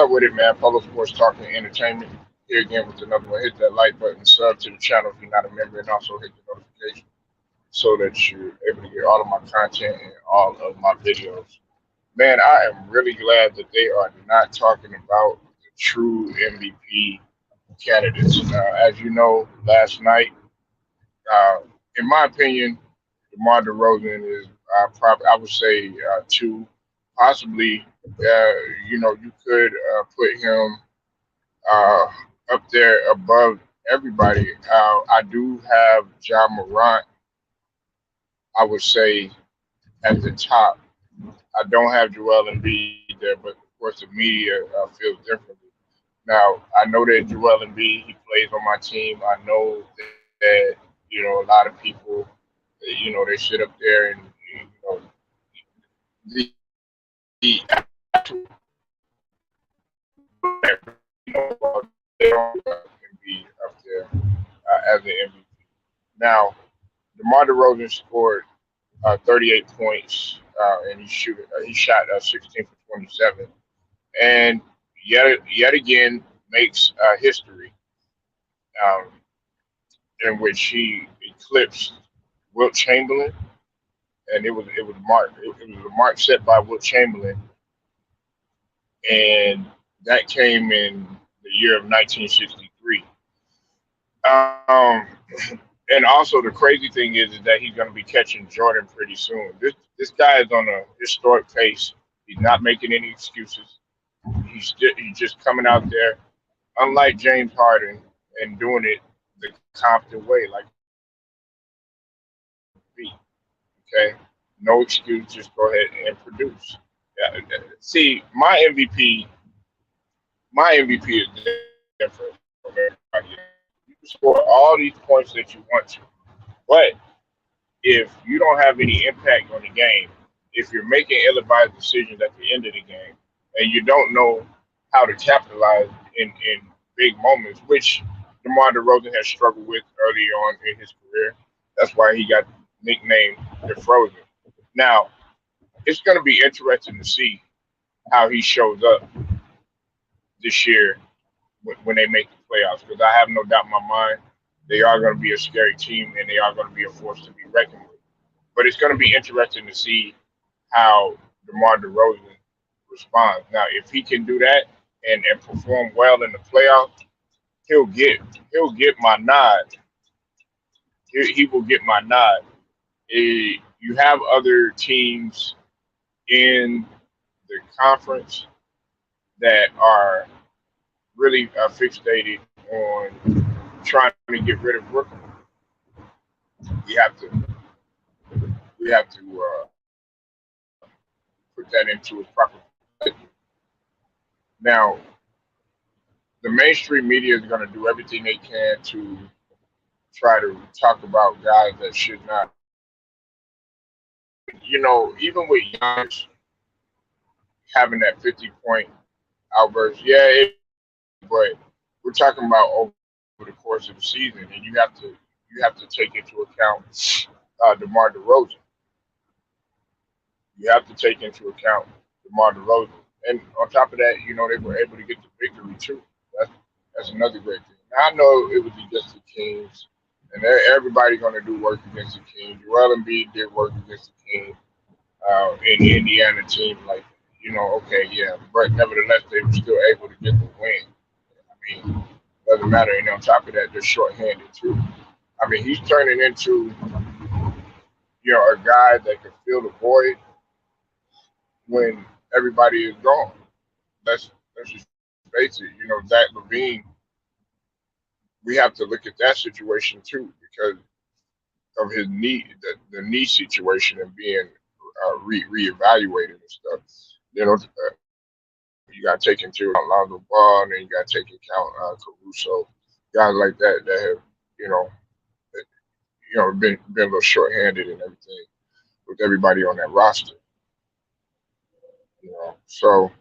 up with it, man? Polo Sports Talking Entertainment. Here again with another one. Hit that like button, sub to the channel if you're not a member, and also hit the notification so that you're able to get all of my content and all of my videos. Man, I am really glad that they are not talking about the true MVP candidates. As you know, last night, uh, in my opinion, DeMar DeRozan is probably, I would say, two, possibly. You could put him uh, up there above everybody. I do have John Morant, I would say, at the top. I don't have Joel Embiid there, but of course the media feels differently. Now, I know that Joel Embiid, he plays on my team. I know that, a lot of people, they sit up there and, the actual they don't Embiid up there as an MVP. Now, DeMar DeRozan scored 38 points, and he shot 16 for 27, and yet again makes history, um, in which he eclipsed Wilt Chamberlain, and it was a mark set by Wilt Chamberlain, and that came in the year of 1963. Um, and also the crazy thing is that he's going to be catching Jordan pretty soon. This guy is on a historic pace. He's not making any excuses. He's just coming out there, unlike James Harden, and doing it the Compton way, like me. Okay, no excuse. Just go ahead and produce. Yeah, see, my MVP is different from everybody else. You can score all these points that you want to, but if you don't have any impact on the game, if you're making ill-advised decisions at the end of the game, and you don't know how to capitalize in big moments, which DeMar DeRozan has struggled with early on in his career. That's why he got nicknamed the Frozen. Now, it's going to be interesting to see how he shows up this year when they make the playoffs, because I have no doubt in my mind they are going to be a scary team and they are going to be a force to be reckoned with. But it's going to be interesting to see how DeMar DeRozan responds. Now, if he can do that and perform well in the playoffs, he'll get he'll get my nod. He will get my nod. You have other teams in the conference that are really fixated on trying to get rid of Brooklyn. We have to we have to put that into its proper perspective. Now, the mainstream media is going to do everything they can to try to talk about guys that should not. Even with Giannis having that 50-point outburst, yeah, but we're talking about over the course of the season, and you have to take into account DeMar DeRozan. You have to take into account DeMar DeRozan, and on top of that, they were able to get the victory too. That's that's another great thing. Now, I know it was against the Kings, and everybody's going to do work against the Kings. Joel Embiid did work against the Kings, in the Indiana team. Like, okay, yeah, but nevertheless, they were still able to get the win. I mean, doesn't matter. And on top of that, they're shorthanded too. I mean, he's turning into a guy that can fill the void when everybody is gone. Let's just face it. Zach Levine, we have to look at that situation too because of his knee, the knee situation and being reevaluated and stuff. You got to take into account Lonzo Ball, and then you got to take into account Caruso, guys like that have you know been a little short-handed and everything with everybody on that roster. So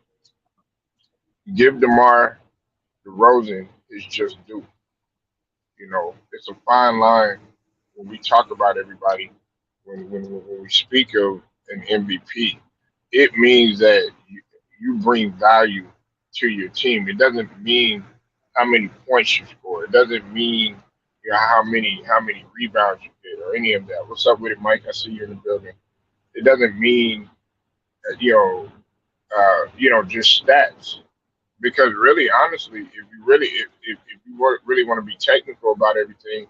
give DeMar DeRozan is just due. It's a fine line when we talk about everybody. When we speak of an MVP, it means that you bring value to your team. It doesn't mean how many points you score. It doesn't mean how many rebounds you get or any of that. What's up with it, Mike? I see you in the building. It doesn't mean just stats. Because really, honestly, if you really want to be technical about everything,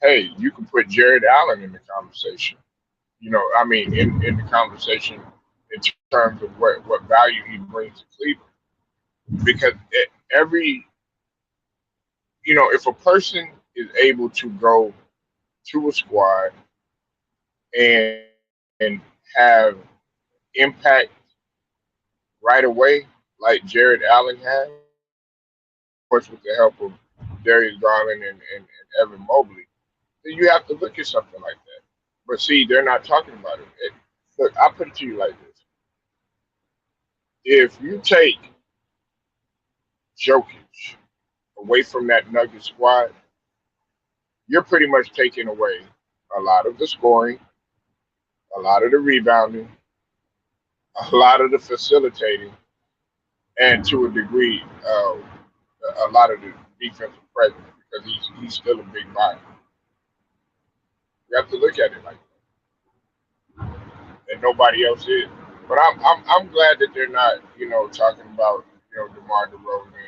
hey, you can put Jared Allen in the conversation. I mean, in the conversation in terms of what value he brings to Cleveland. Because every, if a person is able to go to a squad and have impact right away, like Jared Allen had, of course, with the help of Darius Garland and Evan Mobley, then you have to look at something like that. But see, they're not talking about it. Look, I'll put it to you like this. If you take Jokic away from that Nugget squad, you're pretty much taking away a lot of the scoring, a lot of the rebounding, a lot of the facilitating, and to a degree, a lot of the defensive presence because he's still a big body. You have to look at it like that, and nobody else is. But I'm glad that they're not talking about DeMar DeRozan.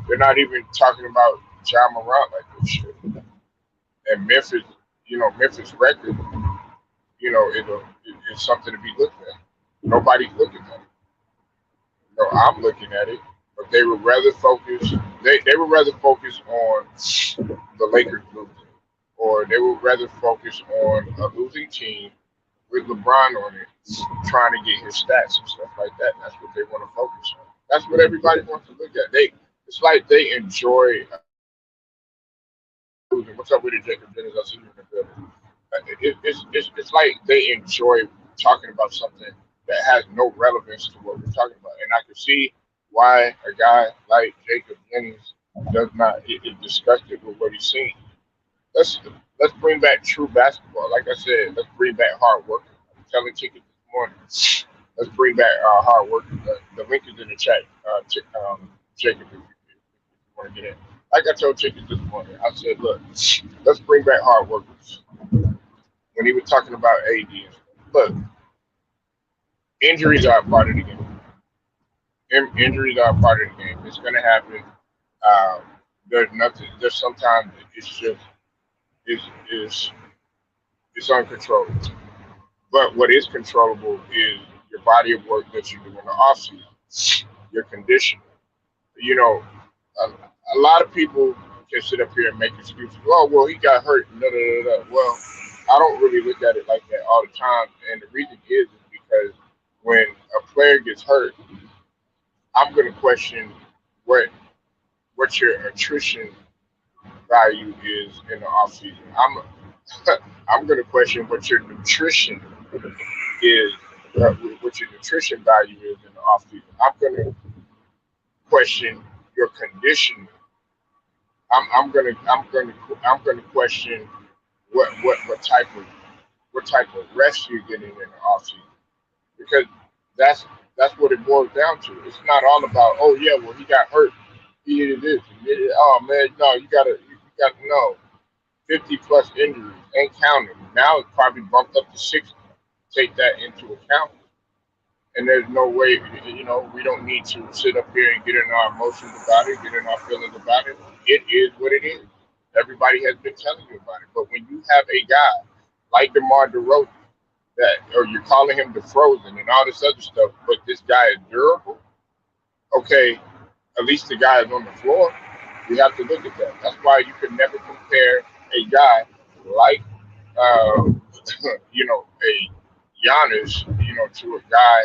They're not even talking about John Morant like they should. And Memphis, Memphis record, it's something to be looked at. Nobody's looking at it. I'm looking at it, but they would rather focus. They would rather focus on the Lakers losing, or they would rather focus on a losing team with LeBron on it, trying to get his stats and stuff like that. That's what they want to focus on. That's what everybody wants to look at. It's like they enjoy losing. What's up with it, Jacob Dennis? I see you in the building. It's like they enjoy talking about something that has no relevance to what we're talking about. And I can see why a guy like Jacob Jennings does not is disgusted with what he's seeing. Let's let's bring back true basketball. Like I said, let's bring back hard work. I'm telling Chicken this morning. Let's bring back hard work. The link is in the chat. Jacob, if you want to get in. Like I told Chicken this morning, I said, look, let's bring back hard workers. When he was talking about AD, look, injuries are a part of the game. Injuries are a part of the game. It's going to happen. Um, there's nothing. There's sometimes it's just is it's uncontrollable. But what is controllable is your body of work that you do in the off season, your conditioning. You know, a lot of people can sit up here and make excuses. Oh, well, he got hurt. Da, da, da, da. Well, I don't really look at it like that all the time. And the reason is because when a player gets hurt, I'm going to question what what your attrition value is in the off season. I'm going to question what your nutrition is, what your nutrition value is in the off season. I'm going to question your conditioning. I'm gonna question what type of rest you're getting in the off season because that's that's what it boils down to. It's not all about oh yeah well he got hurt he did this he did it. Oh man no you gotta know 50 plus injuries ain't counting now it's probably bumped up to 60. Take that into account and there's no way, we don't need to sit up here and get in our emotions about it, get in our feelings about it. It is what it is. Everybody has been telling you about it. But when you have a guy like DeMar DeRozan, that, or you're calling him the Frozen and all this other stuff, but this guy is durable, okay, at least the guy is on the floor. You have to look at that. That's why you can never compare a guy like, uh, a Giannis, to a guy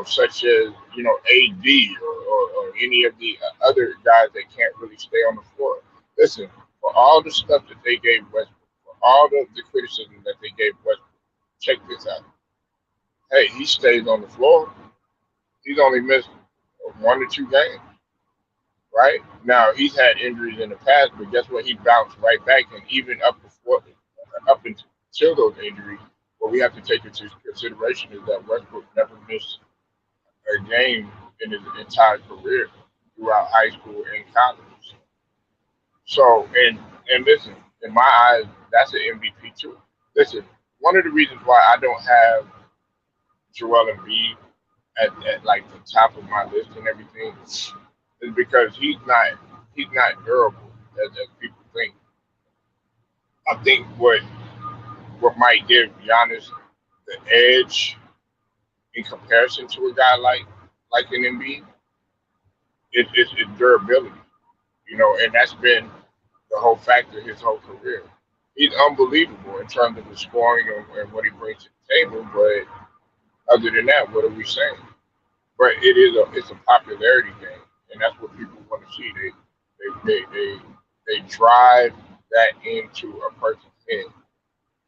such as AD or any of the other guys that can't really stay on the floor. Listen, for all the stuff that they gave Westbrook, for all the criticism that they gave Westbrook, check this out. Hey, he stays on the floor. He's only missed 1 or 2 games, right? Now he's had injuries in the past, but guess what? He bounced right back, and even up until those injuries, what we have to take into consideration is that Westbrook never missed a game in his entire career throughout high school and college. So, and listen, in my eyes, that's an MVP too. Listen, one of the reasons why I don't have Joel Embiid at like the top of my list and everything is because he's not durable as people think. I think what might give Giannis the edge in comparison to a guy like an Embiid is durability, and that's been the whole factor his whole career. He's unbelievable in terms of the scoring and what he brings to the table, but other than that, what are we saying? But it's a popularity game, and that's what people want to see. They drive that into a person's head,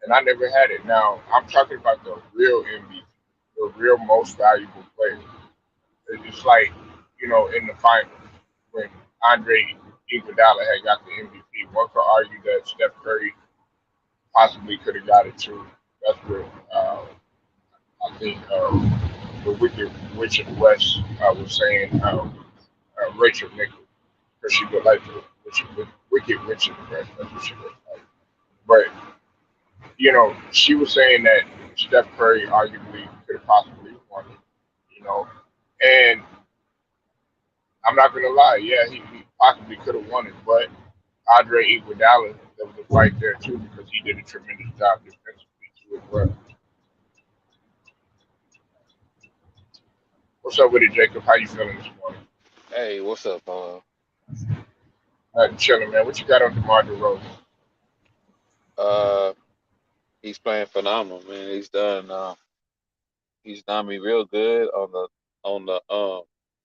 and I never had it. Now I'm talking about the real MVP, the real most valuable player. It's like in the finals when Andre Iguodala had got the MVP. One could argue that Steph Curry possibly could have got it too. That's what I think the Wicked Witch of the West was saying. Rachel Nichols, because she would like the Wicked Witch of the West. That's what she was like. But she was saying that Steph Curry arguably could have possibly won it. And I'm not gonna lie, yeah, he possibly could have won it, but Andre Iguodala, there was a fight there too because he did a tremendous job defensively too as well. What's up with it, Jacob? How you feeling this morning? Hey, what's up? Chilling, man. What you got on DeMar DeRozan? Uh, he's playing phenomenal, man. He's done me real good on the.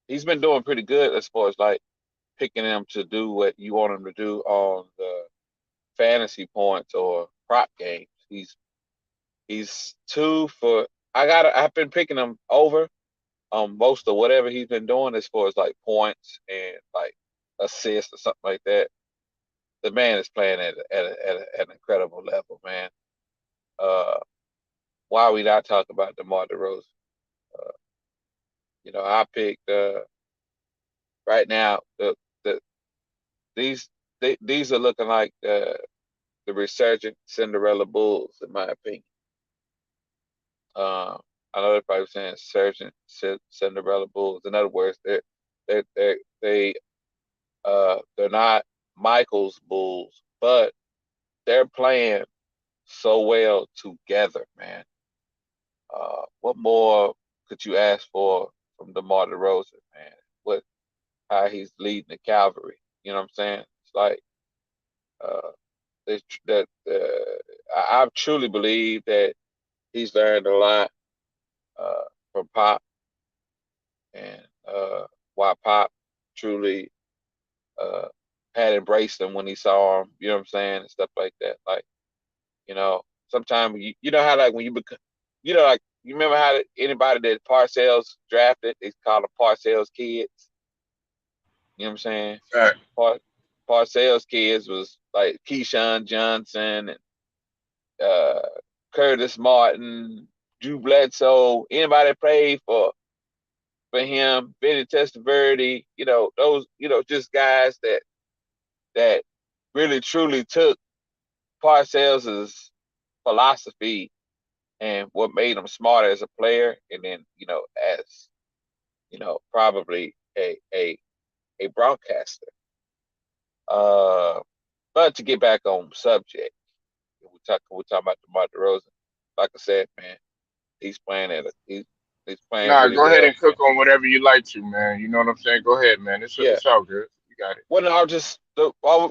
He's been doing pretty good as far as like picking him to do what you want him to do on the fantasy points or prop games. He's two for. I've been picking him over on most of whatever he's been doing as far as like points and like assists or something like that. The man is playing at an incredible level, man. Uh, why are we not talking about DeMar DeRozan? Uh, I picked right now the these these are looking like the resurgent Cinderella Bulls, in my opinion. Uh, I know they're probably saying resurgent Cinderella Bulls. In other words, they're not Michael's Bulls, but they're playing so well together, man. What more could you ask for from DeMar DeRozan, man? What how he's leading the cavalry. You know what I'm saying? It's like uh, that. I truly believe that he's learned a lot uh, from Pop, and why Pop truly uh, had embraced him when he saw him. You know what I'm saying, and stuff like that. Like sometimes you know how like when you become, like you remember how anybody that Parcells drafted, they call them Parcells kids. You know what I'm saying? Uh, Par Parcells kids was like Keyshawn Johnson and uh, Curtis Martin, Drew Bledsoe, anybody that played for him, Benny Testaverde, those, just guys that really truly took Parcells' philosophy and what made him smarter as a player, and then as probably a broadcaster. Uh, but to get back on subject, we're talking about DeMar DeRozan. Like I said, man, he's playing nah, really go ahead well, and man. cook on whatever you like to, man. You know what I'm saying? Go ahead, man. It's Yeah. it's all good. You got it. Well, no,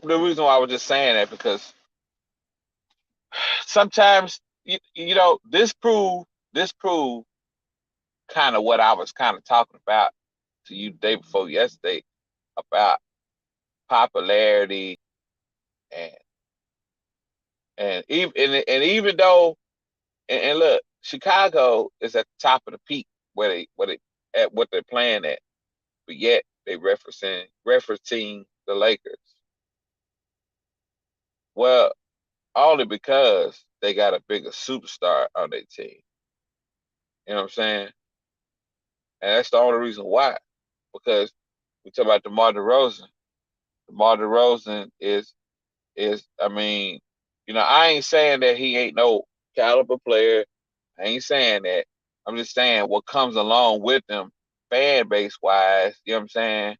the reason why I was just saying that because sometimes this prove kind of what I was kind of talking about to you the day before yesterday about popularity and even though and look, Chicago is at the top of the peak where they at what they're playing at, but yet they referencing the Lakers. Well, only because they got a bigger superstar on their team. You know what I'm saying? And that's the only reason why. because we talk about DeMar DeRozan. DeMar DeRozan is I mean, I ain't saying that he ain't no caliber player. I ain't saying that. I'm just saying what comes along with him, fan base wise. You know what I'm saying?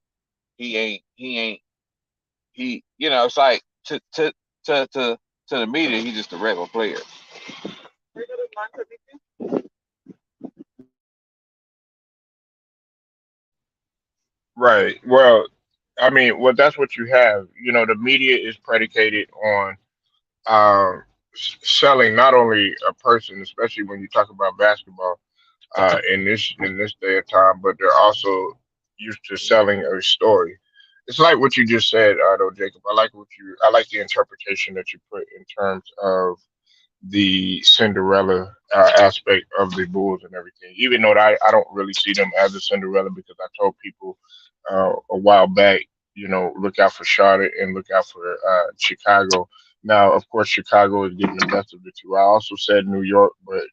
It's like to the media, he's just a regular player. Right. Well, I mean, well, that's what you have. The media is predicated on selling not only a person, especially when you talk about basketball in this day and time, but they're also used to selling a story. It's like what you just said, though, Jacob. I like the interpretation that you put in terms of the Cinderella aspect of the Bulls and everything. Even though I don't really see them as a Cinderella because I told people a while back, look out for Charlotte and look out for Chicago. Now, of course, Chicago is getting the best of the two. I also said New York, but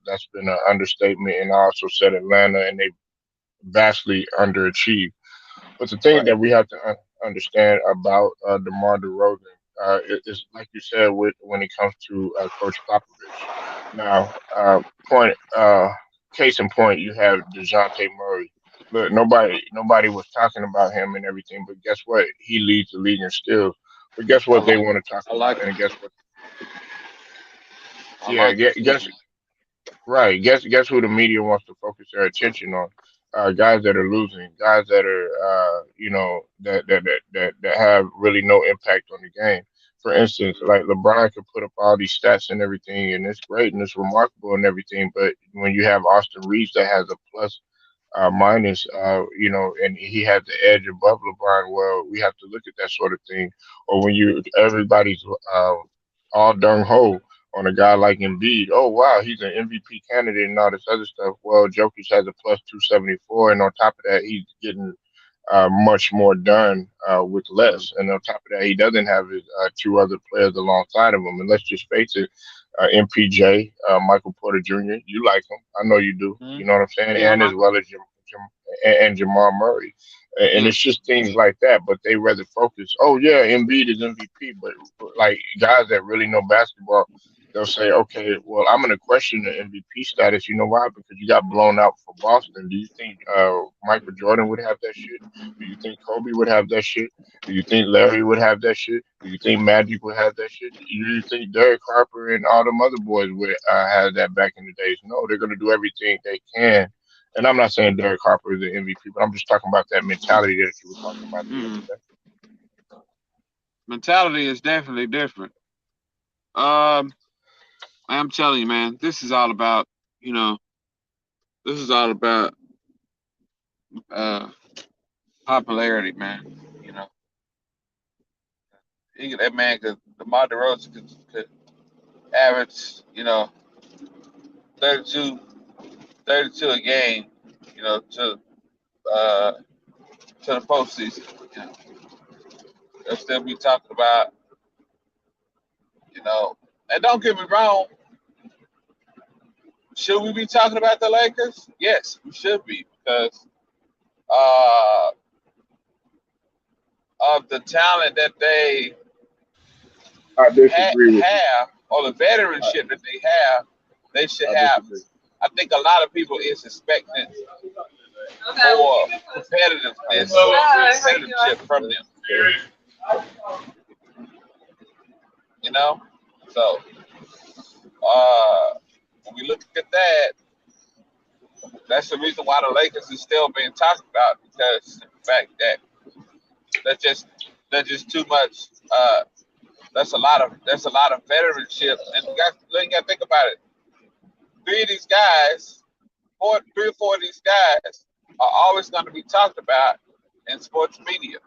that's been an understatement. And I also said Atlanta, and they vastly underachieved. But the thing Right. that we have to understand about DeMar DeRozan is, like you said, when it comes to Coach Popovich. Now, point case in point, you have Dejounte Murray. Look, nobody was talking about him and everything, but guess what? He leads the league in steals. But guess I what they like want to talk I about? like And him. guess what? I Yeah, like him. guess Right. Guess who the media wants to focus their attention on? Guys that are losing, guys that are that have really no impact on the game. For instance, like LeBron could put up all these stats and everything, and it's great and it's remarkable and everything. But when you have Austin Reeves that has a plus minus, and he has the edge above LeBron, well, we have to look at that sort of thing. Or when everybody's all dung ho on a guy like Embiid. Oh wow, he's an MVP candidate and all this other stuff. Well, Jokic has a plus 274, and on top of that, he's getting much more done with less. And on top of that, he doesn't have his two other players alongside of him. And let's just face it, MPJ, Michael Porter Jr., you like him. I know you do. Mm-hmm. You know what I'm saying? Yeah. And as well as and Jamal Murray. And Yeah. it's just things like that. But they rather focus, oh, yeah, Embiid is MVP. But like guys that really know basketball, they'll say, okay, well, I'm going to question the MVP status. You know why? Because you got blown out for Boston. Do you think Michael Jordan would have that shit? Do you think Kobe would have that shit? Do you think Larry would have that shit? Do you think Magic would have that shit? Do you think Derek Harper and all them other boys would have that back in the days? No, they're going to do everything they can. And I'm not saying Derek Harper is the MVP, but I'm just talking about that mentality that you were talking about the other Mm-hmm. day. Mentality is definitely different. Um, I'm telling you, man, this is all about, you know, this is all about uh popularity, man. You know, that man could, DeMar DeRozan could average, 32, 32 a game, uh to the postseason. You know, they'll still be talking about, you know, and don't get me wrong, should we be talking about the Lakers? Yes, we should be because uh, of the talent that they I disagree with you. have, or the I, veteranship that they have. They should I have. disagree. I think a lot of people is expecting more competitiveness from them. You know, so when we look at that, that's the reason why the Lakers is still being talked about because the fact that that's just that's just too much. That's a lot of veteranship, and you got to think about it. Three of these guys, three or four of these guys, are always going to be talked about in sports media.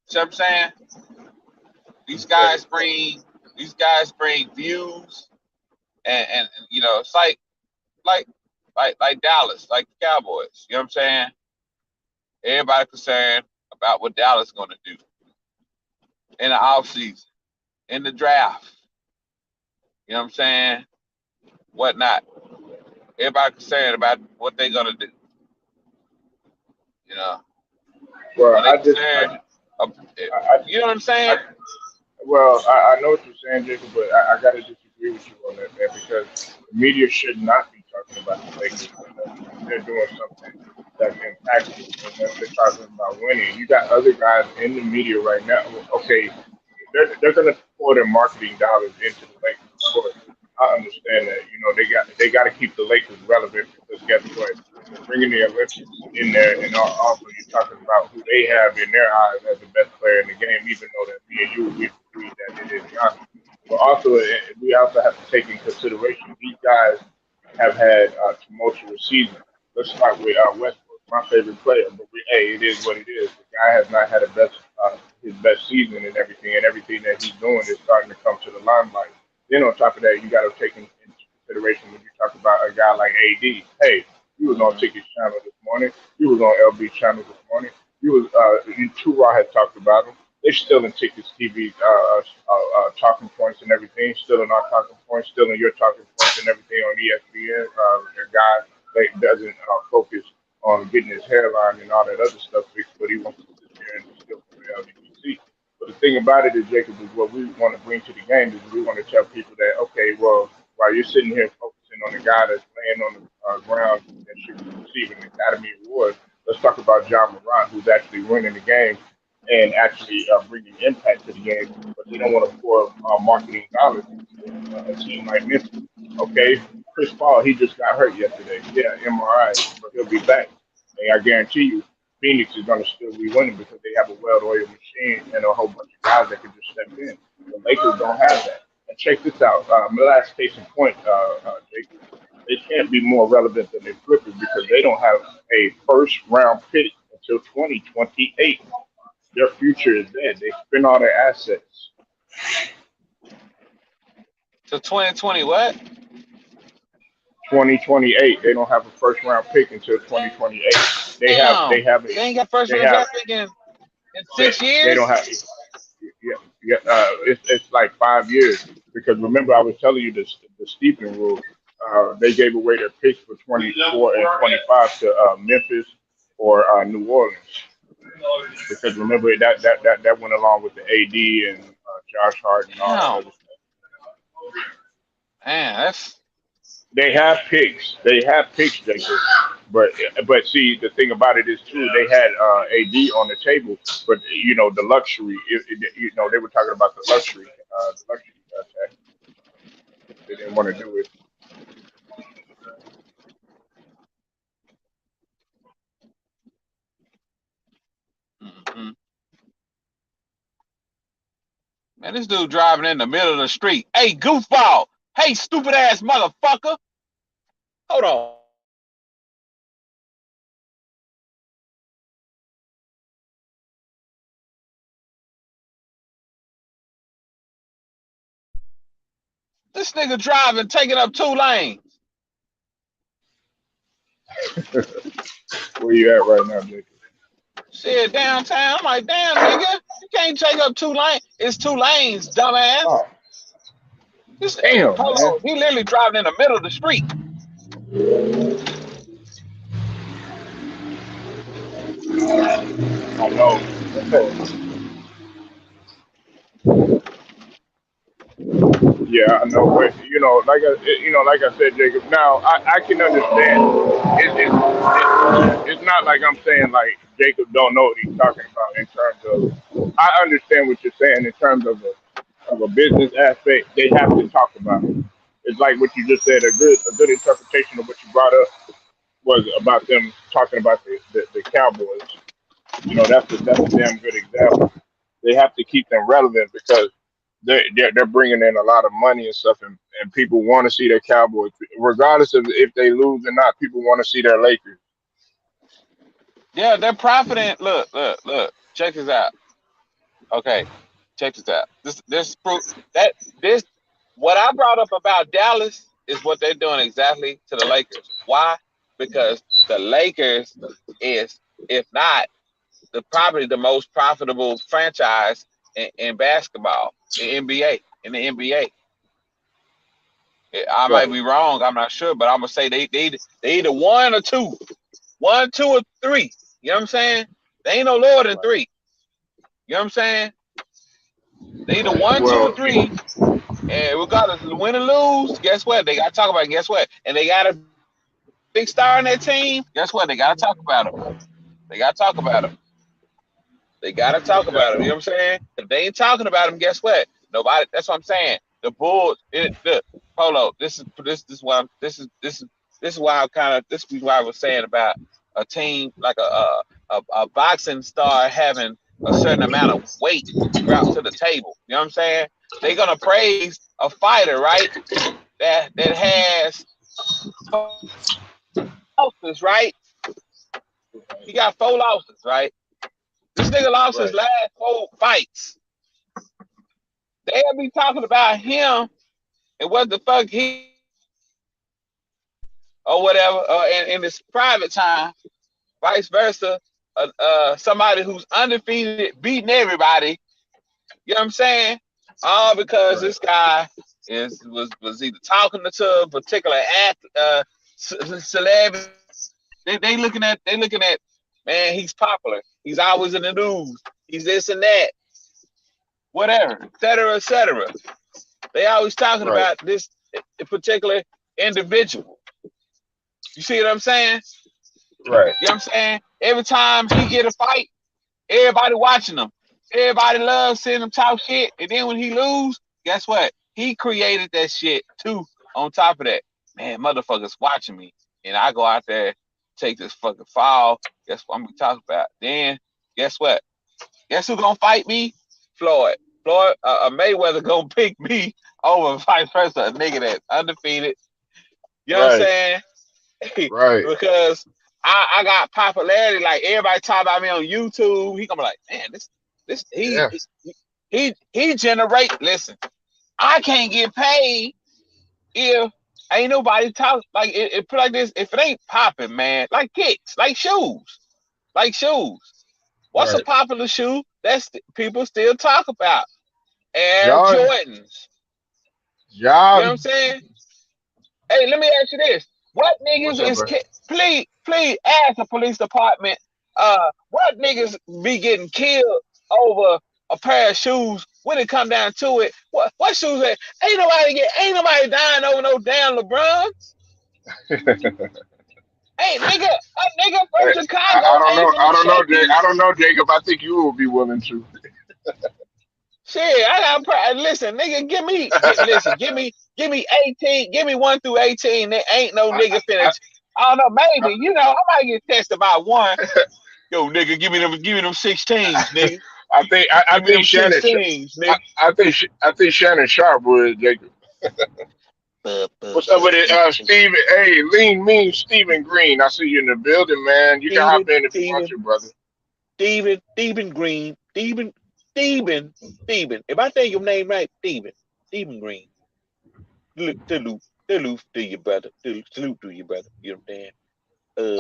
See what I'm saying? These Right. guys bring these guys bring views, and it's like like Dallas, like the Cowboys. You know what I'm saying? Everybody concerned about what Dallas is going to do in the offseason, in the draft. You know what I'm saying? Whatnot. Everybody concerned about what they're gonna do. You know, Well, when they concern, uh, I, you know what I'm saying? I, well, I know what you're saying, Jacob, but I got to disagree with you on that, man, because the media should not be talking about the Lakers unless they're doing something that's impactful, unless they're talking about winning. You got other guys in the media right now. Okay, they're going to pour their marketing dollars into the Lakers, of course. I understand that. You know, they got to keep the Lakers relevant because guess what? They're bringing the Olympics in there, and also you're talking about who they have in their eyes as the best player in the game, even though that me and you we agree that it is Giannis. But also, we also have to take in consideration these guys have had tumultuous seasons. Let's start with Westbrook, my favorite player. But hey, it is what it is. The guy has not had his best season and everything that he's doing is starting to come to the limelight. Then on top of that, you got to take into consideration when you talk about a guy like AD. Hey, you was on Hmm. Ticket's channel this morning. You was on LB channel this morning. You was Two Raw had talked about him. They're still in Ticket's TV talking points and everything. Still in our talking points. Still in your talking points and everything on ESPN. A guy that doesn't focus on getting his hairline and all that other stuff fixed, but he wants to sit there and still for the LGBT. But the thing about it is, Jacob, is what we want to bring to the game is we want to tell people that, okay, well, while you're sitting here focusing on the guy that's laying on the ground that should receive an Academy Award, let's talk about John Moran, who's actually winning the game and actually bringing impact to the game. But they don't want to pour marketing dollars into a team like Memphis. Okay, Chris Paul, he just got hurt yesterday. Yeah, MRI, but he'll be back. And I guarantee you, Phoenix is going to still be winning because they have a well-oiled machine and a whole bunch of guys that can just step in. The Lakers don't have that. And check this out. My last case in point, Jacob, they can't be more relevant than the Clippers because they don't have a first-round pick until 2028. Their future is dead. They spend all their assets. So 2020, what? 2028. They don't have a first-round pick until 2028. They have. They Damn, have a. they ain't got first They round have. draft pick in They, 6 years. they don't have. Yeah, yeah. It's like 5 years because remember I was telling you this the Stephen rule. They gave away their picks for 24 and 25 to Memphis or New Orleans because remember that went along with the AD and Josh Hart and all that Damn, other stuff. man, that's They have picks, Jacob. But see, the thing about it is too, they had AD on the table, but you know the luxury. You know they were talking about the luxury tax. They didn't want to do it. mhm. Man, this dude driving in the middle of the street. Hey, goofball. Hey, stupid ass motherfucker. Hold on. This nigga driving, taking up 2 lanes. Where you at right now, Jacob? Shit, downtown. I'm like, damn, nigga, you can't take up 2 lanes. It's 2 lanes, dumbass. Oh, This, damn, hold man. on. He literally driving in the middle of the street. I know. Yeah, I know, but like I said, Jacob. Now I can understand. It's not like I'm saying like Jacob don't know what he's talking about in terms of. I understand what you're saying in terms of a business aspect. They have to talk about it. It's like what you just said. A good interpretation of what you brought up was about them talking about the Cowboys. You know, that's a damn good example. They have to keep them relevant because they're bringing in a lot of money and stuff, and people want to see their Cowboys, regardless of if they lose or not. People want to see their Lakers. Yeah, they're profiting. Look. Check this out. Okay, check this out. This proof that this what I brought up about Dallas is what they're doing exactly to the Lakers. Why? Because the Lakers is, if not, probably the most profitable franchise in basketball, in the NBA. I might Right. be wrong. I'm not sure, but I'm gonna say they either one or two, or three. You know what I'm saying? They ain't no lower than Right. 3. You know what I'm saying? They either 1, 2, or Well, 3. And regardless of win or lose, guess what? They got to talk about it. Guess what? And they got a big star on that team. Guess what? They got to talk about him. They got to talk about him. They got to talk about him. You know what I'm saying? If they ain't talking about him, guess what? Nobody. That's what I'm saying. The Bulls. Polo. This is why this is why I kind of this is why I was saying about a team like a boxing star having a certain amount of weight brought to the table. You know what I'm saying? They're gonna praise a fighter, right? That has losses, right? He got 4 losses, right? This nigga lost his right, last 4 fights. They'll be talking about him and what the fuck he or whatever in his private time, vice versa. Somebody who's undefeated, beating everybody. You know what I'm saying? All because right. this guy was either talking to a particular celebrity. They looking at man. He's popular. He's always in the news. He's this and that, whatever, et cetera, et cetera. They always talking Right. about this particular individual. You see what I'm saying? Right. You know what I'm saying? Every time he get a fight, everybody watching him. Everybody loves seeing him talk shit. And then when he lose, guess what? He created that shit too. On top of that, man, motherfuckers watching me. And I go out there, take this fucking fall. Guess what I'm gonna talk about? Then guess what? Guess who gonna fight me? Floyd. Mayweather gonna pick me over vice versa, a nigga that's undefeated. You know what I'm Right. saying? Right. Because I got popularity, like everybody talk about me on YouTube. He gonna be like, man, this Yeah. he generate. Listen, I can't get paid if ain't nobody talk like it put like this. If it ain't popping, man, like kicks, like shoes. What's a Right. popular shoe that's people still talk about? Air John. Jordans. You know what I'm John. saying? Hey, let me ask you this: what What's niggas up, is bro? please ask the police department? What niggas be getting killed over a pair of shoes when it come down to it? What shoes? Ain't nobody dying over no damn LeBrons. Hey, a nigga from Hey, Chicago I don't ain't know. I finna don't know, shake Jake. his I don't know, Jacob. I think you will be willing to. shit. Listen, nigga, listen, give me 18, give me 1 through 18. There ain't no I, nigga I, finna. I don't know, I, maybe I might get tested by 1. Yo, nigga, give me them 16s, nigga. I Give me think them Shannon. 16s, nigga. I think Shannon Sharp would, Jacob. What's up with it, Steven? Hey, lean mean Stephen Green. I see you in the building, man. You can hop Steven, in if you want Steven, to, brother. Steven Green, Steven. If I say your name right, Steven Green. Salute to your brother. Salute to your brother. You know what I'm saying?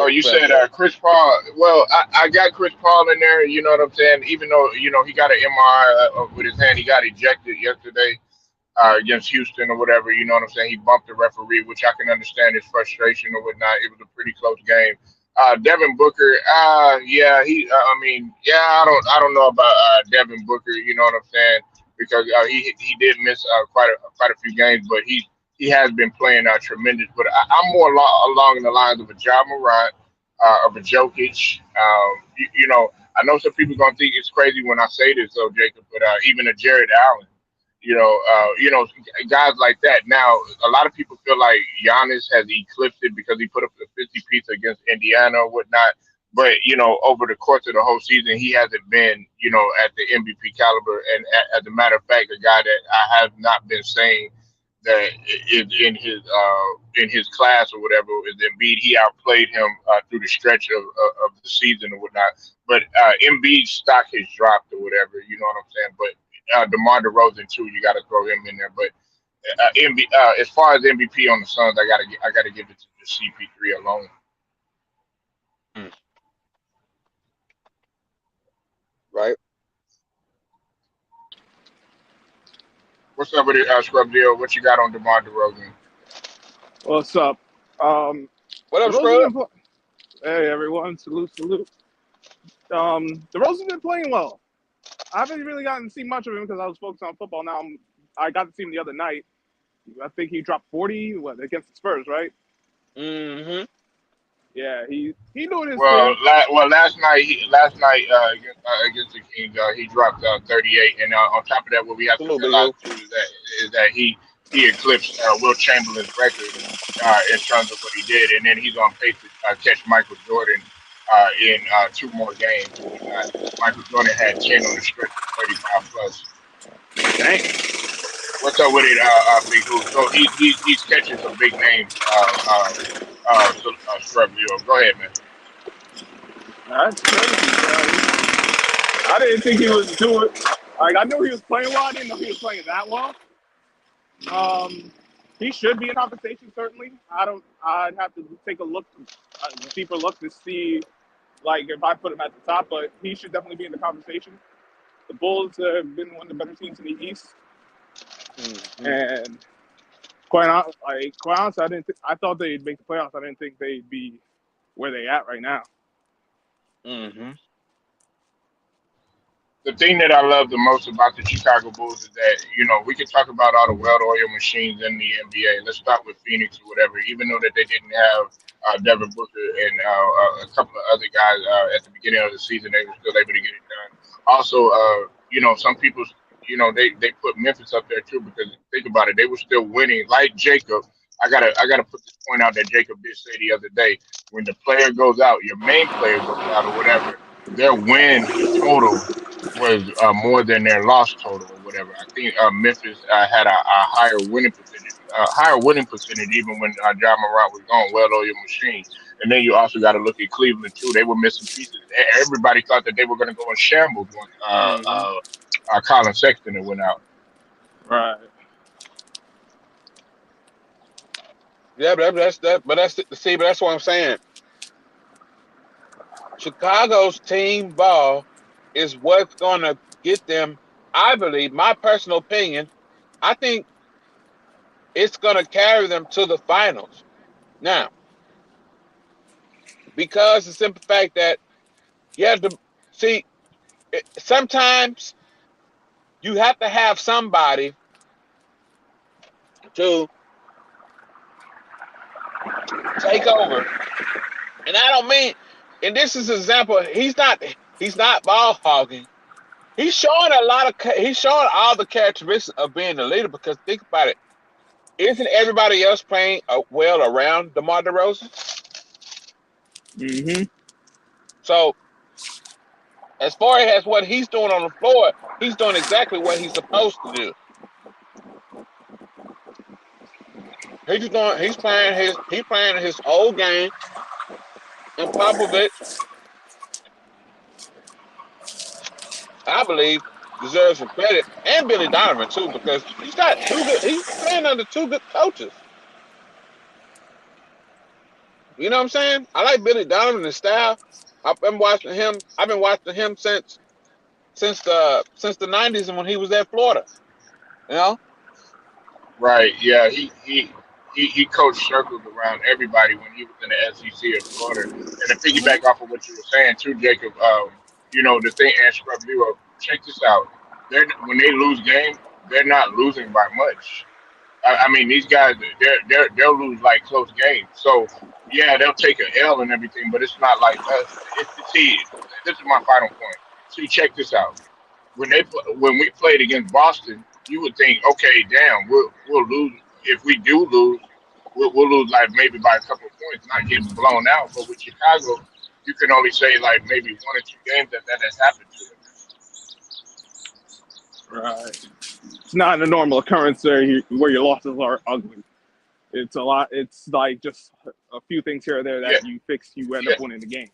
Oh, you From said the Chris Paul. Well, I got Chris Paul in there. You know what I'm saying? Even though he got an MRI with his hand, he got ejected yesterday against Houston or whatever. You know what I'm saying? He bumped the referee, which I can understand his frustration or whatnot. It was a pretty close game. Devin Booker, yeah, I mean, yeah, I don't know about Devin Booker. You know what I'm saying? Because he did miss quite a few games, but he has been playing tremendous. But I'm more along the lines of a Ja Morant, of a Jokic. I know some people gonna think it's crazy when I say this, though, Jacob. But even a Jared Allen. Guys like that. Now, a lot of people feel like Giannis has eclipsed it because he put up the 50 piece against Indiana or whatnot. But over the course of the whole season, he hasn't been, at the MVP caliber. And as a matter of fact, a guy that I have not been saying that is in his class or whatever is Embiid. He outplayed him through the stretch of the season or whatnot. But Embiid's stock has dropped or whatever. You know what I'm saying? But DeMar DeRozan too. You got to throw him in there. But as far as MVP on the Suns, I gotta give it to the CP3 alone. mm, right. What's up with it, Scrub Deal? What you got on DeMar DeRozan? What's up? What up, DeRozan Scrub? been Hey everyone, salute. DeRozan's been playing well. I haven't really gotten to see much of him because I was focused on football. Now I got to see him the other night. I think he dropped 40 against the Spurs, right? Mm-hmm. Yeah, he doing his Well, thing. against the Kings, he dropped 38, and on top of that, what we have to Salute, big realize O. too is that he eclipsed Will Chamberlain's record in terms of what he did, and then he's on pace to catch Michael Jordan in 2 more games and whatnot. Michael Jordan had 10 on the stretch of 35 plus. Dang. What's up with it, Big Who? So he's catching some big names. Scrub Leo. Go ahead, man. That's crazy. I didn't think he was doing. Like I knew he was playing well. I didn't know he was playing that well. Um, he should be in conversation certainly. I'd have to take a deeper look to see like if I put him at the top, but he should definitely be in the conversation. The Bulls have been one of the better teams in the East, Mm-hmm. and quite honestly, I thought they'd make the playoffs. I didn't think they'd be where they at right now. Mm-hmm. The thing that I love the most about the Chicago Bulls is that, we can talk about all the well-oiled machines in the NBA. Let's start with Phoenix or whatever. Even though that they didn't have Devin Booker and a couple of other guys at the beginning of the season, they were still able to get it done. Also, some people, they put Memphis up there too because think about it, they were still winning. Like Jacob, I gotta put this point out that Jacob did say the other day. When the player goes out, your main player goes out or whatever, their win total was more than their loss total or whatever. I think Memphis had a higher winning percentage even when John Morant was gone. Well, on your machine, and then you also got to look at Cleveland too. They were missing pieces. Everybody thought that they were going to go in shambles once Mm-hmm. Colin Sexton had went out. Right. Yeah, but that's that. But that's what I'm saying. Chicago's team ball is what's going to get them. I believe, my personal opinion, I think it's going to carry them to the finals. Now, because the simple fact that you have to see, sometimes you have to have somebody to take over. And I don't mean, and this is an example, he's not ball hogging. He's showing he's showing all the characteristics of being a leader because think about it. Isn't everybody else playing well around DeMar DeRozan? Mm-hmm. So as far as what he's doing on the floor, he's doing exactly what he's supposed to do. He's playing his old game, and Popovich, I believe, deserves some credit, and Billy Donovan too, because he's playing under two good coaches. You know what I'm saying? I like Billy Donovan and style. I've been watching him since the '90s and when he was at Florida. You know? Right? Yeah, he coached circles around everybody when he was in the SEC of Florida. And to Mm-hmm. piggyback off of what you were saying too, Jacob, the thing and Scrub Zero, check this out. When they lose games, they're not losing by much. I mean, these guys, they'll lose like close games. So yeah, they'll take an L and everything, but it's not like see, this is my final point. See, check this out. When we played against Boston, you would think, okay, damn, we'll lose. If we do lose, we'll lose like maybe by a couple of points, not getting blown out. But with Chicago, you can only say like maybe 1 or 2 games that has happened to them. Right. It's not a normal occurrence where your losses are ugly. It's a lot. It's like just a few things here or there Yeah, that you fix, you end yeah, up winning the game.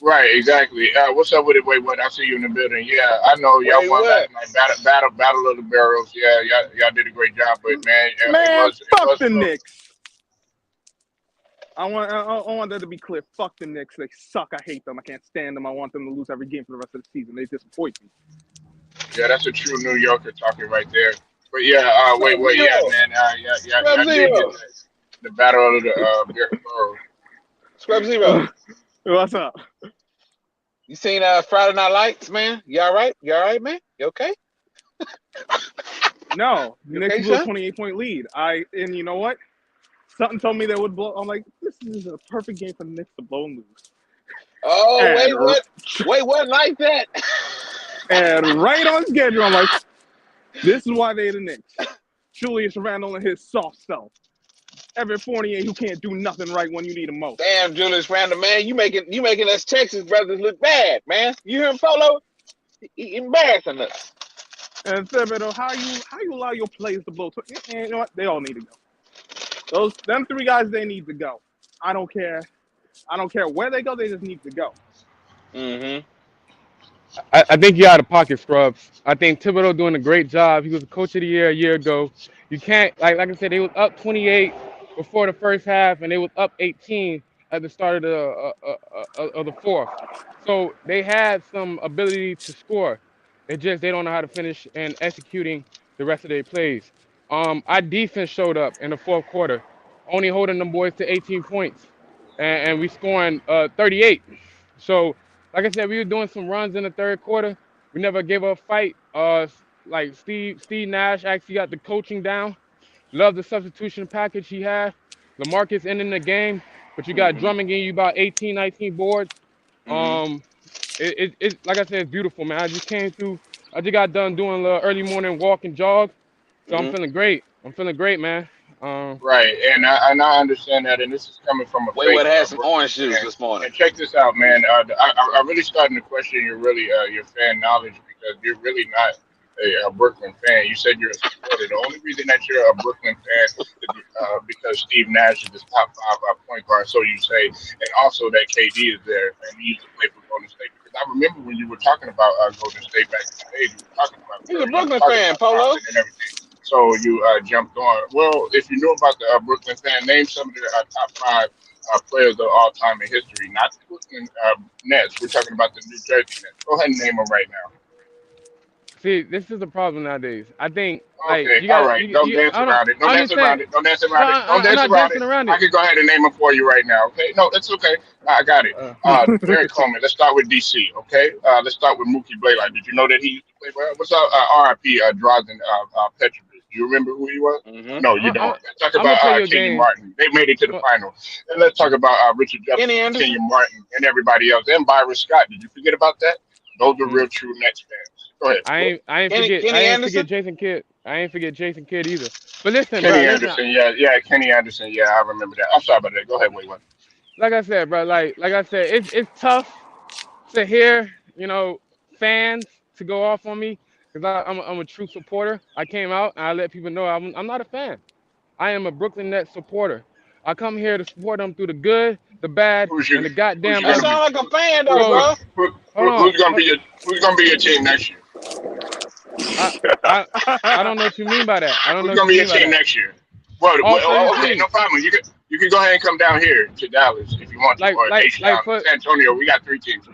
right, exactly. What's up with it? Wait, what? I see you in the building. Yeah, I know y'all Wait, won what? last night. Battle of the Barrels. Yeah, y'all did a great job. But man, Man, it fuck was the close. Knicks. I want that to be clear. Fuck the Knicks. They suck. I hate them. I can't stand them. I want them to lose every game for the rest of the season. They disappoint me. Yeah, that's a true New Yorker talking right there. But yeah, Scrub wait, yeah, Zero. man, Scrub I did get Zero. that. The Battle of the Boroughs. Scrub Zero. What's up? You seen Friday Night Lights, man? You all right? You all right, man? You okay? No, You Knicks okay, blew a son? 28-point lead. And you know what? Something told me they would blow. I'm like, this is a perfect game for the Knicks to blow and lose. Oh, And wait, what? Wait, what like that? and right on schedule, I'm like, this is why they're the Knicks. Julius Randle and his soft self. Evan Fournier who can't do nothing right when you need him most. Damn, Julius Randle, man, you making us Texas brothers look bad, man. You hear him, Polo? He embarrassing us. And Thibodeau, how you allow your players to blow? And you know what? They all need to go. Them three guys, they need to go. I don't care where they go. They just need to go. Mm-hmm. I think you're out of pocket, Scrubs. I think Thibodeau doing a great job. He was the coach of the year a year ago. You can't like I said, they was up 28 before the first half, and they was up 18 at the start of the fourth. So they had some ability to score. It just they don't know how to finish and executing the rest of their plays. Our defense showed up in the fourth quarter, only holding them boys to 18 points, and we scoring 38. So like I said, we were doing some runs in the third quarter. We never gave up a fight. Like Steve Nash actually got the coaching down. Love the substitution package he had. LaMarcus ending the game, but you got Drummond getting you about 18, 19 boards. Mm-hmm. It like I said, it's beautiful, man. I just came through. I just got done doing a little early morning walk and jog, so I'm Mm-hmm. feeling great. I'm feeling great, man. Um, Right, and I understand that, and this is coming from a Wayward fake had some Brooklyn orange juice fan. this morning. And check this out, man. I'm really starting to question your fan knowledge because you're really not a Brooklyn fan. You said you're a supporter. The only reason that you're a Brooklyn fan is because Steve Nash is the top five point guard, so you say, and also that KD is there and he used to play for Golden State. Because I remember when you were talking about Golden State back in the day, you were talking about He's a Curry, you were Brooklyn talking fan, about Polo. Thompson and everything. So you jumped on. Well, if you know about the Brooklyn fan, name some of the top five players of all time in history. Not the Brooklyn Nets. We're talking about the New Jersey Nets. Go ahead and name them right now. See, this is the problem nowadays. I think like Okay, you all got right. Don't dance I don't around it. Don't I dance around understand. it. Don't dance No, around it. Don't I'm dance not around it. dancing around I it. can go ahead and name them for you right now. Okay? No, it's okay. I got it. Uh, Derek Coleman. Let's start with DC. Okay. Let's start with Mookie Blaylock. Did you know that he used to play for? What's up? R.I.P. Drazen Petrovic. Do you remember who he was? Mm-hmm. No, you I'm, don't. I'm, Let's talk I'm gonna about play your Kenyon game. Martin. They made it to the Uh, final. And let's talk about Richard Kenny Jefferson, Anderson. Kenyon Martin, and everybody else. And Byron Scott. Did you forget about that? Those are mm. real true Nets fans. Go ahead. I ain't Kenny forget Anderson. Jason Kidd. I ain't forget Jason Kidd either. But listen, bro, Kenny listen. Anderson. Yeah, Kenny Anderson. Yeah, I remember that. I'm sorry about that. Go ahead, wait one. Like I said, bro, like I said, it's tough to hear, fans to go off on me because I'm a true supporter. I came out and I let people know I'm not a fan. I am a Brooklyn Nets supporter. I come here to support them through the good, the bad, Who's and you? the Who's goddamn you That gonna ugly. be? sound like a fan though, Who, So bro. who, hold who's gonna be on. who's gonna be your team next year? I I I don't know what you mean by that. I don't know Who's what gonna you be your mean by team that. next year? Well, All okay, 32. no problem. You can go ahead and come down here to Dallas if you want to, Like or like H like Town, for San Antonio. We got three teams.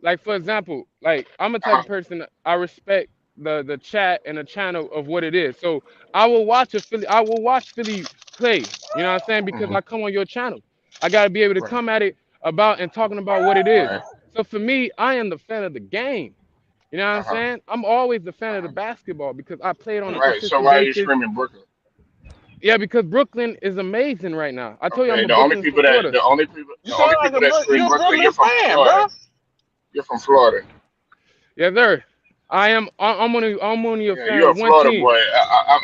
like for example, like I'm a type Uh, of person that I respect the chat and the channel of what it is. So I will watch Philly play. You know what I'm saying? Because mhm, I come on your channel. I gotta be able to right, come at it about and talking about what it is. right, So for me, I am the fan of the game. You know what I'm uh-huh, saying? I'm always the fan of the uh-huh. basketball because I play it on a Mm-hmm. Right. So consistent why are you basis. screaming Brooklyn? Yeah, because Brooklyn is amazing right now. I told you I'm Okay. a Brooklyn supporter. You The only sound like people that scream you're a Brooklyn. Brooklyn You're from fan, Florida. bro. You're from Florida. Yes, sir. I'm only a Yeah, fan you're of a one Florida team. boy.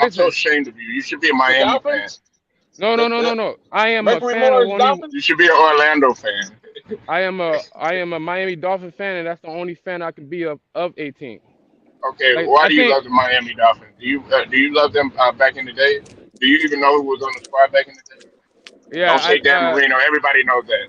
I'm so Listen, ashamed of you. You should be a The Miami fan. Dolphins. no, no, The no, no, the no. I am a Mercury fan of Morris only. Dolphins. You should be an Orlando fan. I am a Miami Dolphin fan, and that's the only fan I can be of a team. Okay, Like why I do you think, love the Miami Dolphins? Do you love them back in the day? Do you even know who was on the squad back in the day? Don't yeah, say Dan Marino. Everybody knows that.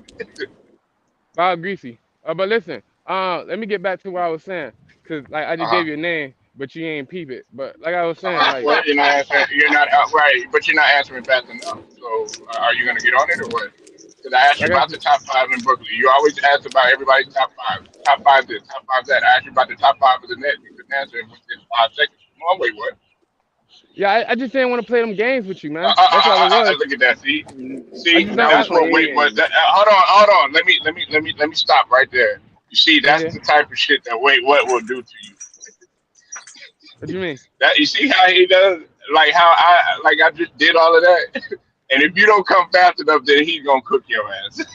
Bob Greasy. But listen, let me get back to what I was saying, cause like I just Uh-huh. gave you a name, but you ain't peep it. But like I was saying, like Well, you're not answering. You're not right, but you're not answering fast enough. So, are you gonna get on it or what? Because I asked you like I about the said, top five in Brooklyn. You always ask about everybody's top five. Top five this, top five that. I asked you about the top five of the net. You couldn't answer it within 5 seconds. Come on, wait, what? yeah, I just didn't want to play them games with you, man. That's all it was. Look at that. I See. just Now don't. we're That's what. playing Wait, but games. hold on. Let me stop right there. You see, Yeah, that's yeah. the type of shit that Wait What will do to you. What you mean? That you see how he does, like how I just did all of that. And if you don't come fast enough, then he's gonna cook your ass.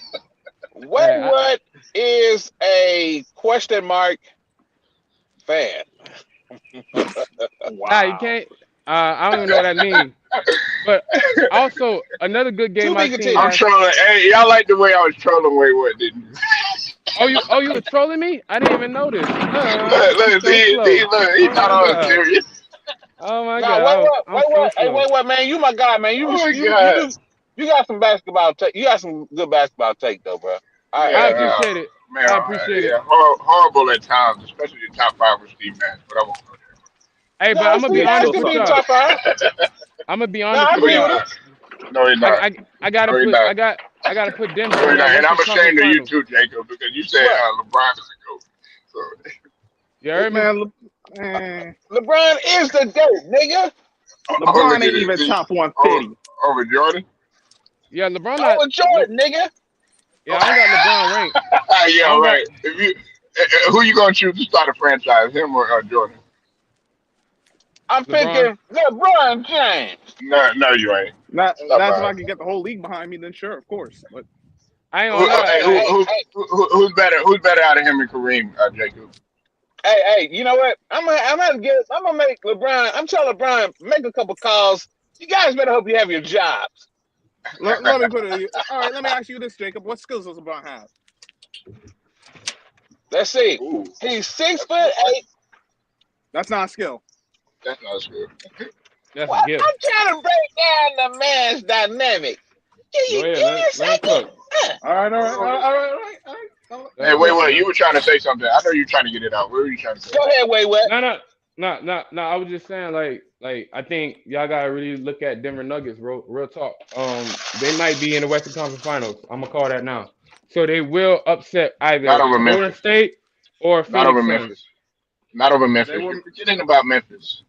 Wait, Hey, what is a question mark fan? nah, you Wow. can't. I don't even know what that means. But also another good To game I be seen I'm continued. last. trolling. Hey, y'all like the way I was trolling Wait What, didn't you? Oh, you was trolling me? I didn't even notice. I'm Look, so slow. look, he Oh thought my I was god. serious. Oh my Now, god. I'm wait, so what? Hey, slow. wait, what, man? You my guy, man. Oh my You god. do. You got some basketball take. You got some good basketball take, though, bro. I I give it Yeah, to appreciate it. man, I appreciate it. yeah, horrible at times, especially the top five with Steve Nash. But I won't go Hey, you. but No, I'm gonna be Steve It's Nash still honest can with be in sucks. y'all. top five. I'm gonna be No, honest I with there. No, agree he's with y'all. it. not. No, he's not. I gotta No, he's put not. I gotta put Denver No, in he's that not. And I'm Western Conference ashamed of you Finals. too, Jacob, because you said What? LeBron is a goat. So, You heard me? Man, LeBron is the GOAT, nigga. over LeBron ain't even top 150. over Jordan. Yeah, LeBron not. Over Jordan, nigga. Yeah, I don't got LeBron ranked. I Yeah, don't got. right. If you, who you gonna choose to start a franchise, him or Jordan? I'm LeBron. picking LeBron James. No, no, you ain't. Stop That's if lying. I could get the whole league behind me, then sure, of course. But I ain't Who, gonna lie. hey, Hey, hey, hey, who's better? Who's better out of him and Kareem, Jacob? hey, you know what? I'm gonna make LeBron. I'm telling LeBron, make a couple calls. You guys better hope you have your jobs. let me put it. All right, let me ask you this, Jacob. What skills does LeBron have? Let's see. Ooh, He's six that's a foot good question. eight. That's not a skill. That's not good. That's a What? gift. I'm trying to break down the man's dynamic. Go Give ahead. me a Let him second. cook. All right, all right, all Oh, right, all right, all right. All right. Let hey, him wait, cook, wait. You man. were trying to say something. I know you were trying to get it out. What were you trying to say? Go ahead, Way Wet. No, no, no. I was just saying, like I think y'all gotta really look at Denver Nuggets, bro. Real talk. They might be in the Western Conference Finals. I'm gonna call that now. So they will upset Not either over Golden Memphis. State or Not over Phoenix Suns. Memphis. Not over They Memphis. were You're forgetting about Memphis.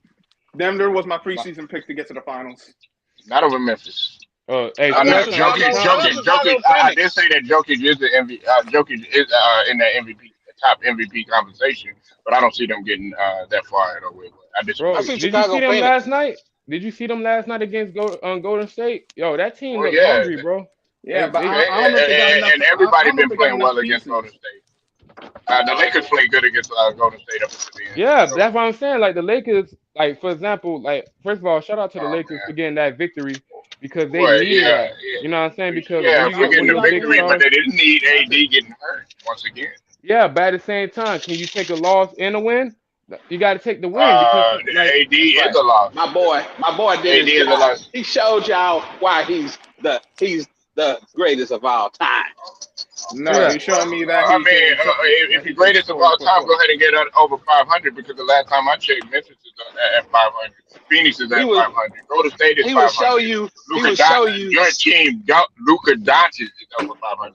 Denver was my preseason pick to get to the finals. Not over Memphis. Hey, I'm I'm not Phoenix, Chicago. Jokic. I'm Jokic. Chicago Jokic. I did Phoenix. say that Jokic is the MVP. Jokic is in the MVP top MVP conversation, but I don't see them getting that far. I I bro, disagree. see did you see Chicago them last Phoenix. night? Did you see them last night against Golden State? Yo, that team Well, looked yeah, hungry, bro. Yeah, They but they I don't know if they got enough. and I everybody don't know if been they got playing enough well against Golden pieces. State. The Lakers played good against Golden State up until the end. Yeah, So, that's what I'm saying. Like the Lakers, like for example, like first of all, shout out to the oh Lakers for man, getting that victory because they well, needed yeah, that. You know what I'm saying? Because when yeah, you I get don't one forgetting think of you the them got to big get. victory, but stars, they didn't need That's AD it. getting hurt once again. yeah, but at the same time, can you take a loss and a win? You got to take the win because like AD is Right. a loss. My boy did AD his is a job. loss. He showed y'all why he's the greatest of all time. who No, Well, he that? showed me that I he mean, can. if That you're he can greatest of score and all put time, go points. ahead and get over 500 because the last time I checked, Memphis is at 500. Phoenix is He at was 500. Golden State is he would show 500. you he Luka would show Doncic, you your team, Luka Doncic is over 500.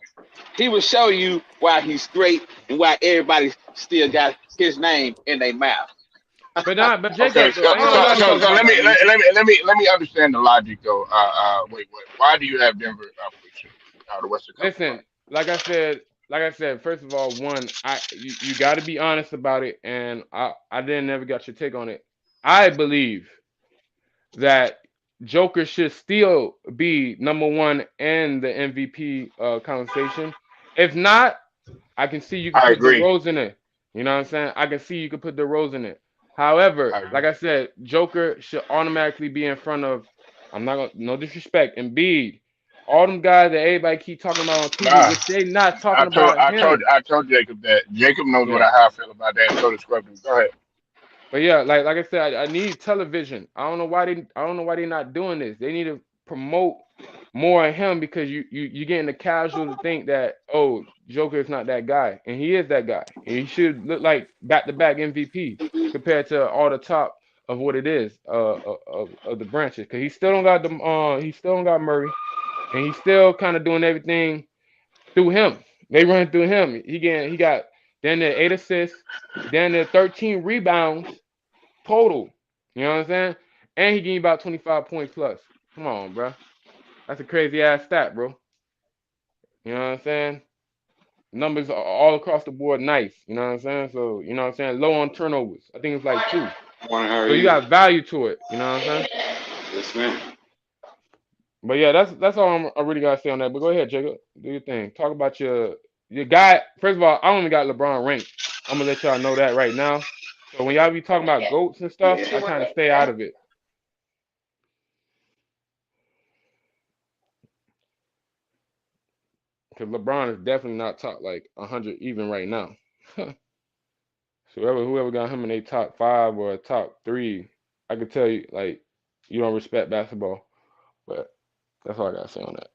he would show you why he's great and why everybody still got his name in their mouth. But Okay, Jacob, though, I don't know why you talking about let me that, Weezy. let me understand the logic though. Wait, what? Why do you have Denver pushing the Western Conference listen, Finals? like I said, first of all, one, you got to be honest about it, and I didn't never got your take on it. I believe that Joker should still be number one in the MVP conversation. If not, I can see you could I put the agree. Rose in it. You know what I'm saying? I can see you could put the Rose in it. However, I like agree. I said, Joker should automatically be in front of. I'm not gonna no disrespect. Embiid, all them guys that everybody keep talking about on TV, Nah, which they not talking about him. I told Jacob that. Jacob knows Yeah. how I feel about that. So does Scrubbin. Go ahead. But yeah, like I said, I need television. I don't know why they not doing this. They need to promote more of him because you getting the casual to think that oh Joker is not that guy and he is that guy. And he should look like back to back MVP compared to all the top of what it is of the branches because he still don't got Murray and he's still kind of doing everything through him. They run through him. He got then the 8 assists, then the 13 rebounds total. You know what I'm saying? And he gave you about 25 points plus. Come on, bro. That's a crazy ass stat, bro. You know what I'm saying? numbers are all across the board nice. You know what I'm saying? So you know what I'm saying. Low on turnovers. I think it's like 2. Morning, how are So you you? got value to it. You know what I'm saying? Yes, ma'am. But yeah, that's all I really gotta say on that. But go ahead, Jacob. Do your thing. Talk about your guy. First of all, I only got LeBron ranked. I'm gonna let y'all know that right now. So when y'all be talking about goats and stuff, I kind of stay out of it. Because LeBron is definitely not top like 100 even right now. So whoever got him in a top 5 or a top 3, I could tell you like you don't respect basketball. But that's all I gotta say on that.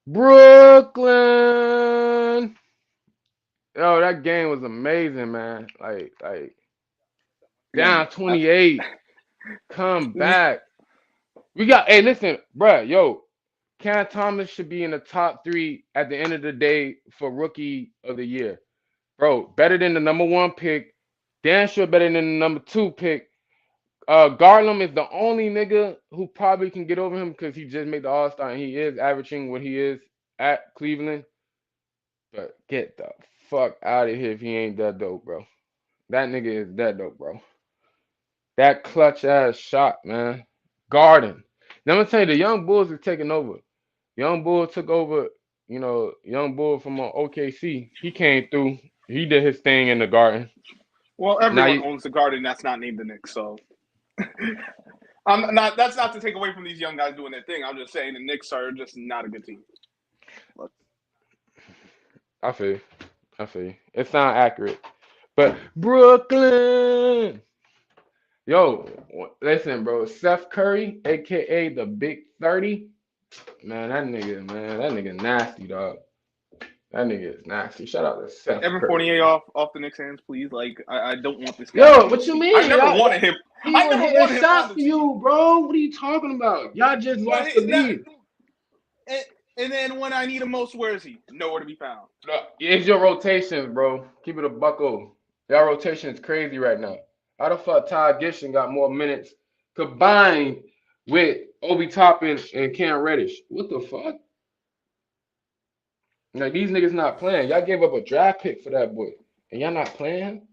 Brooklyn. Yo, that game was amazing, man. Like Again, down 28, come you, back. We got hey, listen, bruh, yo, Cam Thomas should be in the top 3 at the end of the day for rookie of the year. Bro, better than the number 1 pick. Damn sure better than the number 2 pick. Garland is the only nigga who probably can get over him because he just made the All-Star and he is averaging what he is at Cleveland. But get the fuck out of here if he ain't that dope, bro. That nigga is that dope, bro. That clutch ass shot, man. Garden. Now I'm gonna tell you, the young Bulls is taking over. Young Bull took over, young Bull from OKC. He came through. He did his thing in the garden. well, Now everyone you, owns the Garden that's not named the Knicks, so I'm not. That's not to take away from these young guys doing their thing. I'm just saying the Knicks are just not a good team. I feel you. I feel you. It sound accurate. But Brooklyn. Yo, listen, bro. Seth Curry, aka the Big 30. Man, that nigga nasty, dog. That nigga is nasty. Shout out to Like Seth Evan Curry. Fournier off the Knicks' hands, please. Like I don't want this guy Yo, on what this you team. I mean? never wanted him. He I was never hitting wanted him on shots the for team. you, bro. What are you talking about? Y'all just But lost the lead. and then when I need him most, where is he? Nowhere to be found. Look, it's your rotations, bro. Keep it a buckle. Y'all rotation is crazy right now. How the fuck Ty Gibson got more minutes combined with Obi Toppin and Cam Reddish? What the fuck? Like these niggas not playing. Y'all gave up a draft pick for that boy, and y'all not playing.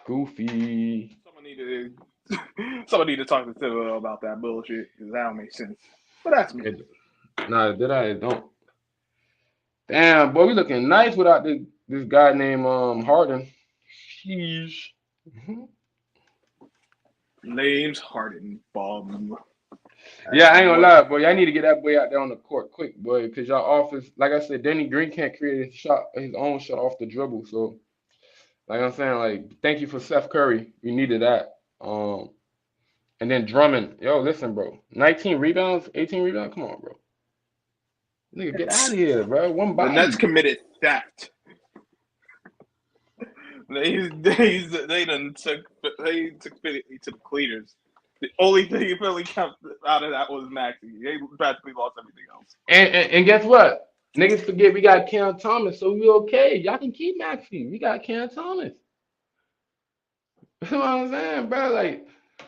Goofy. Someone need to talk to Thibodeau about that bullshit because that don't make sense. But that's me. Nah, did I? It don't. Damn, boy, we looking nice without this guy named Harden. Sheesh. Names Harden bomb. Yeah, I ain't gonna lie, boy. Y'all need to get that boy out there on the court quick, boy, because y'all offense, like I said, Danny Green can't create his own shot off the dribble. So, like I'm saying, like, thank you for Seth Curry. We needed that. And then Drummond, yo, listen, bro, 19 rebounds, 18 rebounds. Come on, bro. Nigga, get out of here, bro. One The Nets body. committed theft. They took Philly to the cleaners. The only thing Philly kept out of that was Maxey. They practically lost everything else. And guess what? Niggas forget we got Cam Thomas, so we okay. Y'all can keep Maxey. We got Cam Thomas. You know what I'm saying, bro? Like,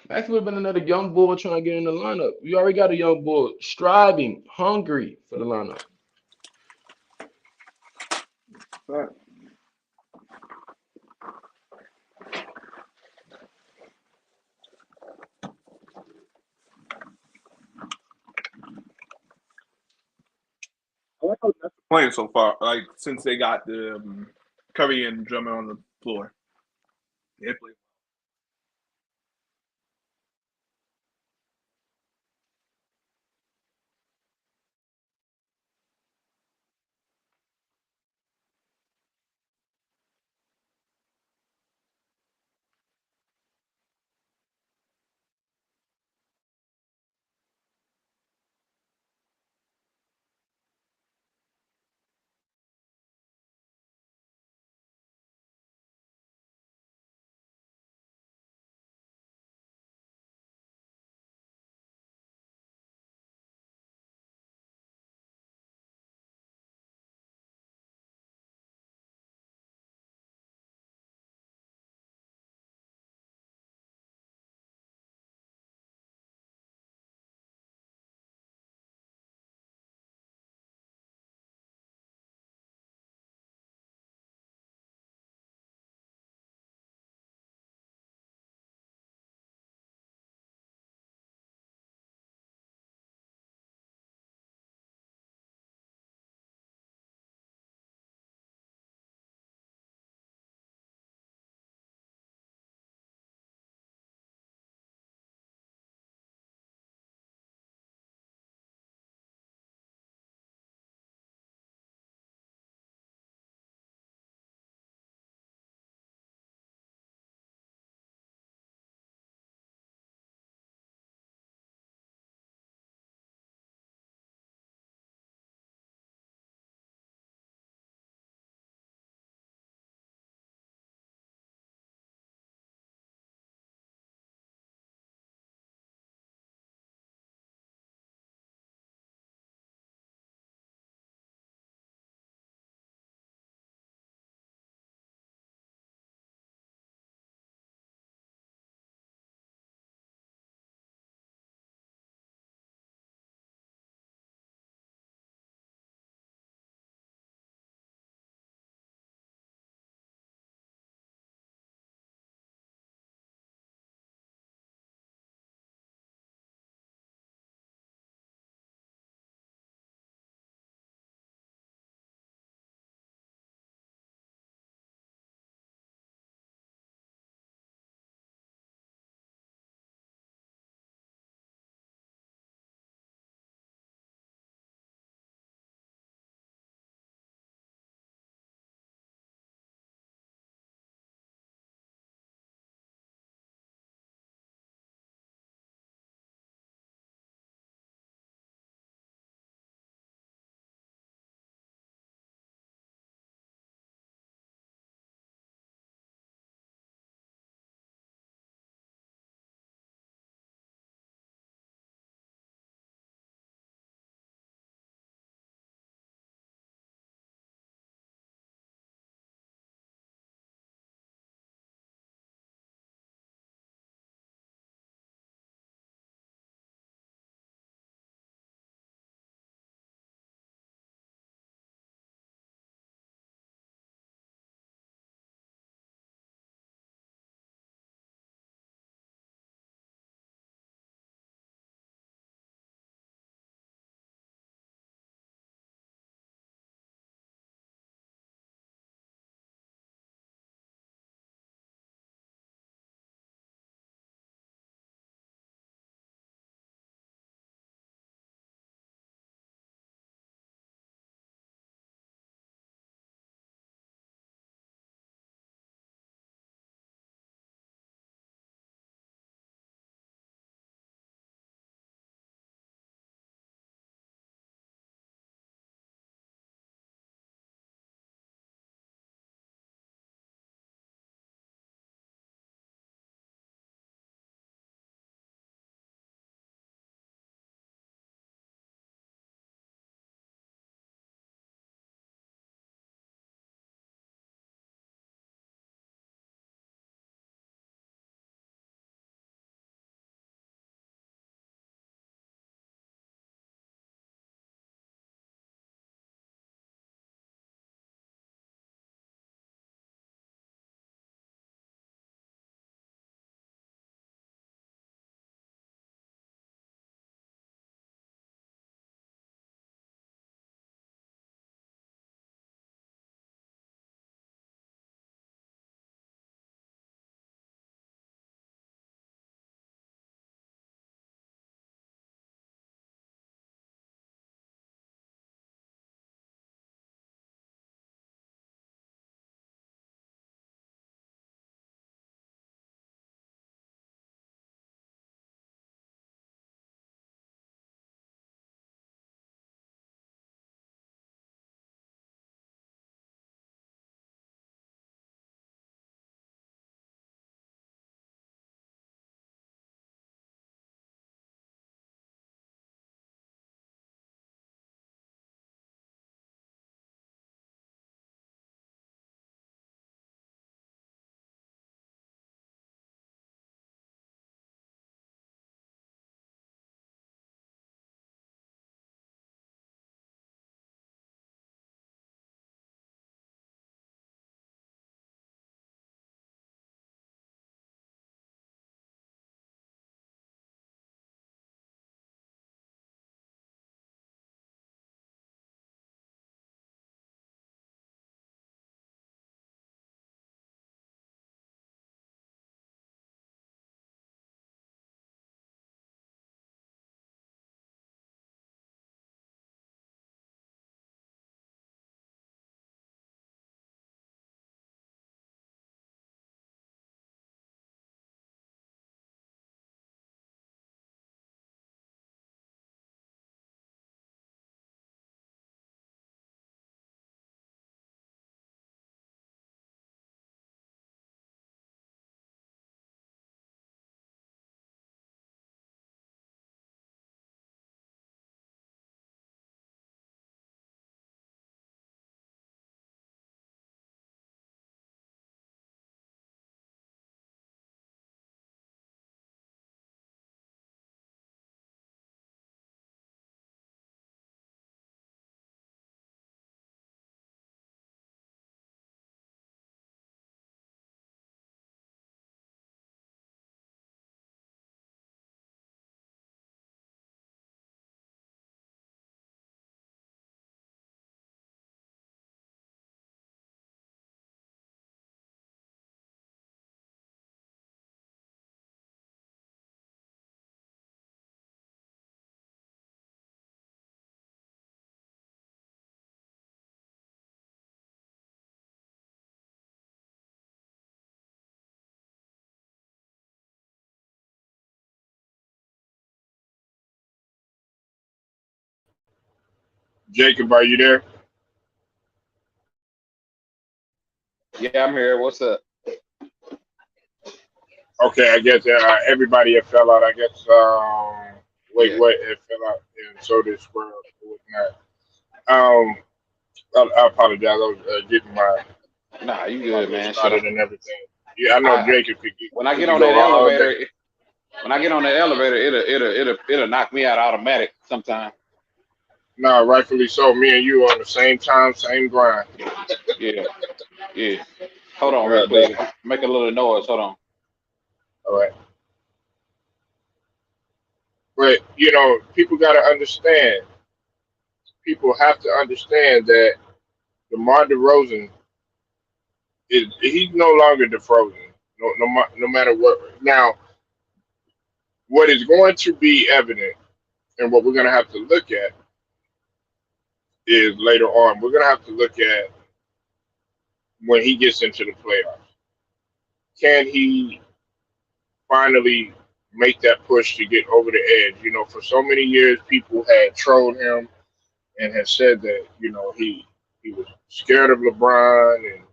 that would have been another young bull trying to get in the lineup. We already got a young bull striving, hungry for the lineup. But I like how the Nets are playing so far. Like since they got the Curry and Drummond on the floor, they play Jacob, are you there? Yeah, I'm here. What's up? Okay, I guess everybody had fell out. I guess wait, Yeah. what it fell out, and so did Squirrel and whatnot. I apologize. I was getting Nah, you my good, list man. Shit. started and everything. Yeah, I know I Jacob when I get could on go that all day. elevator, when I get on that elevator, it'll knock me out automatic sometime. No, rightfully so. Me and you on the same time, same grind. Yeah, yeah. Hold on, real Yeah, quick. Make a little noise. Hold on. all right. But people got to understand. People have to understand that DeMar DeRozan he's no longer DeFrozen. No matter what. Now, what is going to be evident, and what we're going to have to look at is later on. We're going to have to look at when he gets into the playoffs. Can he finally make that push to get over the edge? For so many years, people had trolled him and had said that he was scared of LeBron and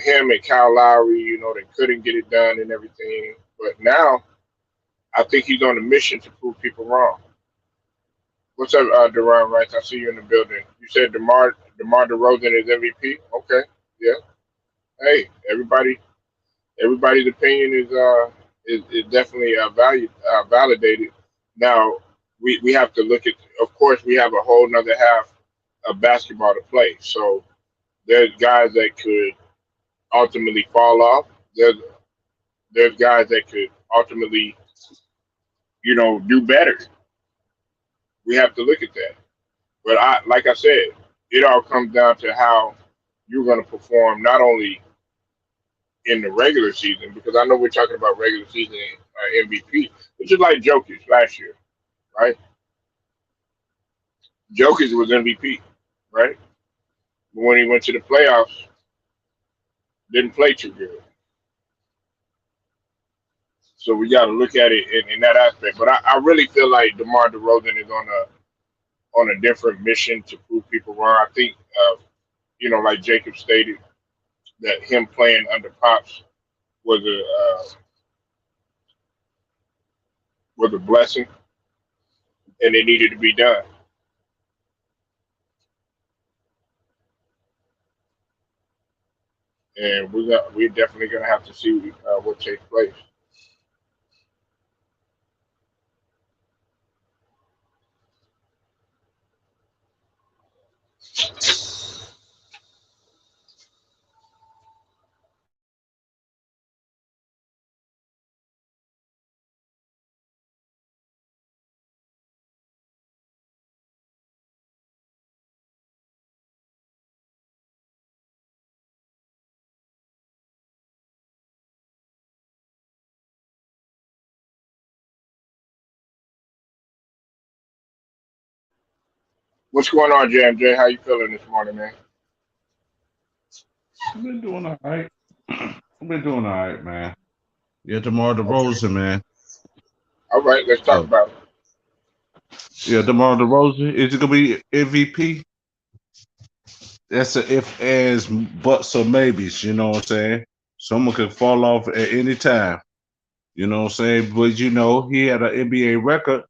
him and Kyle Lowry. They couldn't get it done and everything. But now I think he's on a mission to prove people wrong. What's up, Deron Rice? I see you in the building. You said DeMar DeRozan is MVP. Okay, yeah. Hey, everybody's opinion is definitely validated. Now we have to look at. Of course, we have a whole nother half of basketball to play. So there's guys that could ultimately fall off. There's guys that could ultimately do better. We have to look at that. But like I said, it all comes down to how you're going to perform not only in the regular season, because I know we're talking about regular season MVP, which is like Jokic last year, right? Jokic was MVP, right? But when he went to the playoffs, didn't play too good. So we got to look at it in that aspect. But I really feel like DeMar DeRozan is on a different mission to prove people wrong. I think, like Jacob stated, that him playing under Pops was a blessing, and it needed to be done. And we're definitely gonna have to see what takes place. What's going on, JMJ? How you feeling this morning, man? I've been doing all right. I've been doing all right, man. Yeah, DeMar Okay. DeRozan, man. All right, let's talk Oh, about it. yeah, DeMar DeRozan. Is it gonna be MVP? That's a if, as, buts, or maybes. You know what I'm saying? Someone could fall off at any time. You know what I'm saying? But he had an NBA record,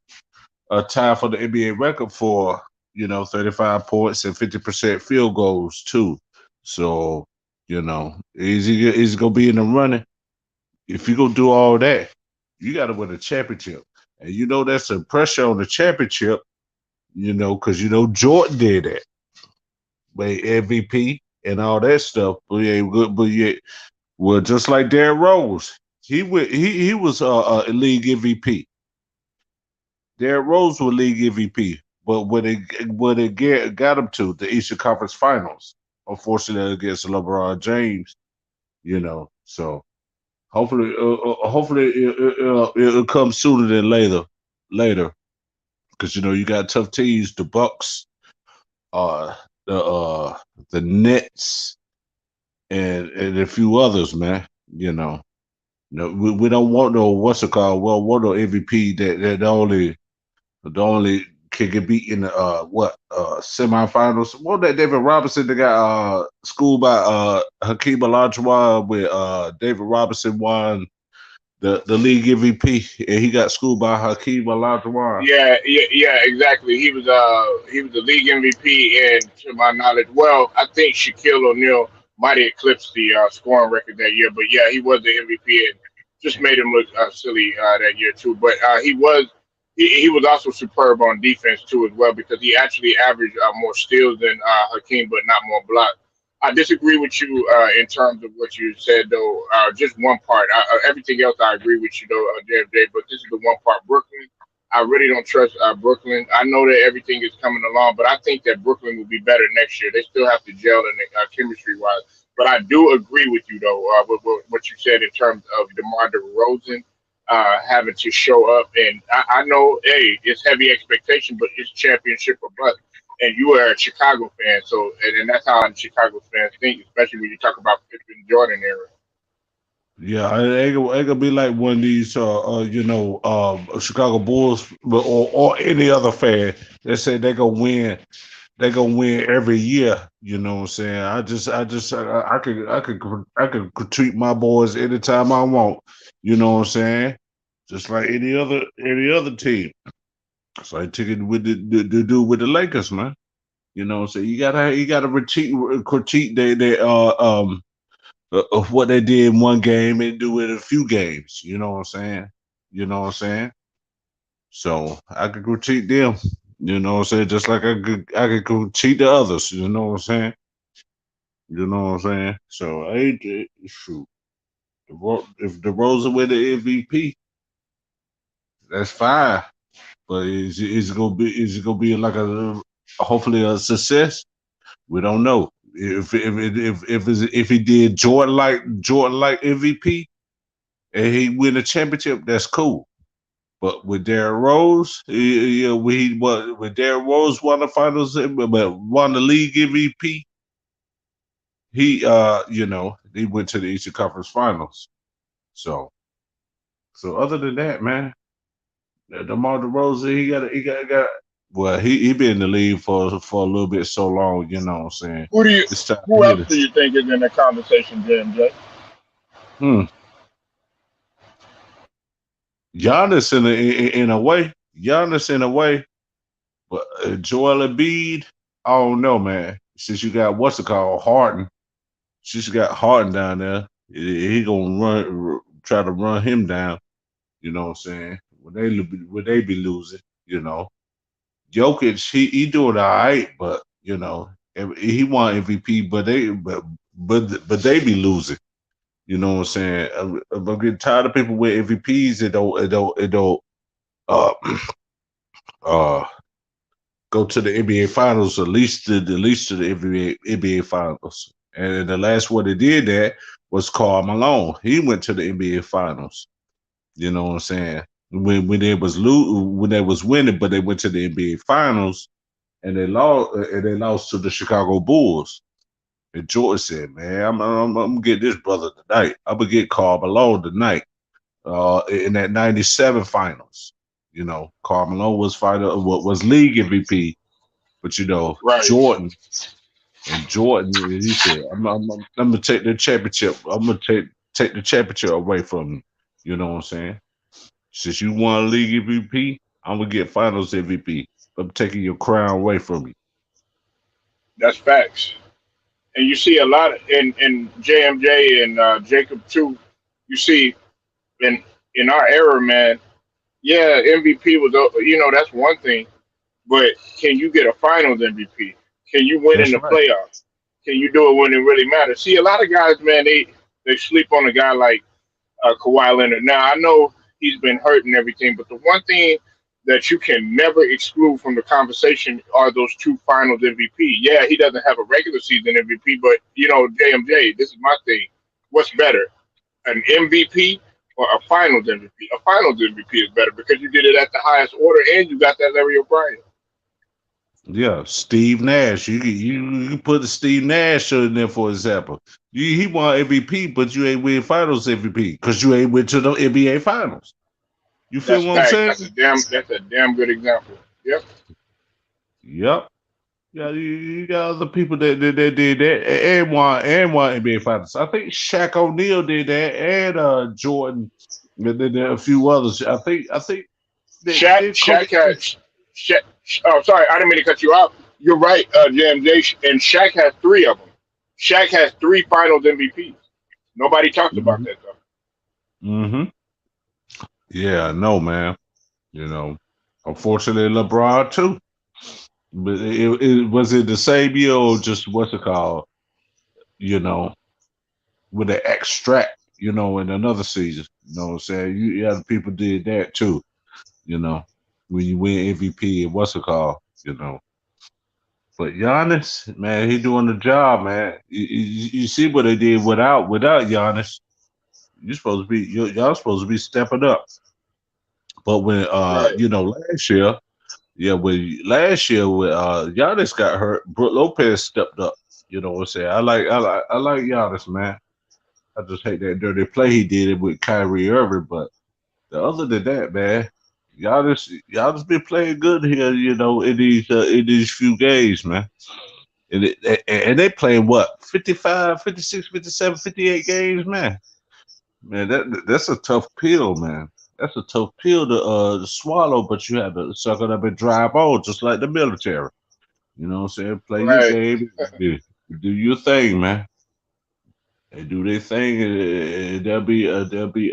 a tie for the NBA record for 35 points and 50% field goals too. So is he gonna be in the running? If you gonna do all that, you got to win a championship, and that's a pressure on the championship. Because Jordan did that, but MVP and all that stuff. But yeah, good. But yeah, well, just like Derrick Rose, he was a league MVP. Derrick Rose was league MVP, but when it got him to the Eastern Conference Finals, unfortunately against LeBron James, so. Hopefully it'll come sooner than later. Later, because you got tough teams, the Bucks, uh, the Nets, and a few others, man. No, we don't want no what's it called? Well, want no MVP that the only can get beat in the semifinals. What that David Robinson that got schooled by Hakeem Olajuwon with David Robinson won the league MVP and he got schooled by Hakeem Olajuwon. Yeah, exactly. He was the league MVP, and to my knowledge, well, I think Shaquille O'Neal might have eclipsed the scoring record that year, but yeah, he was the MVP and just made him look silly that year too. But he was also superb on defense too as well because he actually averaged more steals than Hakeem, but not more blocks. I disagree with you in terms of what you said, though. Just one part. Everything else, I agree with you, though, JFJ. But this is the one part. Brooklyn, I really don't trust Brooklyn. I know that everything is coming along, but I think that Brooklyn will be better next year. They still have to gel in chemistry-wise. But I do agree with you, though, with what you said in terms of DeMar DeRozan having to show up. And I know, hey, it's heavy expectation, but it's championship or bust. And you are a Chicago fan, so and that's how Chicago fans think, especially when you talk about Pippen Jordan era. Yeah, it ain't gonna be like one of these, Chicago Bulls or any other fan that say they gonna win. They gonna win every year. You know what I'm saying? I could treat my boys anytime I want. You know what I'm saying? Just like any other team. It's like taking with the do with the Lakers, man. You know, so you gotta critique of what they did in one game and do it in a few games. You know what I'm saying? You know what I'm saying? So I could critique them. You know what I'm saying? Just like I could critique the others. You know what I'm saying? You know what I'm saying? So shoot. If the Rosa win the MVP, that's fine. But is it gonna be like hopefully a success? We don't know. If he did Jordan like MVP and he win a championship, that's cool. But with Derrick Rose, when Derrick Rose won the finals, but won the league MVP, he he went to the Eastern Conference Finals. So other than that, man, DeMar DeRozan, he got. Well, he been in the league for a little bit so long, you know what I'm saying? Who else do you think is in the conversation, JMJ? Giannis in a way. Giannis in a way. But Joel Embiid, I don't know, man. Since you got what's it called, Harden. Since you got Harden down there, he gonna try to run him down. You know what I'm saying? Would they be losing? You know, Jokic, he doing all right, but you know, he won MVP, but they be losing. You know what I'm saying? I'm getting tired of people with MVPs. It don't go to the NBA Finals, at least to the NBA Finals. And the last one that did that was Karl Malone. He went to the NBA Finals. You know what I'm saying? When they was winning, but they went to the NBA Finals and they lost to the Chicago Bulls. And Jordan said, "Man, I'm gonna get this brother tonight. I'm gonna get Karl Malone tonight." In that '97 Finals, you know, Karl Malone was league MVP, but you know, right. Jordan, he said, "I'm gonna take the championship. I'm gonna take the championship away from you." You know what I'm saying? Since you won league MVP, I'm gonna get Finals MVP. I'm taking your crown away from you. That's facts. And you see a lot in JMJ and Jacob too. You see in our era, man. Yeah, MVP was that's one thing, but can you get a Finals MVP? Can you win in the playoffs? Can you do it when it really matters? See, a lot of guys, man, they sleep on a guy like Kawhi Leonard. Now I know he's been hurt and everything, but the one thing that you can never exclude from the conversation are those two Finals MVP. Yeah, he doesn't have a regular season MVP, but JMJ, this is my thing. What's better, an MVP or a Finals MVP? A Finals MVP is better because you did it at the highest order and you got that Larry O'Brien. Yeah, Steve Nash. You put the Steve Nash in there for example. He won MVP, but you ain't win Finals MVP because you ain't went to the NBA Finals. You feel what I'm saying? That's a damn good example. Yep. Yep. Yeah, you got other people that did that and one NBA Finals. I think Shaq O'Neal did that, and Jordan, and then a few others. I think they Shaq coached. had Shaq. Oh, sorry, I didn't mean to cut you off. You're right, JMJ, and Shaq has three of them. Shaq has three Finals MVPs. Nobody talks about Hmm. that though. Hmm. Yeah, no, man. Unfortunately, LeBron too. But it was it the same year or just what's it called? You know, with the extract. In another season. You know what I'm saying? Yeah, people did that too. You know, when you win MVP and what's it called? You know. But Giannis, man, he doing the job, man. You see what they did without Giannis. Y'all supposed to be stepping up. But when Right. last year, yeah, when last year when Giannis got hurt, Brook Lopez stepped up. You know what I'm saying? I like Giannis, man. I just hate that dirty play he did it with Kyrie Irving, but other than that, man, Giannis been playing good here, in these few games, man. And they playing what 55, 56, 57, 58 games, man. Man, that's a tough pill, man. That's a tough pill to swallow, but you have to suck it up and drive on, just like the military. You know what I'm saying? Play your Right. game, do your thing, man. They do their thing, and they'll be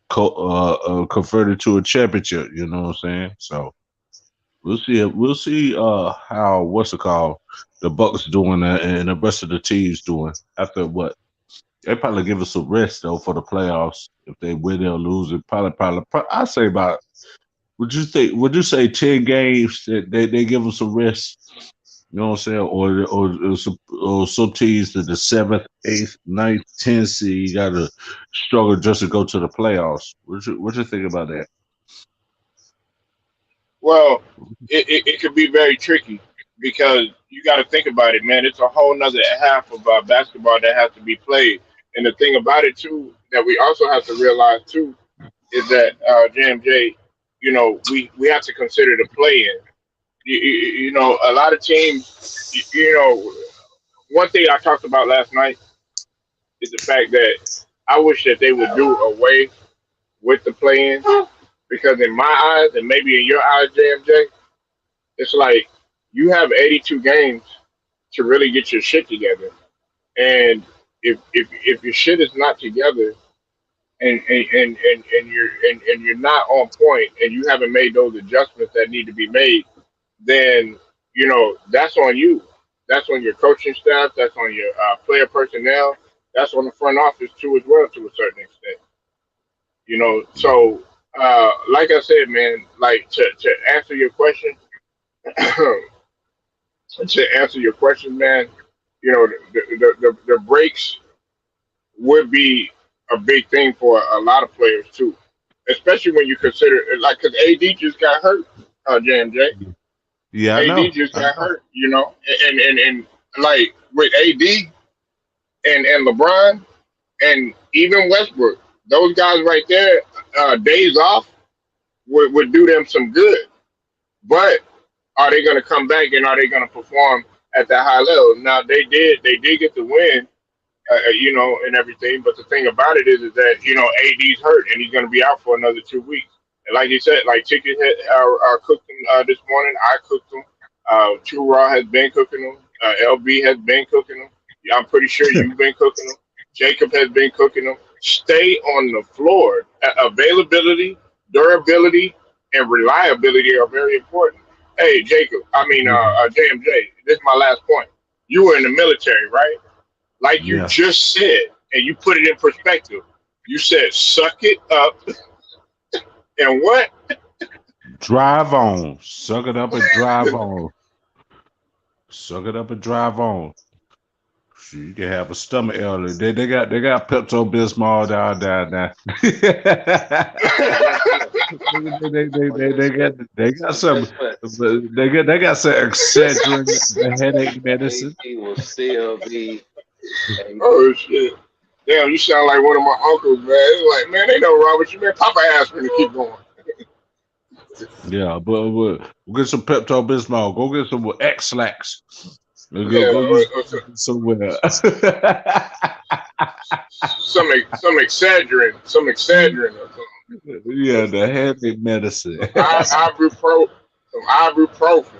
converted to a championship. You know what I'm saying? So we'll see. We'll see how what's it called, the Bucks doing and the rest of the teams doing after what they probably give us some rest though for the playoffs. If they win or lose, it I say about. Would you think? Would you say 10 games that they give them some rest? You know what I'm saying? Or some teams to the seventh, eighth, ninth, 10th seed got to struggle just to go to the playoffs. What you think about that? Well, it could be very tricky because you got to think about it, man. It's a whole nother half of basketball that has to be played. And the thing about it too that we also have to realize too is that JMJ, we have to consider the play in. A lot of teams, one thing I talked about last night is the fact that I wish that they would do away with the play in because in my eyes and maybe in your eyes, JMJ, it's like you have 82 games to really get your shit together. And if your shit is not together and you're not on point and you haven't made those adjustments that need to be made, then that's on you. That's on your coaching staff. That's on your player personnel. That's on the front office too, as well, to a certain extent. So like I said, man, like to answer your question, man, the breaks would be a big thing for a lot of players too, especially when you consider like because AD just got hurt, JMJ. Yeah, I AD know. just I got know. hurt, and like with AD and LeBron and even Westbrook, those guys right there, days off would do them some good. But are they going to come back and are they going to perform at that high level? Now they did get the win, and everything. But the thing about it is that AD's hurt and he's going to be out for another 2 weeks. And like you said, like Chicken had cooked them this morning. I cooked them. True Raw has been cooking them. LB has been cooking them. Yeah, I'm pretty sure you've been cooking them. Jacob has been cooking them. Stay on the floor. Availability, durability, and reliability are very important. Hey, Jacob, I mean, JMJ, this is my last point. You were in the military, right? Like you Yeah. just said, and you put it in perspective. You said, suck it up and what? Drive on. Suck it up and drive on. Suck it up and drive on. Shit, you can have a stomach ailment. They got Pepto Bismol down there. they got some they got some Excedrin headache medicine. AP will still be AP. Oh, shit. Damn, you sound like one of my uncles, man. It's like, man, ain't no wrong with you, man. Papa asked me to keep going. Yeah, but we'll get some Pepto Bismol. Go get some X-Lax. Go Yeah, use somewhere. some Excedrin, some Excedrin or something. Yeah, the headache medicine. Some ibuprofen.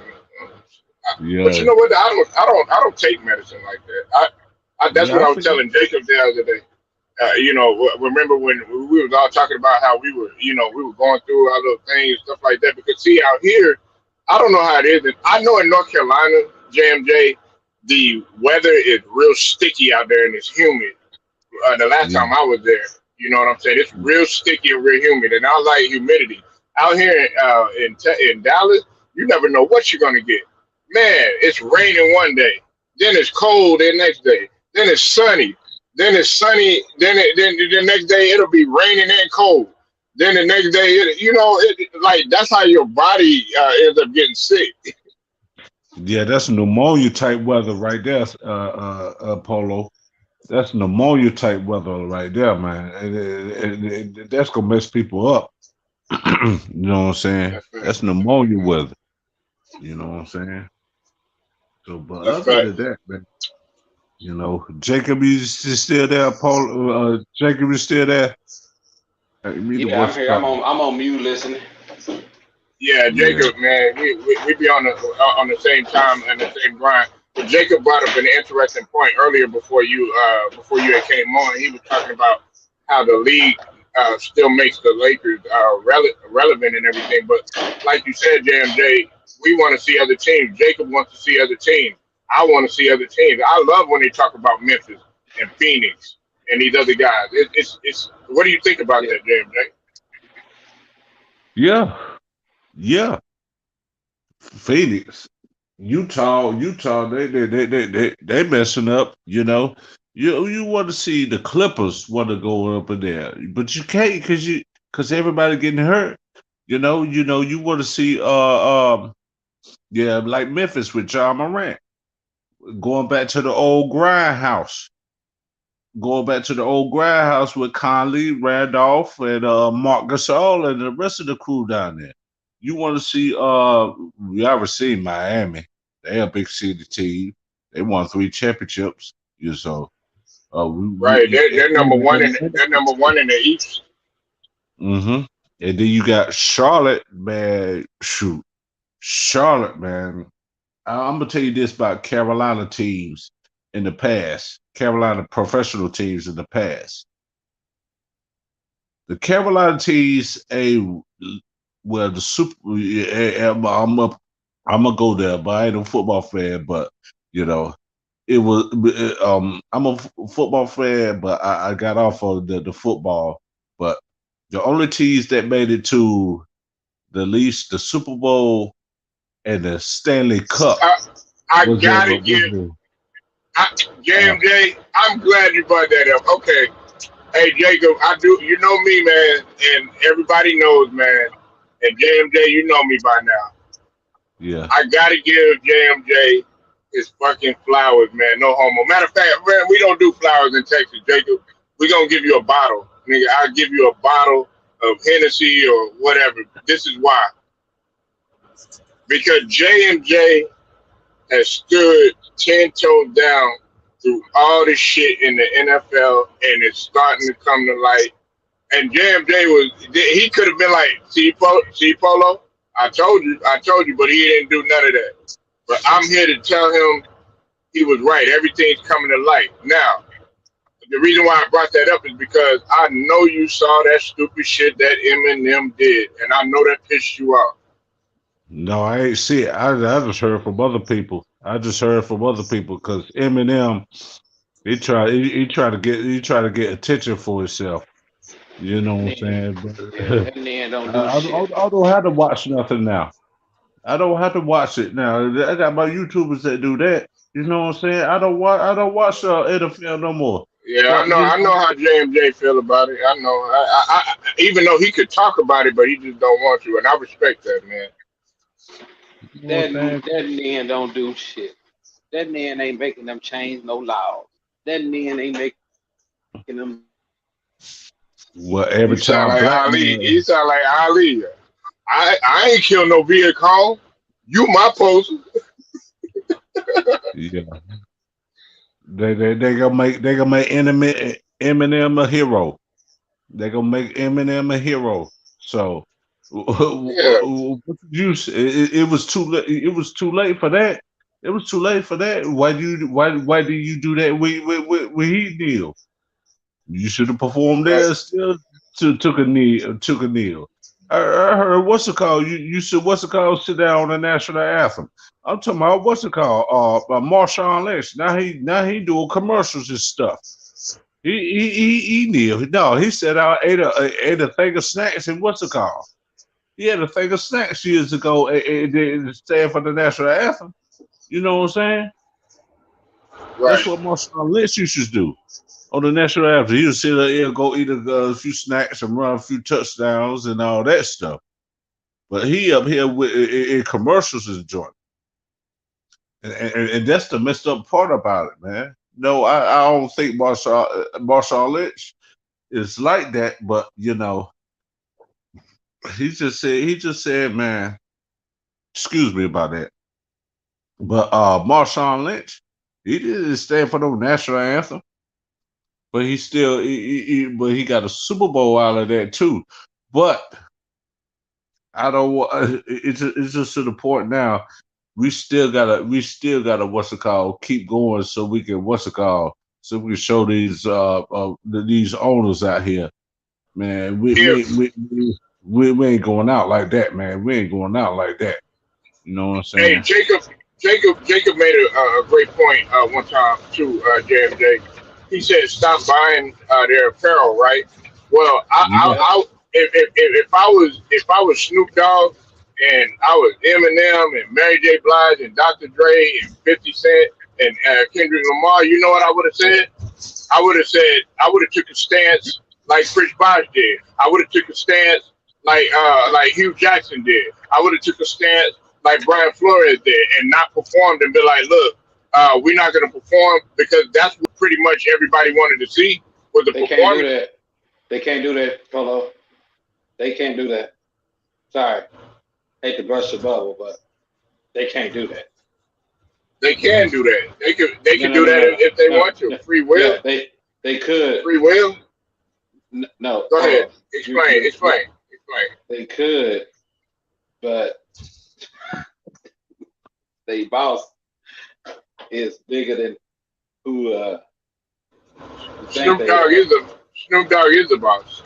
But you Yeah, know what? I don't take medicine like that. That's yeah, what I I was forget. telling Jacob the other day. Remember when we was all talking about how we were going through our little things, stuff like that. Because see, out here, I don't know how it is. I know in North Carolina, JMJ, the weather is real sticky out there and it's humid. The last Yeah, time I was there, you know what I'm saying? It's real sticky and real humid, and I like humidity. Out here in Dallas, you never know what you're gonna get. Man, it's raining one day, then it's cold the next day, then it's sunny, then it's sunny, then the next day it'll be raining and cold. Then the next day, like that's how your body ends up getting sick. yeah, that's pneumonia type weather right there, Polo. That's pneumonia type weather right there, man. That's gonna mess people up. You know what I'm saying? That's fact. That's pneumonia weather. You know what I'm saying? So, but That's other fact. than that, man, Jacob is still there. Paul, Jacob is still there. You need to Yeah, I'm voice here. talk. I'm on mute listening. Yeah, Yeah, Jacob, man, we be on the same time and the same grind. But Jacob brought up an interesting point earlier before you had came on. He was talking about how the league still makes the Lakers relevant and everything. But like you said, JMJ, we want to see other teams. Jacob wants to see other teams. I want to see other teams. I love when they talk about Memphis and Phoenix and these other guys. It's what do you think about Yeah, that, JMJ? yeah, yeah. Phoenix, Utah. They messing up. You want to see the Clippers want to go up in there, but you can't because everybody getting hurt. You want to see like Memphis with John Morant going back to the old grindhouse. Going back to the old grindhouse with Conley, Randolph, and Mark Gasol and the rest of the crew down there. You want to see we already seen Miami. They a big city team. They won 3 championships. So Right, they're number one in the East. mm-hmm. And then you got Charlotte, man. Shoot. Charlotte, man. I'm gonna tell you this about Carolina teams in the past. Carolina professional teams in the past. The Carolina teams, the super. I'm gonna go there, but I ain't a football fan. But you know, it was. I'm a football fan, but I got off of the football. But the only teams that made it to the least the Super Bowl and the Stanley Cup I was gotta give JMJ. I'm glad you brought that up. Okay, hey Jacob, I do. You know me, man, and everybody knows, man. And JMJ, you know me by now. yeah. I gotta give JMJ his fucking flowers, man. No homo. Matter of fact, man, we don't do flowers in Texas, Jacob. We're gonna give you a bottle. Nigga, I'll give you a bottle of Hennessy or whatever. This is why. Because JMJ has stood 10 toes down through all this shit in the NFL and it's starting to come to light. And JMJ he could have been like, see Polo, I told you, but he didn't do none of that. But I'm here to tell him he was right. Everything's coming to light. Now, the reason why I brought that up is because I know you saw that stupid shit that Eminem did, and I know that pissed you off. No, I ain't see it. I just heard from other people. Because Eminem, he tried to get attention for himself. You know what I'm saying? yeah, But that man don't do I shit. don't have to watch nothing now. I don't have to watch it now. I got my YouTubers that do that. You know what I'm saying? I don't watch NFL no more. Yeah, But I know how JMJ feel about it. I know. I even though he could talk about it, but he just don't want to, and I respect that, man. you know what That I'm saying? that man don't do shit. That man ain't making them change no laws. That man ain't making them. Well, You every sound time like black Ali. man, You sound like Ali. I ain't kill no Viet Cong. You my post. Yeah, they gonna make Eminem a hero. They gonna make Eminem a hero. So, Yeah. what did you say? It was too late. It was too late for that. It was too late for that. Why did you do that with Heat Deal? You should have performed Right. there. Still took a kneel. I heard what's it called? You said what's it called? Sit down on the national anthem. I'm talking about what's it called? Marshawn Lynch. Now he doing commercials and stuff. He kneel. No, he said I ate a thing of snacks and what's it called? He had a thing of snacks years ago and stand for the national anthem. You know what I'm saying? That's Right. what Marshawn Lynch used to do on the national anthem. He would sit there, go eat a few snacks and run a few touchdowns and all that stuff. But he up here with in commercials is joint, and that's the messed up part about it, man. No, I don't think Marshawn Lynch is like that, but you know, he just said, man, excuse me about that. But Marshawn Lynch, he didn't stand for no national anthem, but he still but he got a Super Bowl out of that too. But I don't want it's just to the point now. We still gotta what's it called, keep going so we can so we can show these owners out here, man. We ain't going out like that, man. We ain't going out like that. You know what I'm saying? Hey, Jacob made a great point one time too, JMJ. He said stop buying their apparel, right? Well, if I was Snoop Dogg and I was Eminem and Mary J. Blige and Dr. Dre and 50 Cent and Kendrick Lamar, you know what I would have said? I would have took a stance like Chris Bosh did. I would have took a stance like Hugh Jackson did. I would have took a stance like Brian Flores did and not performed and be like, look, we're not going to perform because that's what pretty much everybody wanted to see was the They can't do performance. that. They can't do that, Polo. They can't do that. Sorry. Hate to burst your bubble, but they can't do that. They can do that. They can No, do no, that no, if they no, want to. no. Free will. Yeah, they could. Free will. No. Go ahead. You- Explain. They could, but they boss is bigger than who you think Snoop they Dogg are. is the boss.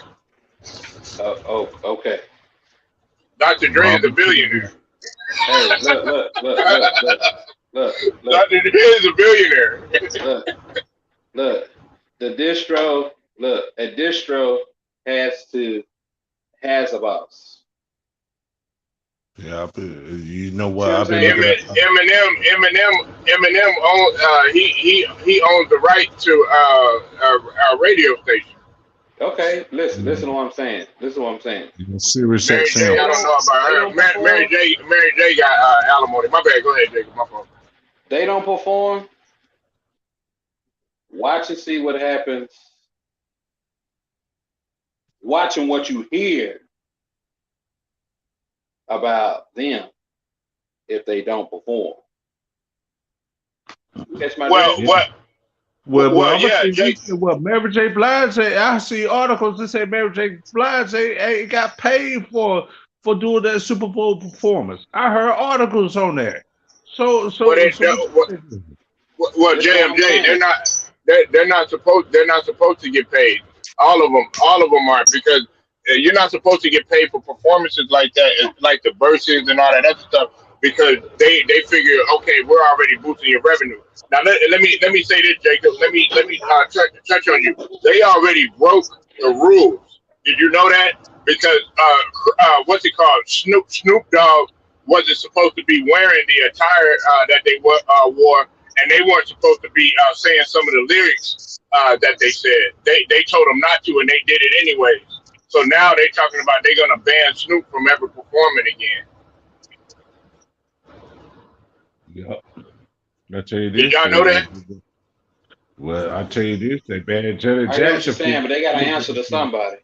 Oh, okay. Dr. Dre is a billionaire. Hey, look. Dr. Dre is a billionaire. Look. The distro, a distro has a boss. Yeah, you know what? See what I've been I'm looking at. Eminem owns he owns the right to a radio station. Okay, listen to what I'm saying. Serious Mary J, I XM. don't know about her. Mary J got alimony. My bad. Go ahead, Jacob. My fault. They don't perform. Watch and see what happens. Watching what you hear about them if they don't perform. Catch my Well, drift? what? Well, yeah, Jake. Mary J. Blige. I see articles that say Mary J. Blige got paid for doing that Super Bowl performance. I heard articles on that. So Well, JMJ, they're not supposed to get paid. All of them aren't, because you're not supposed to get paid for performances like that, like the verses and all that other stuff, because they figure, okay, we're already boosting your revenue. Now let me say this, Jacob. Let me touch on you. They already broke the rules. Did you know that? Because what's it called? Snoop Dogg wasn't supposed to be wearing the attire that they wore, and they weren't supposed to be saying some of the lyrics that they said. They told them not to, and they did it anyways. So now they're talking about they're gonna ban Snoop from ever performing again. Yeah. I tell you this. Did y'all know that? Well, I tell you this, they banned Janet I know what Jackson you're saying, but they got to answer to somebody.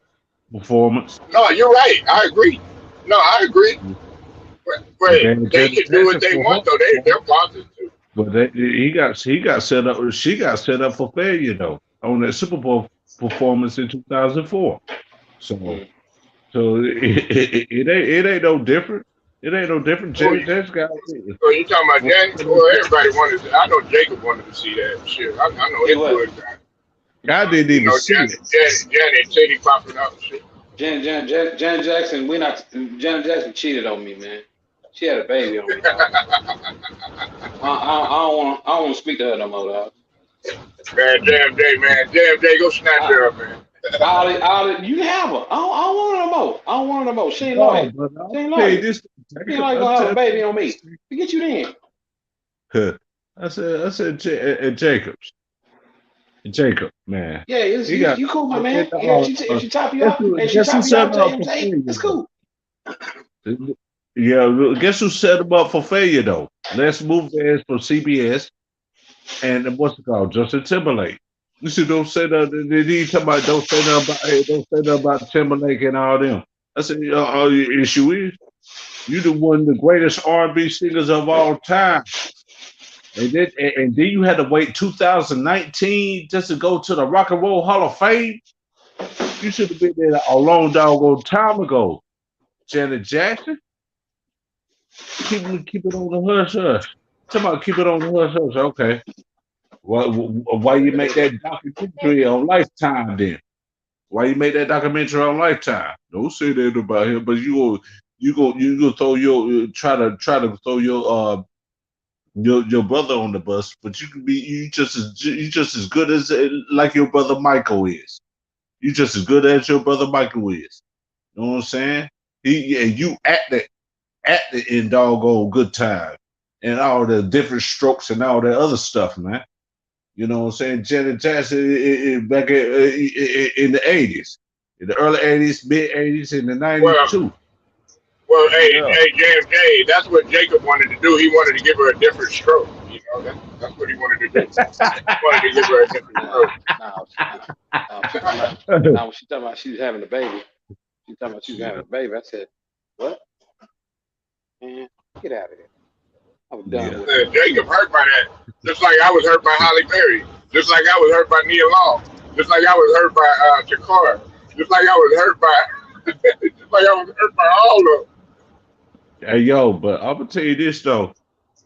performance. No, you're right. I agree. No, I agree. But Okay, they Janet can do what Jackson they for want though. her. They're bosses too. But he got set up. She got set up for failure though on that Super Bowl performance in 2004. So Mm. it ain't no different. It ain't no different. Oh, Janet Jackson got so you talking about Janet? Well, everybody wanted. I know Jacob wanted to see that shit. I know See he what? would. I didn't You even know, see it. Janet Titty popping out and shit. Janet Jackson, Janet Jackson cheated on me, man. She had a baby on me, dog. I don't want to speak to her no more, dog. Man, JMJ, man, JMJ, go snatch I, her up, man. you can have her. I don't want her no more. I don't want her no more. She ain't No, loyal. but She I'll ain't tell you loyal. this. She ain't like gonna have a baby on me. Forget you then. I said, Jacob, man. Yeah, He got. you cool, my man. Yeah, if she top you off, if she Guess who top you set off, him up for JMJ, failure? that's cool. Yeah, guess who set him up for failure though? Let's move this from CBS and what's it called? Justin Timberlake. You see, don't say that. Did he talk about? Don't say that about Timberlake and all them. I said, your issue is you the one of the greatest R&B singers of all time. And then you had to wait 2019 just to go to the Rock and Roll Hall of Fame. You should have been there a long doggone time ago. Janet Jackson, keep it on the hush hush. Somebody keep it on the hush hush. Okay. Why you make that documentary on Lifetime then? Why you make that documentary on Lifetime? Don't say that about him, but you go throw your try to throw your brother on the bus, but you just as good as like your brother Michael is. You just as good as your brother Michael is. You know what I'm saying? You acted in doggone Good Time and all the different strokes and all that other stuff, man. You know what I'm saying? Janet Jackson back in the 80s, in the early 80s, mid 80s, in the 90s Well, too. well, Yeah. hey, JMJ, that's what Jacob wanted to do. He wanted to give her a different stroke. You know, that's what he wanted to do. He wanted to give her a different stroke. Now when she talking about she was having a baby, she talking about she was having a baby. I said, what? Man, get out of here. I was done with it. Jacob hurt by that. Just like I was hurt by Holly Berry. Just like I was hurt by Nia Long. Just like I was hurt by Jakar. Just like I was hurt by just like I was hurt by all of them. Hey yo, but I'm gonna tell you this though.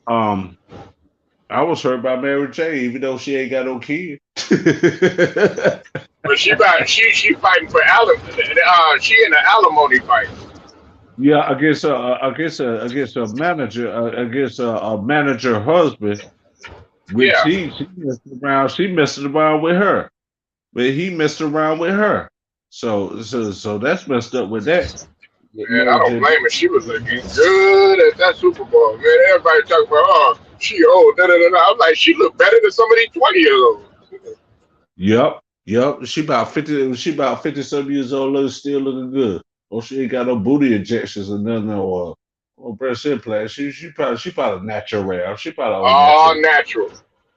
I was hurt by Mary J, even though she ain't got no kid. But she fighting for she in an alimony fight. Yeah, against a manager, against a manager husband, which Yeah. she messed around. She messed around with her, but he messed around with her. So that's messed up with that. Man, I don't blame her. She was looking good at that Super Bowl. Man, everybody talking about, oh, she old. Da, da, da, da. I'm like, she looked better than some of these 20-year olds. Yep. She about 50. She about 50 some years old, still looking good. Oh, she ain't got no booty injections or nothing, or breast implants. She probably natural. She probably All natural.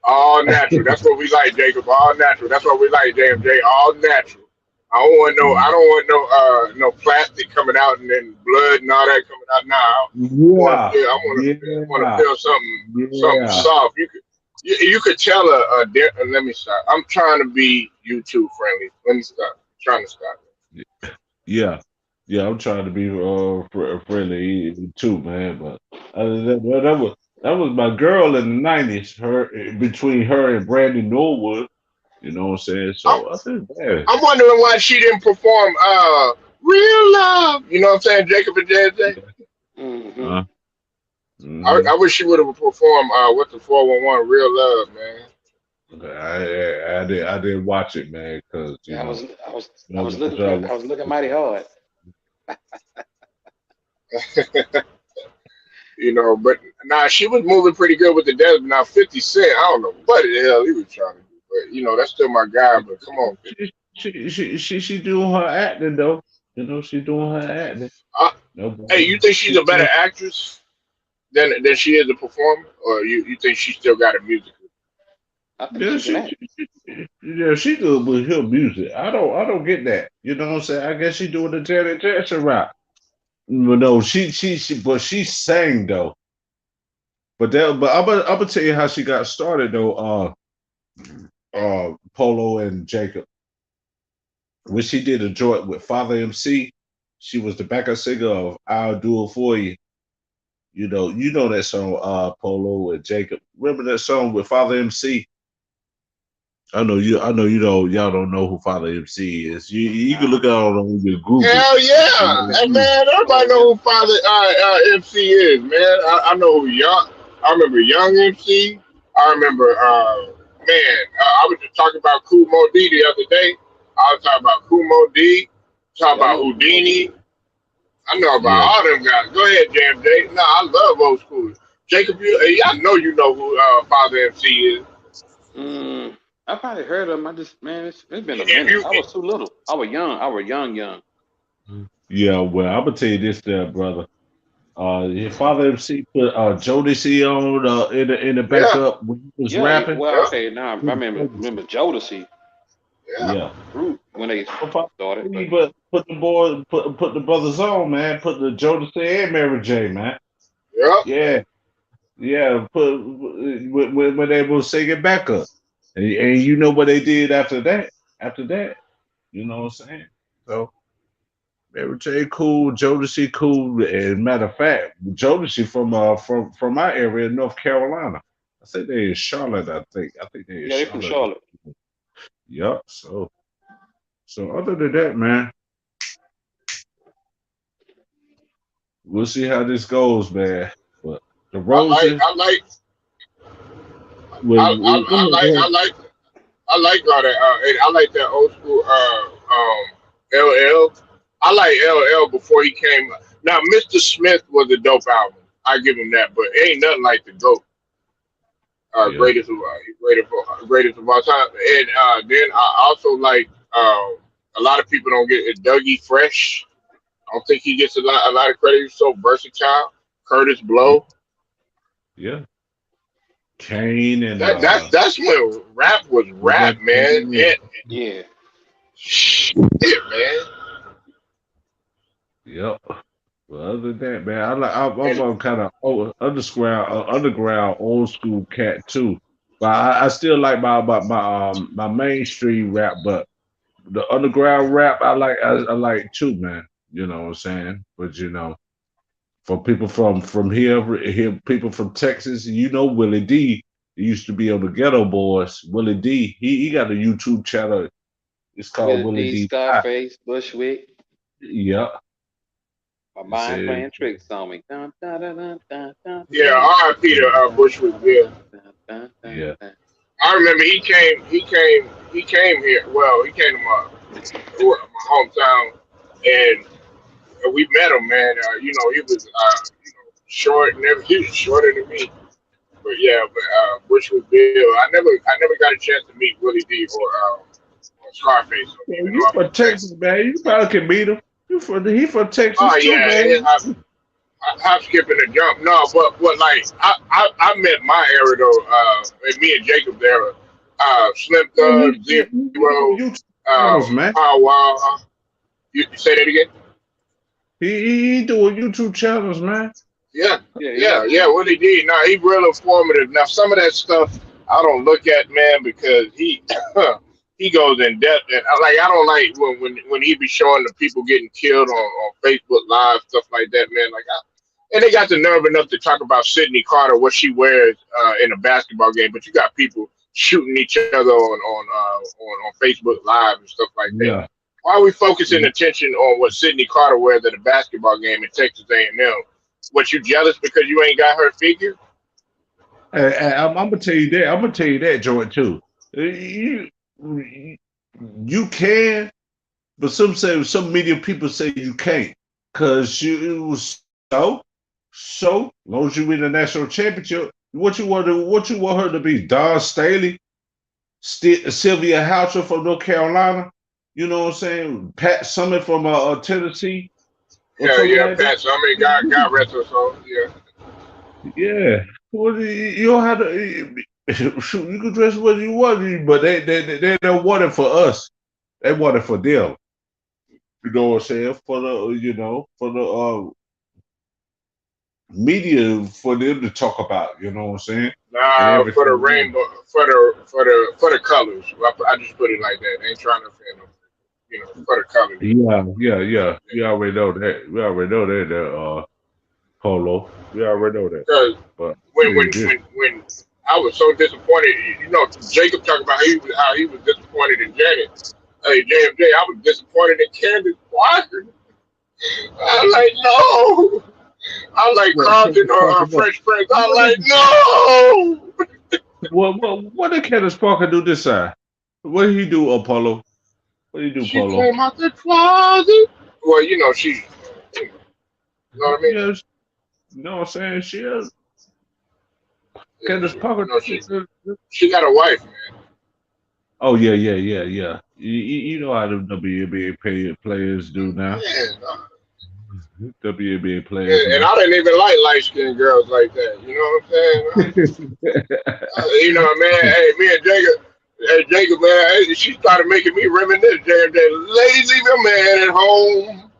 All natural. That's what we like, Jacob. All natural. That's what we like, JMJ. All natural. I don't want no plastic coming out and then blood and all that coming out now. I want to feel something soft. You could tell let me stop. I'm trying to be YouTube friendly. Let me stop. I'm trying to stop. Yeah. I'm trying to be friendly too, man. But that was my girl in the '90s. Between her and Brandy Norwood. You know what I'm saying? So I said, man. I'm wondering why she didn't perform Real Love. You know what I'm saying, Jacob and JJ? Mm-hmm. I wish she would have performed what's the 411 Real Love, man. I didn't watch it, man, because I was looking mighty hard. You know, but she was moving pretty good with the Desert. Now 50 Cent, I don't know what the hell he was trying to do, but you know, that's still my guy. But come on, she doing her acting though. You know, she doing her acting. Hey, you think she's a better actress than she is a performer, or you think she still got a music? Yeah, she good with her music. I don't get that. You know what I'm saying? I guess she doing the Janet Jackson route. No, but she sang though. But I'm gonna tell you how she got started though. Polo and Jacob, when she did a joint with Father MC, she was the backup singer of "I'll Do It For You." You know that song, Polo and Jacob. Remember that song with Father MC? I know you don't y'all don't know who Father MC is. You can Nah. look it out on your Google. Hell yeah, hey, man! Everybody know who Father MC is, man. I know who Young. I remember Young MC. I remember, I was just talking about Kool Mo D the other day. I was talking about Kool Mo D. Talking Yeah, I about know who Mo Houdini. D. I know about Yeah. all them guys. Go ahead, Jam J. No, I love old school. Jacob, I know you know who Father MC is. I probably heard of him. It's been a If minute. you, I was too little. I was young. I was young. Yeah, well, I'm gonna tell you this, there, brother. His Father MC put Jodeci on in the yeah, backup when he was Yeah, rapping. well, yeah, okay, now I remember Jodeci yeah. Yeah. group when they Well, Father started, but MC, but put the brothers on, man. Put the Jodeci and Mary J, man. Yep. Yeah, yeah. Put when they were singing backup, and you know what they did after that. After that, you know what I'm saying? So Mary J cool, Jodeci cool, and matter of fact, Jodeci from my area, North Carolina. I think they in Charlotte. I think they in yeah, they from Charlotte. Charlotte. Yup. So other than that, man, we'll see how this goes, man. But the I like, Rosen, I like, with, with, I like, I like, I like all that. I like that old school LL. I like LL before he came. Now, Mr. Smith was a dope album. I give him that, but it ain't nothing like the GOAT, yeah, greatest of all time. And then I also like a lot of people don't get it. Dougie Fresh. I don't think he gets a lot of credit. He's so versatile. Curtis yeah, Blow. yeah. Kane and That's when rap was rap, man. yeah, Yeah, Shit, man. yep. Well, other than that, man, I'm And a kind of underground old school cat too. But I still like my mainstream rap, but the underground rap I like too, man. You know what I'm saying? But for people from here, people from Texas, Willie D. He used to be on the Ghetto Boys. Willie D. He got a YouTube channel. It's called Will Willie D, D. Live. Scarface, Bushwick. Yeah. My He mind said, playing tricks on me. Dun, dun, dun, dun, dun, dun, yeah, dun, R.I.P. dun, to dun, Bushwick dun, Bill. dun, dun, dun, yeah, dun. I remember he came here. Well, he came to my hometown, and we met him, man. He was short and everything. He was shorter than me. But yeah, Bushwick Bill. I never got a chance to meet Willie D or Scarface, well, even you though I'm from from Texas. Texas, man. You probably can meet him. He from Texas Oh too, yeah, man. I'm skipping a jump. No, but like I met my era though. And me and Jacob era. Slim He, Thug, he, he Zero, doing YouTube channels, man. Pow Wow. You say that again? He doing YouTube channels, man. Yeah, Yeah, he yeah, does. yeah. What he did. Now he real informative. Now some of that stuff I don't look at, man, because he he goes in depth, and I don't like when he be showing the people getting killed on Facebook Live stuff like that, man. And they got the nerve enough to talk about Sydney Carter, what she wears in a basketball game, but you got people shooting each other on Facebook Live and stuff like that. Yeah. Why are we focusing attention on what Sydney Carter wears at a basketball game in Texas A&M? What, you jealous because you ain't got her figure? And I'm gonna tell you that. I'm gonna tell you that, Jordan, too. You you can, but some media people say you can't, cause so long as you win the national championship. What you want her to be? Don Staley, Sylvia Houcher from North Carolina. You know what I'm saying? Pat Summit from Tennessee or something Yeah, like that. Pat. So, I mean, God rest her soul. Yeah. Yeah. Well, you don't have to. Shoot, you can dress what you want, but they don't want it for us. They want it for them. You know what I'm saying? For the media for them to talk about. You know what I'm saying? And Nah, for the everything else. rainbow, for the colors. I just put it like that. I ain't trying to offend them. For the colors. Yeah. We already know that. We already know that. Polo. We already know that. Because But when see when this. when I was so disappointed, Jacob talked about how he was disappointed in Janet. Hey, JMJ, I was disappointed in Candace Walker. I'm like, no. I'm like What Carlton Candace or Parker? What? Fresh Prince. I'm What like, did no. what did Candace Parker do this time? What did he do, Apollo? What did he do, She Polo? came out the closet. Well, she, you know what I mean? Yeah, you know what I'm saying? Candace You Parker. know, she got a wife, man. Oh yeah. You know how the WNBA players do now. Man, WNBA players, and man. I didn't even like light skinned girls like that. You know what I'm saying? Man. Hey, me and Jacob. Hey, Jacob, man. Hey, she started making me reminisce. Ladies, leave your man at home.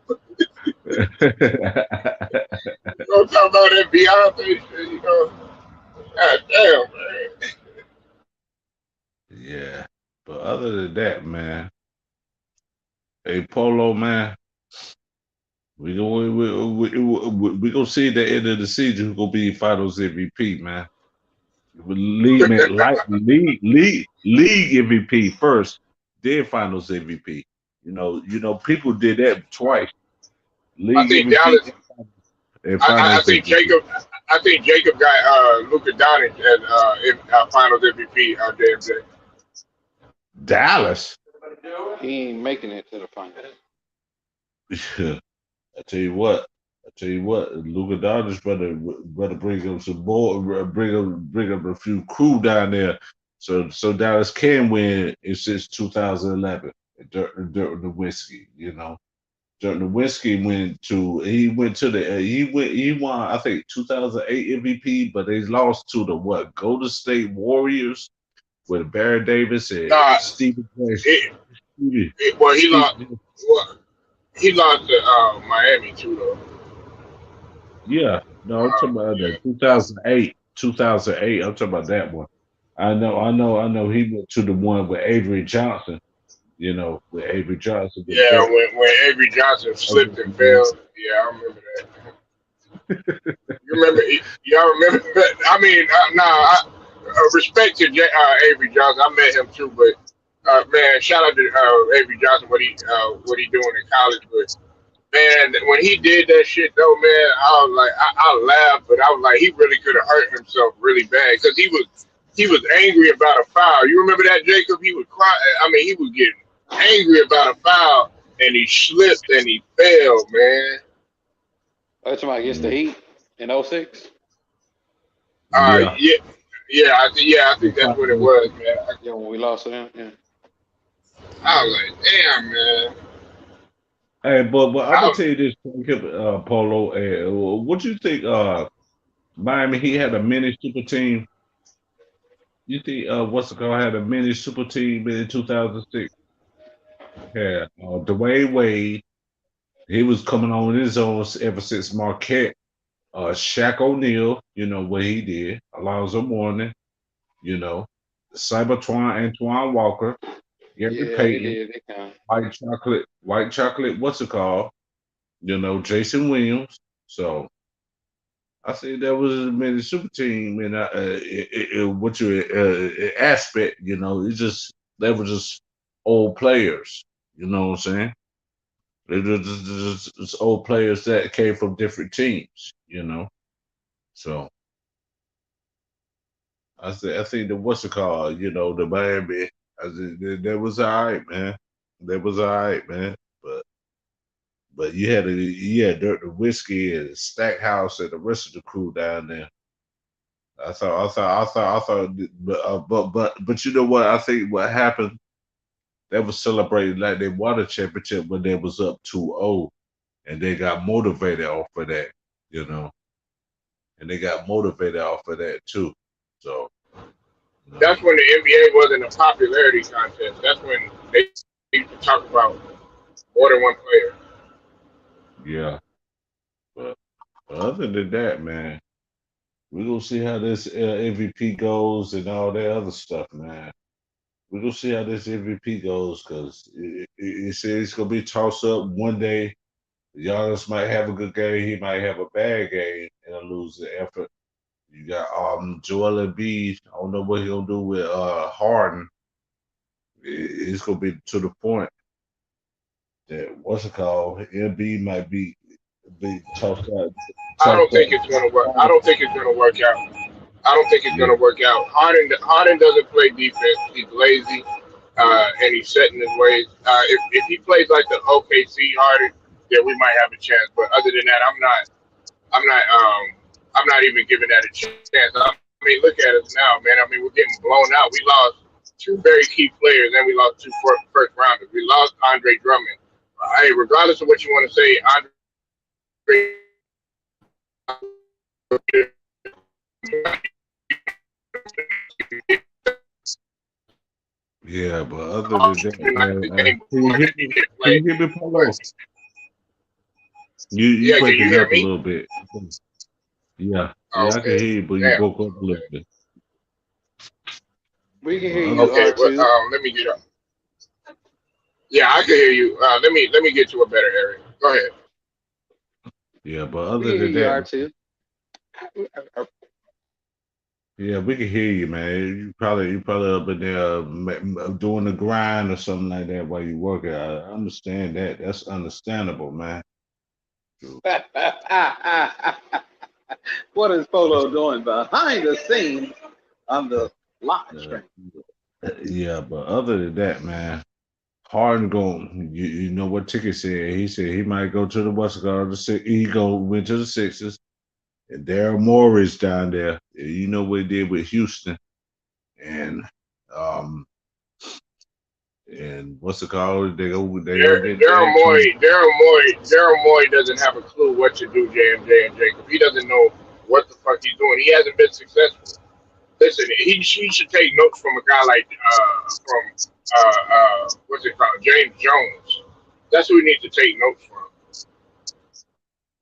Talk about that Beyonce shit. God damn, man. Yeah, but other than that, man, hey Polo, man, we gonna see at the end of the season who gonna be Finals MVP, man. League man, like league MVP first, then Finals MVP. People did that twice. I League think MVP Dallas. and I Finals think MVP. Jacob. I think Jacob got Luka Doncic as Finals MVP. JMJ. Dallas. He ain't making it to the finals. I tell you what. Luka Doncic better bring up some more, bring up a few crew down there, so Dallas can win since 2011. Dirk Nowitzki, Dirk Nowitzki went to the he won I think 2008 MVP, but they lost to the Golden State Warriors with Barry Davis and Nah, Stephen well, he Steve, lost. Well, he lost to Miami too, though. yeah, no, I'm talking about Yeah. that 2008. 2008. I'm talking about that one. I know. He went to the one with Avery Johnson. With Avery Johnson with Yeah, Dirk. when Avery Johnson slipped and fell. Yeah, I remember that. You remember? Y'all remember? I mean, respect to Avery Johnson. I met him too, but man, shout out to Avery Johnson what he doing in college. But man, when he did that shit though, man, I was like, I laughed, but I was like, he really could have hurt himself really bad because he was angry about a foul. You remember that, Jacob? He was crying. I mean, he was getting angry about a foul, and he slipped and he fell, man. That's somebody against the Heat in 06? Yeah. I think that's what it was, man. Yeah, when we lost to them. Yeah. I was like, damn, man. Hey, but I'm gonna tell you this, Polo. What you think? Miami Heat had a mini super team. You think what's it called had a mini super team in 2006? Yeah, Dwayne Wade. He was coming on his own ever since Marquette. Shaq O'Neal, what he did. Alonzo Mourning, Cybertron, Antoine Walker, Gary Yeah, they Payton, did. They kind White Chocolate, what's it called? Jason Williams. So I think that was a mini super team, and what your aspect, they were just old players. You know what I'm saying? They were just old players that came from different teams. So I think the what's it called? The Miami. I said that was all right, man. That was all right, man. But you had Dirk Nowitzki and Stackhouse and the rest of the crew down there. I thought, but you know what? I think what happened, they was celebrating like they won a championship when they was up 2-0, and they got motivated off of that, and they got motivated off of that too. So That's when the NBA wasn't a popularity contest. That's when they used to talk about more than one player. yeah, but Other than that, man, we gonna see how this MVP goes and all that other stuff, man. We gonna see how this MVP goes because it says it's gonna be toss up one day. Giannis might have a good game, he might have a bad game and lose the effort. You got Joel Embiid. I don't know what he gonna do with Harden. It's gonna be to the point that what's it called? Embiid might be tossed out. I don't think it's gonna work. I don't think it's gonna work out. I don't think it's Yeah. gonna work out. Harden doesn't play defense. He's lazy, and he's set in his ways. If he plays like the OKC Harden, then we might have a chance. But other than that, I'm not even giving that a chance. I mean, look at us now, man. I mean, we're getting blown out. We lost two very key players, and we lost two first rounders. We lost Andre Drummond. Hey, regardless of what you want to say, Andre. Yeah, but other than that, can you hear me, Paulo? You Yeah, can you breaking hear up a me? little bit. Yeah, I can Okay. hear you, but you Damn. broke up a little bit. We can hear you, Okay, R2. well, let me get up. Yeah, I can hear you. Let me get to a better area. Go ahead. Yeah, but We other can hear than you, that, R2. yeah, we can hear you, man. You probably up in there doing the grind or something like that while you working. I understand that. That's understandable, man. What is Polo doing behind the scenes on the live stream? Yeah, but other than that, man, Harden going. You know what Ticket said? He said he might go to the West Coast. He went to the Sixers. And Daryl Morey's down there. You know what he did with Houston, and what's it called? They go get Daryl Morey doesn't have a clue what to do, JMJ and Jacob. He doesn't know what the fuck he's doing. He hasn't been successful. Listen, he should take notes from a guy like what's it called, James Jones. That's who he needs to take notes from.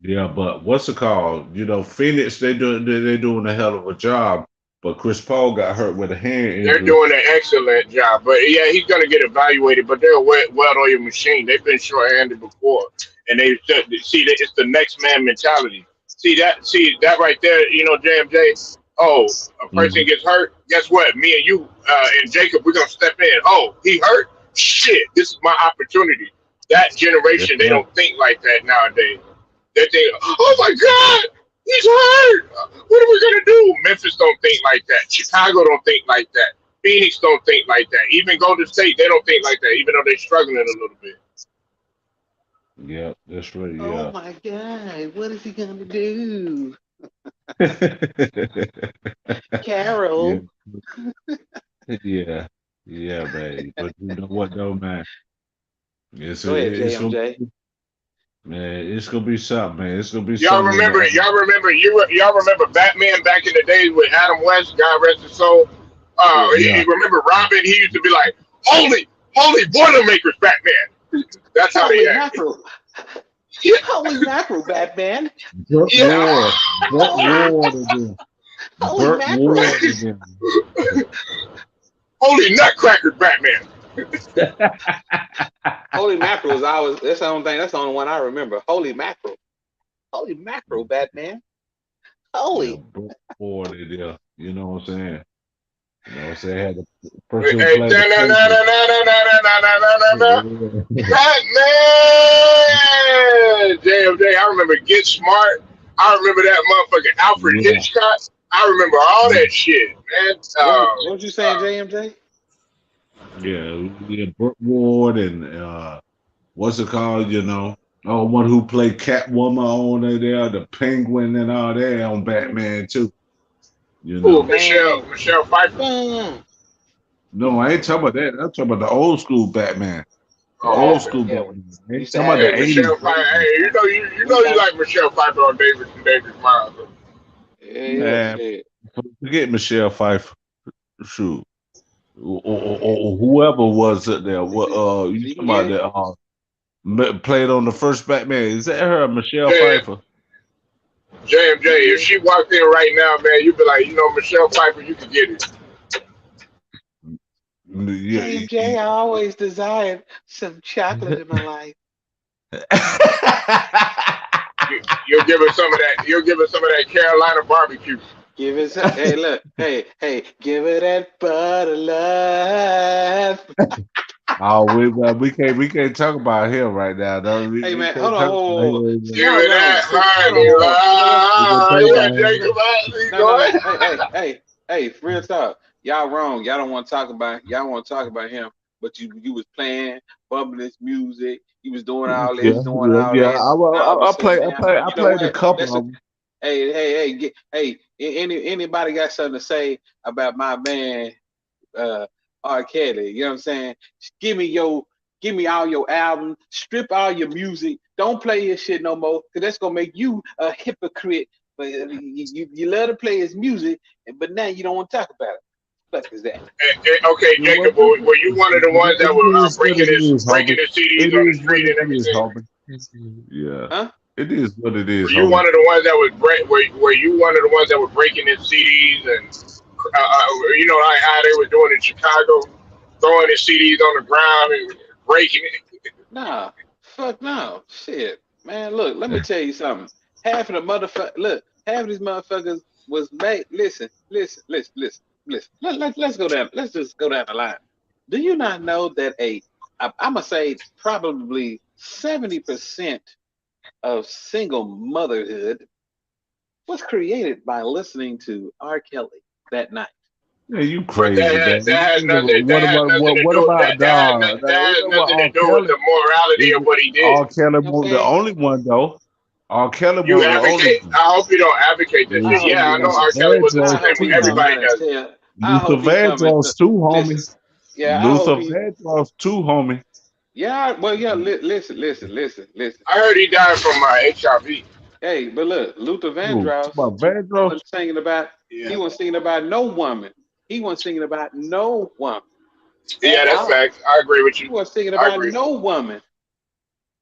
Yeah, but what's it called? You know, Phoenix they're doing a hell of a job, but Chris Paul got hurt with a hand They're injury. doing an excellent job, but yeah, he's gonna get evaluated. But they're a well-oiled machine. They've been short-handed before, and they see that it's the next man mentality. See that right there. You know, JMJ. Oh, a person gets hurt. Guess what? Me and you and Jacob, we're gonna step in. Oh, he hurt. Shit, this is my opportunity. That generation, they don't think like that nowadays. They think, oh my God, he's hurt. What are we gonna do? Memphis don't think like that. Chicago don't think like that. Phoenix don't think like that. Even Golden State, they don't think like that, even though they're struggling a little bit. Yeah, that's right. Yeah. Oh my God, what is he gonna do? Carol. Yeah, man. But you know what though, man? Go ahead, JMJ. It's gonna be something, man. It's gonna be Y'all something. y'all remember Batman back in the days with Adam West, God rest his soul. He remember Robin. He used to be like, "Holy Boilermakers, Batman." That's how Holy they act. mackerel. Holy mackerel, Batman. Burt Yeah. Ward again. Holy Burt mackerel. Ward again. Holy Nutcracker, Batman. Holy mackerel is always, that's the only thing, that's the only one I remember. Holy mackerel. Holy mackerel, Batman. Holy. Yeah, Burt Ward there. You know what I'm saying? You know what I'm saying? Had the person Hey, play Batman! JMJ, I remember Get Smart. I remember that motherfucking Alfred Hitchcock. I remember all that shit, man. What you saying, JMJ? Yeah, Burt Ward and what's it called? You know, one who played Catwoman on there, the Penguin and all that on Batman too. You know, Michelle Pfeiffer. No, I ain't talking about that. I'm talking about the old school Batman. Old school Batman. I ain't talking about the 80s. Michelle Pfeiffer. Hey, you know you like Michelle Pfeiffer on Dangerous Minds. Yeah. Forget Michelle Pfeiffer. Shoot. Or whoever was it there. You talking about that played on the first Batman. Is that her, Michelle Pfeiffer? JMJ, if she walked in right now, man, you'd be like, Michelle Pfeiffer, you could get it. JMJ, I always desired some chocolate in my life. You'll give her some of that. You'll give her some of that Carolina barbecue. Give it some, hey, look, hey, give it that butter love. Oh, we can't talk about him right now. Though. Hey We man, can't hold on, talk whoa. about him. Give it that honey love. Yeah, Jacob Ashley, go ahead. Hey, real talk. Y'all wrong. Y'all don't want to talk about him, but you was playing bubbling music. You was doing all this, doing all Yeah. that. Nah, but I say, play. man, I you know played a what? couple That's of a them. anybody got something to say about my man R. Kelly? You know what I'm saying? Give me all your albums, strip all your music, don't play his shit no more, because that's gonna make you a hypocrite. But you love to play his music, but now you don't want to talk about it. What the fuck is that? Okay, Jacob, were you one of the ones that were It is what it is, breaking homie. the CDs It on the is what street and it is, everything? homie. Yeah. Huh? It is what it is, Were you homie. one of the ones that was were you one of the ones that were breaking the CDs and like how they were doing in Chicago, throwing the CDs on the ground and breaking it? Nah, fuck no. Shit. Man, look, let me tell you something. Half of these motherfuckers was made. Listen. Let's go down. Let's just go down the line. Do you not know that I'm gonna say probably 70% of single motherhood was created by listening to R. Kelly that night? Yeah, you But crazy, man. that has nothing. That What has about nothing to what do. about That has what nothing to R. do with Kelly? the morality of what he did. R. Kelly You know what was I'm the saying? only one though. R. Kelly You was the only advocate. one. I hope you don't advocate that shit. I Yeah, hope I he know come. R. Kelly wasn't I Vandross saying hope but he too. coming everybody to does. tell. I Luther hope he coming to Vandross too, listen. homie. Yeah, I hope Luther he. Vandross too, homie. Yeah, well, yeah. Listen. I heard he died from HIV. Hey, but look, Luther Ooh, Vandross talk about Vandross. wasn't singing about. He Yeah, wasn't singing about no woman. He wasn't singing about no woman yeah, at that's all. facts. I agree with He you. wasn't singing I about agree. no woman.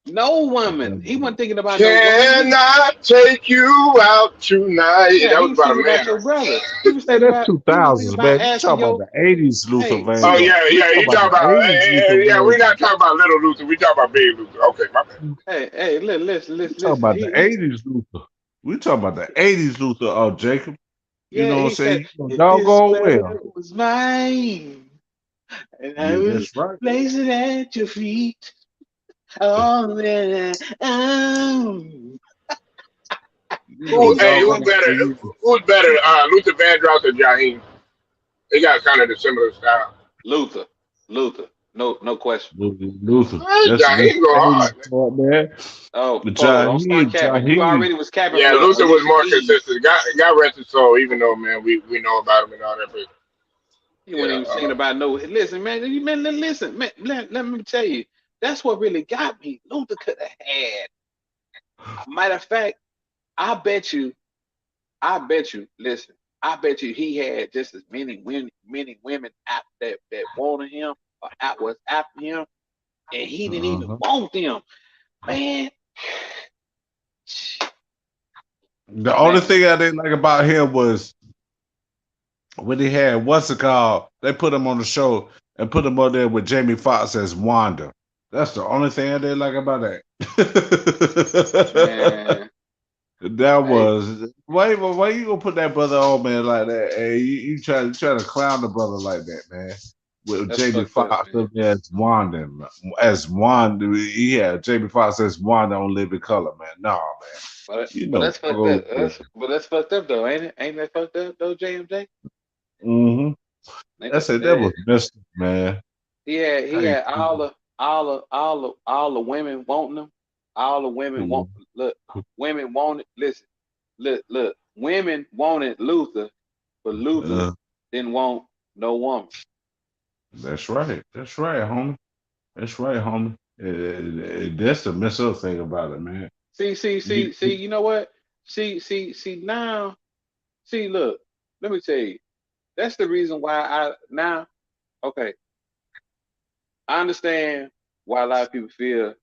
No woman. He wasn't thinking about no woman. Can I take you out tonight? Yeah, That he was was about a thinking about man. your Right? brother. He was Hey, thinking that's about. He was thinking 2000s, about man. You asking talking about your. the 80s Luther Hey, Oh Vandross. yeah, We yeah. talking You about talking the about? 80s Luther Yeah, we're Vandross. not talking about little Luther. We talking about big Luther. Okay, my bad. hey, We talking listen. about the 80s Luther. We talking about the 80s Luther, Jacob. You Yeah, know what I'm he said, saying? You know, if this doggone well. world was mine, and I Yeah, was that's right. placing at your feet, all that I am. You know, Who's doggone better? well. Who's better, Luther Vandross or Jaheim? They got kind of the similar style. Luther, no question. Luther. That's Jaheim go the 80s hard. Man. part, man. Oh, Polo, don't start capping. You Jaheim. already was capping Yeah, for Luther was Alicia more Keys. consistent. Got rest his soul, even though man, we know about him and all that. But You weren't yeah, even singing about no. Listen, man, listen, man. Let me tell you, that's what really got me. Luther could have had. Matter of fact, I bet you. Listen, I bet you he had just as many women out that wanted him or out was after him, and he didn't even Uh-huh. want them, man. The only Man, thing I didn't like about him was when he had what's it called? They put him on the show and put him up there with Jamie Foxx as Wanda. That's the only thing I didn't like about that. man, That hey, was why you gonna put that brother on man like that? Hey, you try to clown the brother like that, man. With that's Jamie fucked up, Foxx man. as Wanda, yeah, Jamie Foxx as Wanda on Living Color, man. Nah, man. You But know, that's fucked up. That's fucked up though, ain't it? Ain't that fucked up though, JMJ? mm-hmm. Ain't I said that that, was messed up, man. he Hey, had all the women wanting him. All the women want look. Women wanted. Listen, look. Women wanted Luther, but Luther uh, didn't want no woman. that's right. That's right, homie. That's right, homie. That's the mess up thing about it, man. You, See. You know what? Now. See, look. Let me tell you. That's the reason why I now. Okay, I understand why a lot of people feel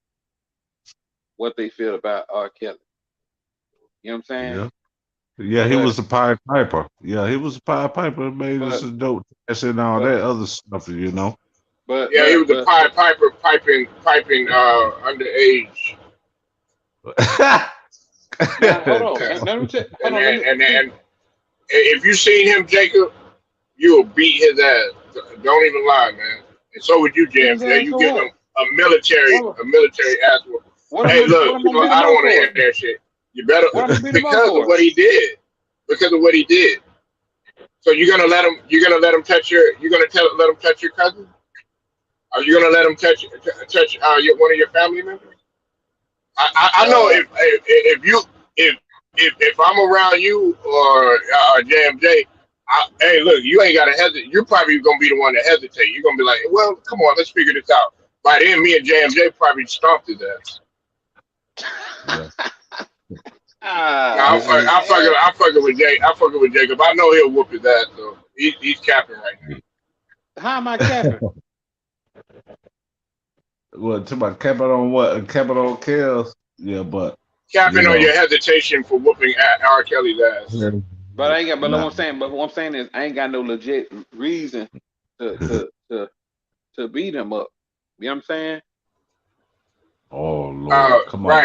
what they feel about R. Kelly. You know what I'm saying? yeah, Yeah, he but was a Pied Piper. Yeah, he was a Pied Piper. Made us but a dope test and all but that other stuff, you know. but Yeah, he was a but Pied Piper piping underage. now hold on. Let me tell, hold And on. Let me see. and if you seen him, Jacob, you will beat his ass. Don't even lie, man. And so would you, Beat his James. Yeah, ass you for give him what? What a military ass whoop. Hey, what look, am I gonna beat I him don't up want to for? hear that shit. You better What am I gonna beat him up because of for? what he did. Because of what he did. So you're gonna let him? You're gonna let him touch your? You're gonna let him touch your cousin? Are you gonna let him touch one of your family members? I know Uh, if you if I'm around you or JMJ, hey, look, you ain't gotta hesitate. You're probably gonna be the one to hesitate. You're gonna be like, well, come on, let's figure this out. By then, me and JMJ probably stomped his ass. Yeah. No, ah, man. I'm fucking with Jake. I'm fucking with Jacob. I know he'll whoop his ass, so he's capping right now. How am I capping? Well, to my capital on what? Capital kills. Yeah, but you Capping on know. your hesitation for whooping R. Kelly's ass. But I ain't got. But Nah. what I'm saying. But what I'm saying is, I ain't got no legit reason to to to to beat him up. You know what I'm saying? Oh Lord, Right, come on,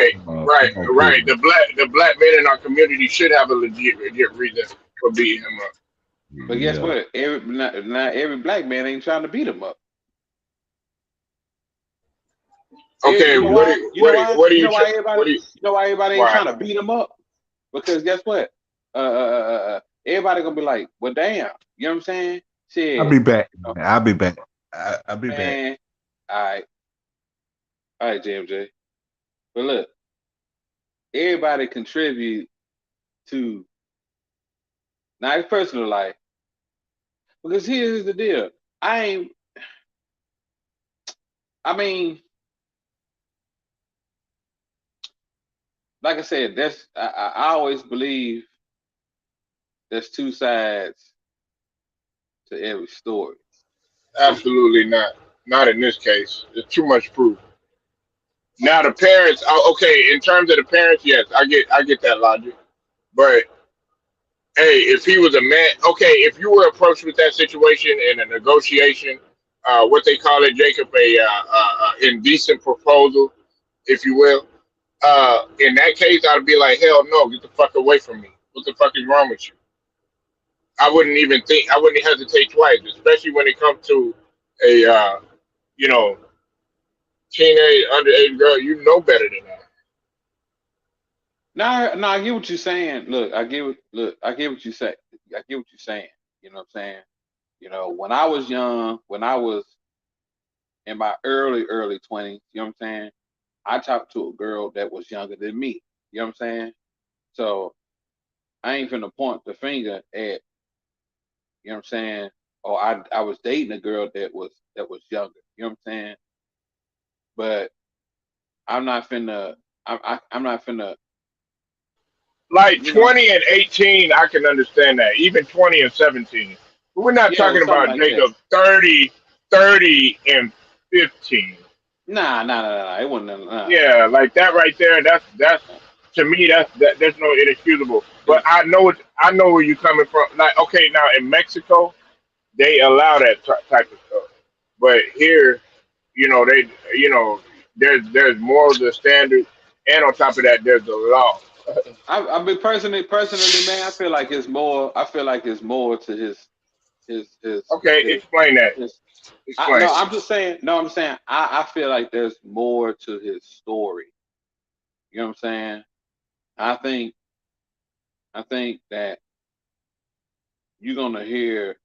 right. Peter. The black men in our community should have a legit reason for beating him up. But guess Yeah. what? Not every black man ain't trying to beat him up. Okay, You know why? You know why? what do You you know why everybody? what do you You know why everybody ain't why? trying to beat him up? Because guess what? Everybody gonna be like, well, damn. You know what I'm saying? I'll Shit. be back. You know, Man. I'll be back. I'll be back. man. All right, JMJ. But look, everybody contribute to not his personal life. Because here's the deal. I ain't. I mean, like I said, that's I always believe there's two sides to every story. Absolutely not. Not in this case. There's too much proof. Now the parents. Okay, in terms of the parents, yes, I get that logic. But hey, if he was a man, okay, if you were approached with that situation in a negotiation, what they call it, Jacob, indecent proposal, if you will. In that case, I'd be like, hell no, get the fuck away from me. What the fuck is wrong with you? I wouldn't even think, I wouldn't hesitate twice, especially when it comes to a, you know, teenage, underage girl. You know better than that. Now, I get what you're saying. Look, I get what you say. I get what you're saying. You know what I'm saying? You know, when I was young, when I was in my early 20s, you know what I'm saying? I talked to a girl that was younger than me. You know what I'm saying? So I ain't finna point the finger at, you know what I'm saying? Or I was dating a girl that was younger. You know what I'm saying? But I'm not finna I'm not finna, Like you know, 20 and 18, I can understand that. Even 20 and 17. But we're not yeah, or talking something about like that. Jacob 30 and 15. Nah. It wasn't Yeah, like that right there. That's to me. There's no inexcusable. But I know where you're coming from. Like, okay, now in Mexico, they allow that type of stuff. But here, they, you know, there's more of the standard, and on top of that, there's the law. I mean, personally, man, I feel like it's more to Okay, his explain that. his. Explain. No, I'm just saying. No, I'm saying I feel like there's more to his story. You know what I'm saying? I think I think that you're gonna hear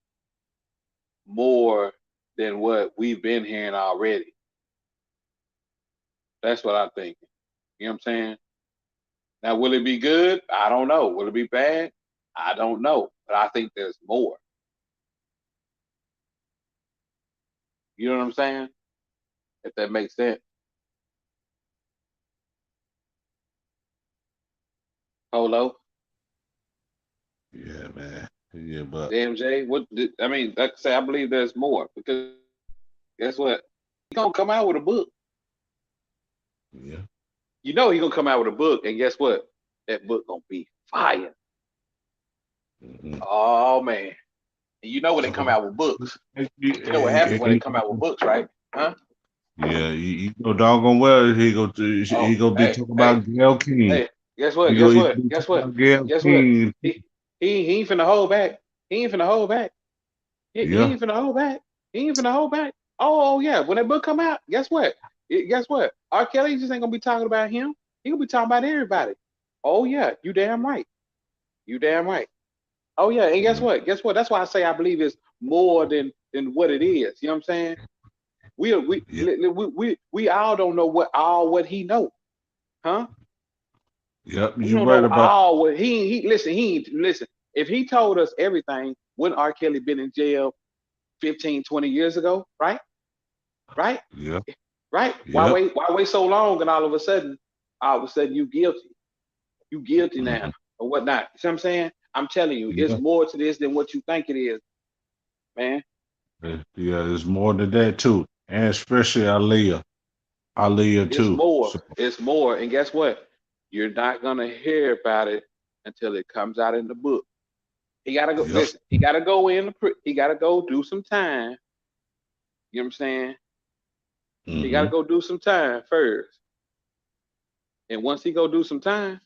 more than what we've been hearing already. That's what I think. You know what I'm saying? Now, will it be good? I don't know. Will it be bad? I don't know. But I think there's more. You know what I'm saying? If that makes sense. Polo, Yeah, man. Yeah, but MJ, I mean, like I say, I believe there's more because guess what? He's gonna come out with a book. yeah. You know he's gonna come out with a book, and guess what? That book gonna be fire. Mhm. Oh man. And you know when they come out with books. You know what happens when they come out with books, right? Huh? Yeah, you know, doggone well he Oh, gonna be hey, talking hey, about Gail King. hey, guess what? Guess He what? gonna be Guess talking what? about Gail Guess what? King. He ain't finna hold back. He ain't finna hold back. He Yeah. ain't finna hold back. He ain't finna hold back. Oh yeah, when that book come out, guess what? Guess what? R. Kelly just ain't gonna be talking about him. He gonna be talking about everybody. Oh yeah, you damn right. You damn right. Oh yeah, and guess Mhm. what? Guess what? That's why I say I believe it's more than what it is. You know what I'm saying? Yeah. We all don't know what he know, huh? Yep. We You're don't right know about. all what he listen. If he told us everything, wouldn't R. Kelly been in jail 15, 20 years ago, right? Right? Yep. Right? Yep. Why wait so long and all of a sudden you guilty. You guilty now Mhm. or whatnot. You see what I'm saying? I'm telling you, it's Yeah. more to this than what you think it is, man. Yeah. There's more than that too, and especially Aaliyah. Aaliyah It's too. more. So It's more. And guess what? You're not gonna hear about it until it comes out in the book. He gotta go. yep. Listen. He gotta go He gotta go do some time. You know what I'm saying? He gotta Hmm. go do some time first. And once he go do some time,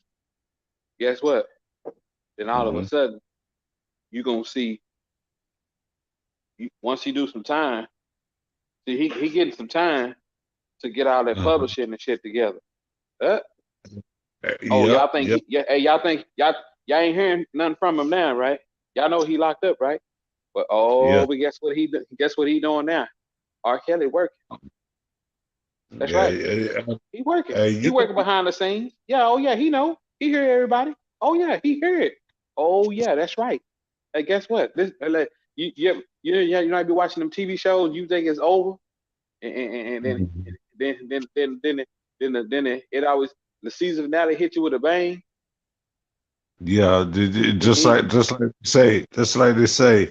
guess what? Then all of a Hmm. sudden you gonna see. Once he do some time, see he getting some time to get all that Uh-huh. publishing and shit together. Uh, oh, Yep. y'all think Yep. hey, y'all think y'all ain't hearing nothing from him now, right? Y'all know he locked up, right? But Yeah. guess what he doing now? R. Kelly working. That's Yeah. right. Yeah. He working. He You working behind the scenes. Yeah. Oh yeah. He know. He hear everybody. Oh yeah. He hear it. Oh yeah. That's right. Hey, guess what? This like, you might be watching them TV shows. You think it's over, and Mhm. it always the season finale hit you with a bang. Yeah, And he just like they say,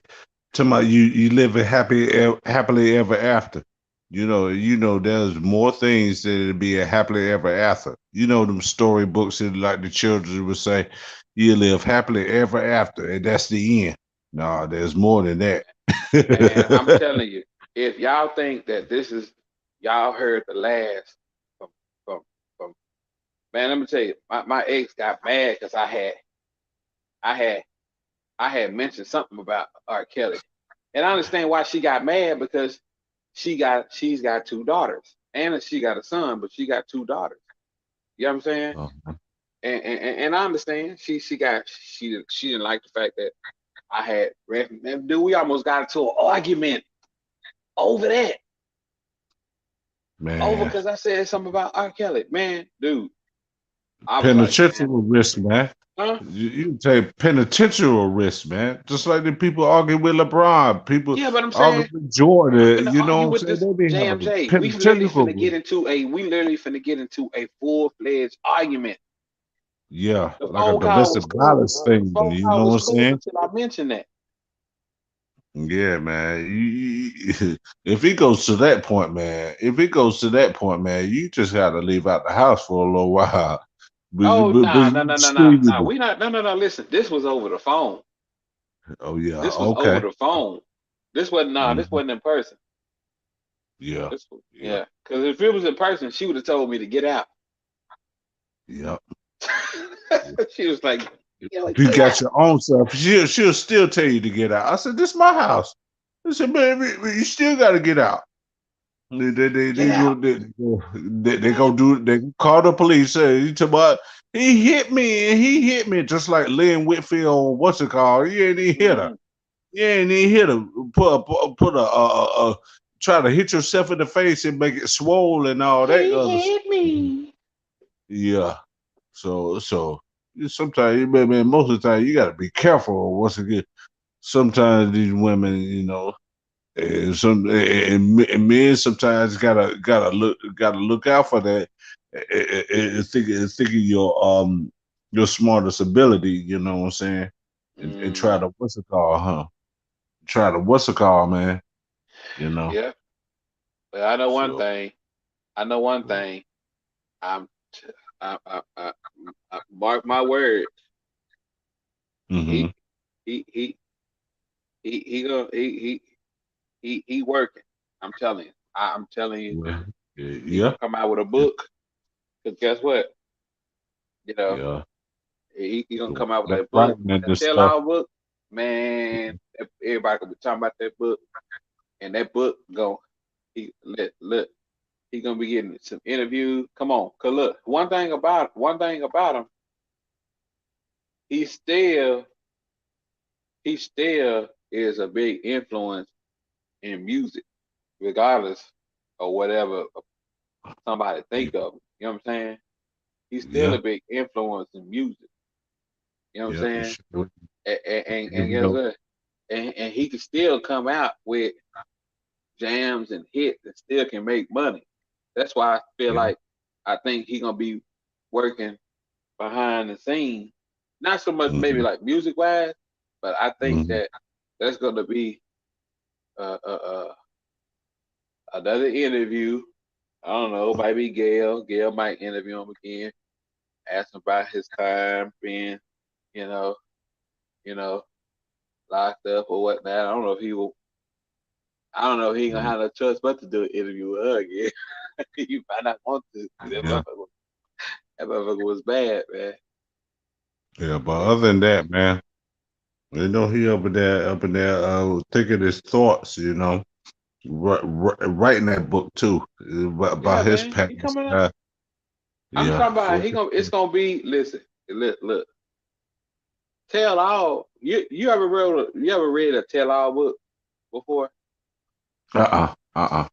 to my you live a happily ever after. There's more things that be a happily ever after. You know them storybooks that like the children would say, you live happily ever after, and that's the end. No, there's more than that. Man, I'm telling you, if y'all think that this is y'all heard the last from from from man, let me tell you, my ex got mad because I had I had mentioned something about R. Kelly. And I understand why she got mad because she's got two daughters. And she got a son, but she got two daughters. You know what I'm saying? Uh-huh. And I understand she didn't like the fact that I had dude, we almost got into an argument over that. Over Man, because I said something about R. Kelly. Man, dude, I was like, man, penitential risk, man. huh? You take penitential risk, man. Just like the people argue with LeBron, people Yeah, but I'm argue saying with we Jordan. finna You know argue what I'm with saying? this They be having JMJ. penitential risk. We literally finna get into a full-fledged argument. Yeah, The like a phone call domestic was cool. violence The thing. phone You call know what was I'm cool saying? until I mentioned that. Yeah, man. If it goes to that point, man, you just got to leave out the house for a little while. Oh But nah, you no, no, no, no, no. screaming. We not no, no, no. Listen, this was over the phone. Oh yeah, This was over okay. the phone. This Mhm. wasn't in person. Yeah, yeah, Yeah. Because if it was in person, she would have told me to get out. yeah. She was like, You get got out. your own stuff. She'll still tell you to get out. I said, "This is my house." I said, "Baby, you still got to get out." Get out. They go do. They call the police. Say, he talk about he hit me and he hit me just like Lynn Whitfield. What's it called? He ain't even hit her. Mm, He ain't even hit her. Put try to hit yourself in the face and make it swollen and all that he other hit stuff. me. Yeah. So sometimes, man, most of the time you got to be careful. Once again, sometimes these women, and men sometimes gotta look out for that, thinking your smartest ability. You know what I'm saying? And try Mm, to what's it called, huh? Try to what's it called, man? You know. yeah. But I know one So. thing. I know one thing. I'm I mark my word. Hmm. He he he working. I'm telling you. I'm telling you, Yeah. he Yeah. gonna come out with a book. Cause guess what? You know, Yeah. he gonna come out with That that book, frightening that and tell stuff. all book. Man, everybody gonna be talking about that book, and that book go. Look. He gonna be getting some interviews. Come on, cause look, one thing about him, he still is a big influence in music, regardless of whatever somebody Yeah. think of him. You know what I'm saying? He's still Yeah. a big influence in music. You know what I'm Yeah. saying? Sure. And You guess know. what? And he can still come out with jams and hits and still can make money. That's why I feel Yeah. like I think he gonna be working behind the scenes. Not so much maybe Mm-hmm. like music wise, but I think Mm-hmm. that that's gonna be uh, uh, uh, another interview. I don't know, maybe Gail. Gail might interview him again, ask him about his time being, you know, you know, locked up or whatnot. I don't know if he will. I don't know if he gonna have no choice but to do an interview with her again. He might not want to. Yeah. That motherfucker was bad, man. Yeah. But Yeah, other than that, man, you know, he up in there, thinking his thoughts. You know, writing that book too yeah, about his man. He past. coming up. I'm Yeah. talking about he gonna. It's gonna be. Listen, look. Tell all. You ever read a tell all book before? Uh. Uh.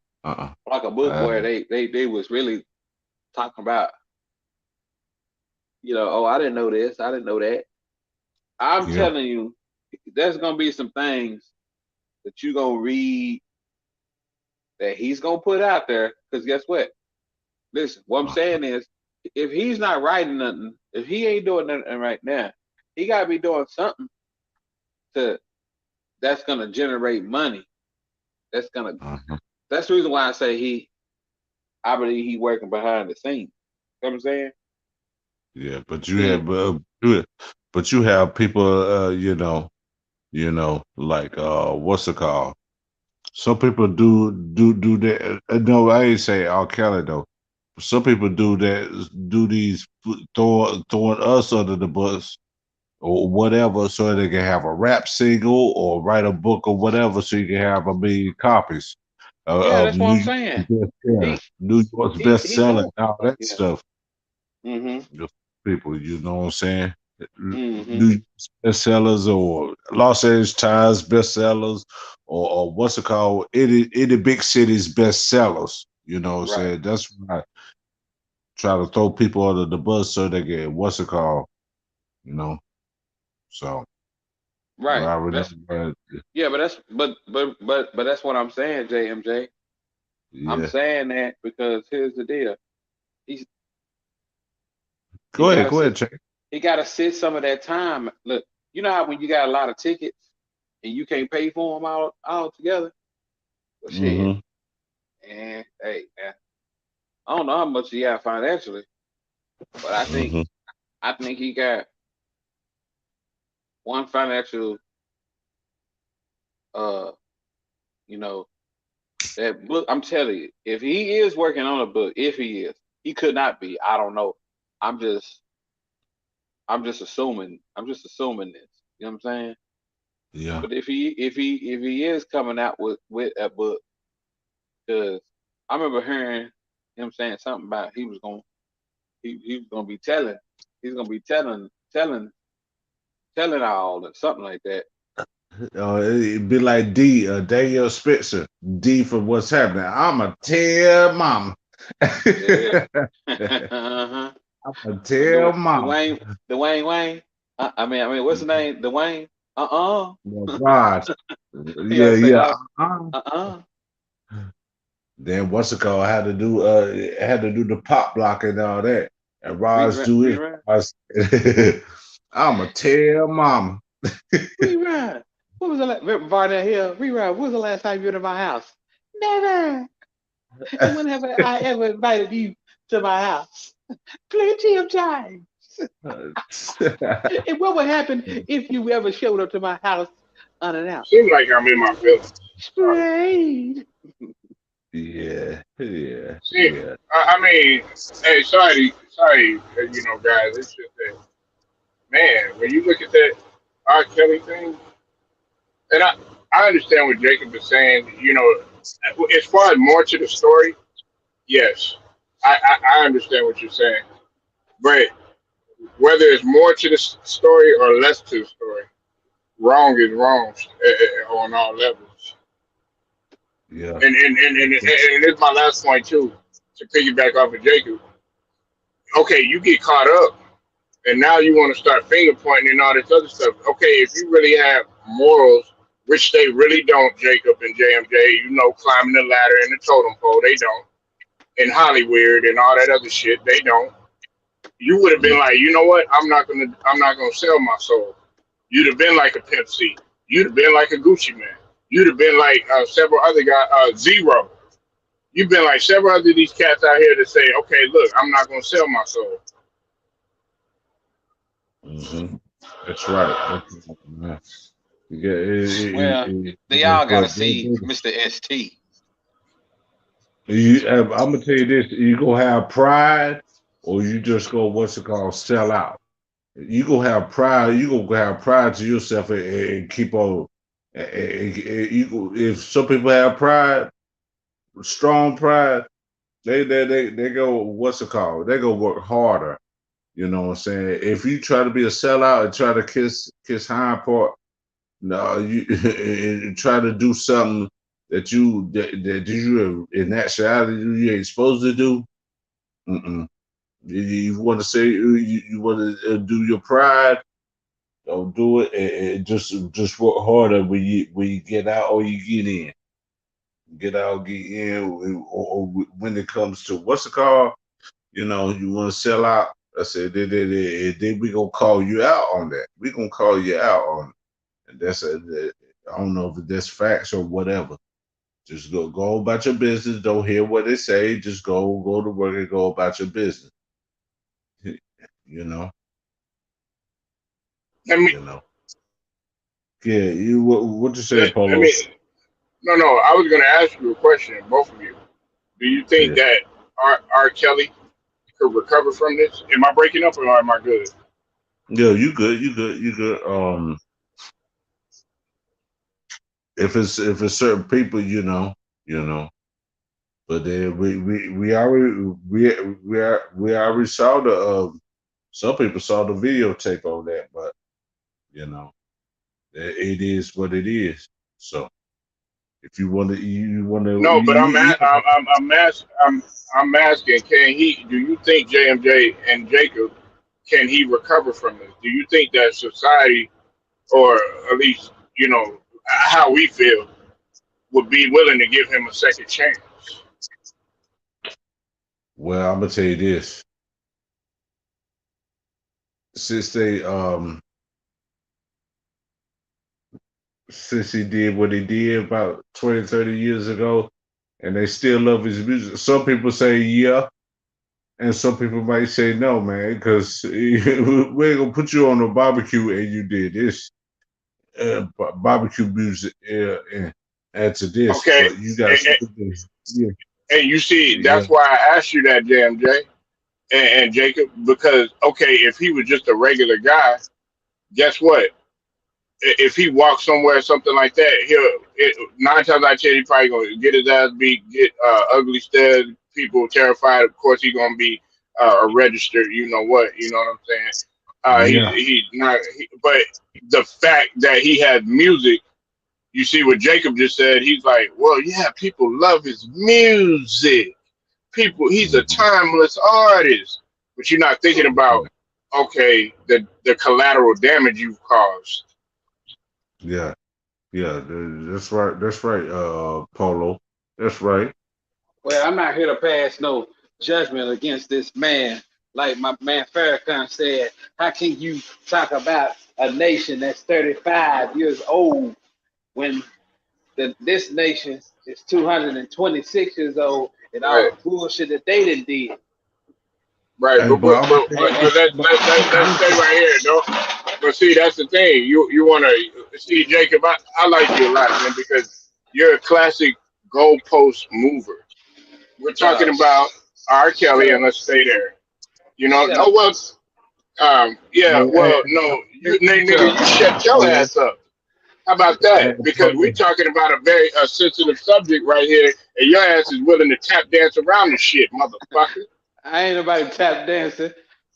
Like a book Uh. where they was really talking about, oh, I didn't know this, I didn't know that. I'm Yeah. telling you, there's gonna be some things that you gonna read that he's gonna put out there. Because guess what? Listen, what I'm saying is, if he's not writing nothing, if he ain't doing nothing right now, he gotta be doing something to that's gonna generate money. That's gonna. Uh-huh. That's the reason why I say I believe he working behind the scenes. You know what I'm saying? Yeah, but See, you have people, like what's it called? Some people do that. No, I ain't say R. Kelly though. Some people do that. Do these throwing us under the bus or whatever, so they can have a rap single or write a book or whatever, so you can have a million copies yeah, of that's what I'm saying. New York's He bestseller, doing. and all that Yeah. stuff. Mhm. The people, you know what I'm saying? Mhm. New York bestsellers or Los Angeles Times bestsellers or what's it called? Any big cities bestsellers. You know what I'm Right. saying? That's why I try to throw people under the bus so they get what's it called? You know. So but Right. I That's remember yeah, but that's what I'm saying, JMJ. I'm yeah. saying that because here's the deal. He's he Go ahead, gotta go sit ahead, check. he gotta sit some of that time. Look, you know how when you got a lot of tickets and you can't pay for them all together? Well, shit. Mm-hmm. And hey, man, I don't know how much he got financially, but Mm-hmm. I think he got one financial uh you know that book. I'm telling you, if he is working on a book, if he is, he could not be. I don't know. I'm just I'm just assuming. I'm just assuming this. You know what I'm saying? Yeah. But if he is coming out with a book, because I remember hearing him saying something about he was gonna be telling he's gonna be telling all or something like that. It'd be like Daniel Spencer, D for what's happening. I'ma tell mama. Yeah. Uh-huh. I'ma tell mama. Dwayne Wayne. I mean, what's the name? Dwayne. Uh-uh. Oh, God. You Yeah, gotta say, yeah. uh-uh. Then what's it called? Had to do the pop block and all that. And Roz do it. Rerun. I'ma tell mama. Rerun. What was the last Varnell Hill? Rerun. When was the last time you were in my house? Never. And when have I ever invited you to my house? Plenty of times. And what would happen if you ever showed up to my house unannounced? Seems like I'm in my feelings. Sorry. Strange. yeah, yeah, See, yeah. I mean, hey, sorry, guys. It's just that, man, when you look at that R. Kelly thing, and I understand what Jacob is saying. As far as more to the story, yes, I understand what you're saying. But whether it's more to the story or less to the story, wrong is wrong on all levels. Yeah. And it's my last point too, to piggyback off of Jacob. Okay, you get caught up, and now you want to start finger pointing and all this other stuff. Okay, if you really have morals, which they really don't, Jacob and JMJ, climbing the ladder and the totem pole, they don't. And Hollywood and all that other shit, they don't. You would have been like, you know what? I'm not gonna sell my soul. You'd have been like a Pimp C. You'd have been like a Gucci Man. You'd have been like several other guys, Zero. You've been like several other these cats out here that say, okay, look, I'm not gonna sell my soul. Mm-hmm. That's right. Yeah. Well, they all got to see Mr. ST. I'm gonna tell you this: you gonna have pride, or you just go sell out. You gonna have pride. You gonna have pride to yourself and keep on. If some people have pride, strong pride, they go they go work harder. You know what I'm saying? If you try to be a sellout and try to kiss hind part, no, you and try to do something that you in actuality you ain't supposed to do. Mm-mm. You want to say you want to do your pride, don't do it, and just work harder when you get out or you get in. Get out, get in, or when it comes to what's it called? You want to sell out. I said, then we gonna call you out on that. We gonna call you out on it. And I don't know if that's facts or whatever. Just go about your business. Don't hear what they say. Just go to work and go about your business. You know. Let me, You know. Yeah. What you say, let, let Polo? me. No, I was gonna ask you a question, both of you. Do you think Yeah. that R. Kelly could recover from this? Am I breaking up or am I good? Yeah. You good? You good? You good? If it's certain people, you know. But then we already saw the some people saw the videotape on that, but you know it is what it is. So if you want to No, but I'm asking. Do you think JMJ and Jacob, can he recover from this? Do you think that society, or at least how we feel, would be willing to give him a second chance? well, I'm gonna tell you this: since they since he did what he did about 20, 30 years ago, and they still love his music. Some people say yeah, and some people might say no, man, because we ain't gonna put you on a barbecue and you did this barbecue music and add to this, Okay, but you got and, and, yeah, and you see, yeah, that's why I asked you that, JMJ and Jacob, because okay, if he was just a regular guy, guess what? If he walks somewhere, something like that, 9 times out of 10, he probably gonna get his ass beat, get ugly stares, people terrified. Of course, he gonna be a registered. You know what? You know what I'm saying? yeah, He's not. But the fact that he has music, you see what Jacob just said. He's like, well, yeah, people love his music. He's a mhm, timeless artist. But you're not thinking about, okay, the collateral damage you've caused. yeah, yeah. That's right. Polo, that's right. Well, I'm not here to pass no judgment against this man. Like my man Farrakhan said, how can you talk about a nation that's 35 years old when this nation is 226 years old and all Right. the bullshit that they done did? Right, And but I'm gonna tell but let's stay right here, no. But see, that's the thing. You want to see Jacob. I like you a lot, man, because you're a classic goalpost mover. We're Shut talking up. about R. Shut Kelly, and up. let's stay there. You know, Shut no up. one's. Yeah, hey, well, no, hey, nigga, you shut your hey, ass up. How about hey, that? Because we're brother. talking about a very sensitive subject right here, and your ass is willing to tap dance around the shit, motherfucker. I ain't nobody tap dancing.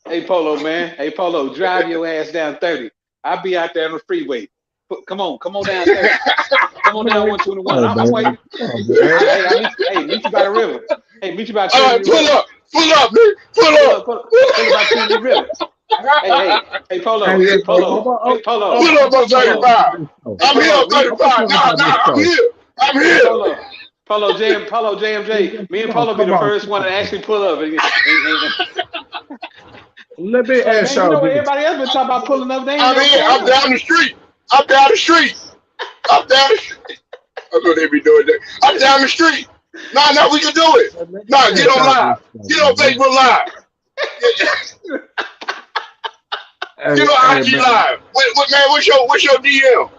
Hey Polo, man. Hey Polo, drive your ass down 30. I'll be out there on the freeway. Come on down 30. Come on down Man, come 121. on, I'm man. waiting. Come on, man. Meet you by the river. Hey, meet you by All right, Trinity River. pull up, nigga, Pull up, pull up by Trinity River. Hey, Hey, Polo, yeah, Polo, hey, Polo, pull up on Polo, 35. hey, I'm here Polo, on me, 35. Nah, I'm here. I'm hey, here. Polo, JMJ. Me and come on, Polo be come the on, first come one to on. actually pull up. Let me Hey, ask man, you y'all know what this. everybody else been talking about pulling up? They ain't I'm never here. pulled I'm up. down the street. I'm down the street. I'm down the street. That's what they be doing there. I'm down the street. Nah, we can do it. Let me Nah, get ask on y'all live. this, Get on man. Facebook Live. Get on Hey, IG man. Live. Man, what's your DM?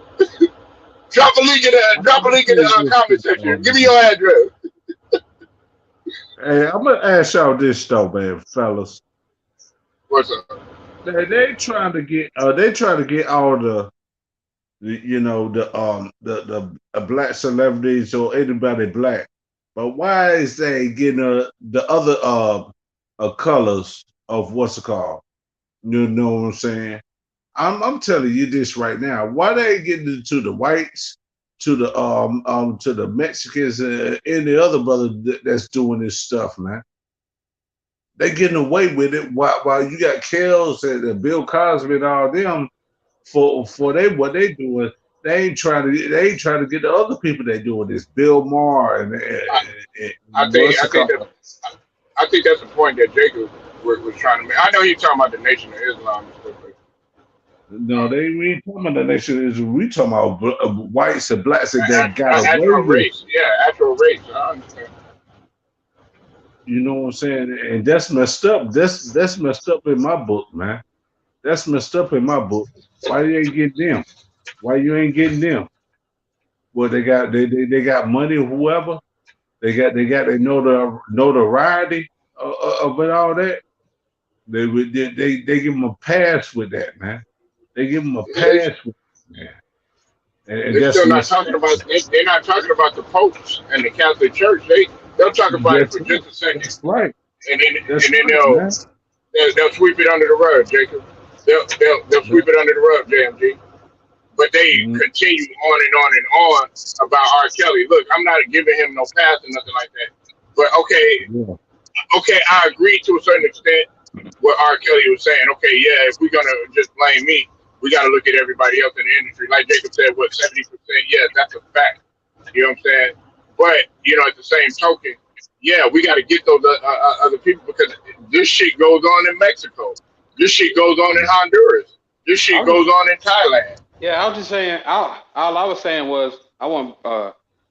Drop a link in the I'm gonna tell you this, comment section. Give me man. your address. Hey, I'm gonna ask y'all this though, man, fellas. What's up? They trying to get they trying to get all you know the black celebrities or anybody black, but why is they getting the other colors of what's it called? You know what I'm saying? I'm telling you this right now. Why they getting it to the whites, to the Mexicans, and any other brother that's doing this stuff, man? They getting away with it while you got Kells and Bill Cosby and all them for what they doing. They ain't trying to get the other people they doing this. Bill Maher I, and I think what's I it think called? that I think that's the point that Jacob was trying to make. I know he's talking about the Nation of Islam and stuff, but No, we ain't talking about the nation. We talking about whites and blacks that got away actual with it. race, yeah, actual race. I understand. You know what I'm saying? And that's messed up. That's messed up in my book, man. That's messed up in my book. Why you ain't getting them? Why you ain't getting them? Well, they got money or whoever. They know the notoriety of it all that. They give them a pass with that, man. They give them a They, pass with that, man. And they're that's still not messed talking up. about. They're not talking about the popes and the Catholic Church. They'll talk about it That's for right. just a second, That's right. and then That's and then right, man. they'll sweep it under the rug, Jacob. They'll That, sweep it under the rug, JMG. But they mm, continue on and on and on about R. Kelly. Look, I'm not giving him no pass or nothing like that. But yeah. okay, I agree to a certain extent what R. Kelly was saying. Okay, yeah, if we're gonna just blame me, we got to look at everybody else in the industry. Like Jacob said, what 70%? Yeah, that's a fact. You know what I'm saying? But at the same token, yeah, we got to get those other people because this shit goes on in Mexico. This shit goes on in Honduras. This I shit was goes just, on in Thailand. yeah, I was just saying. All I was saying was, I want.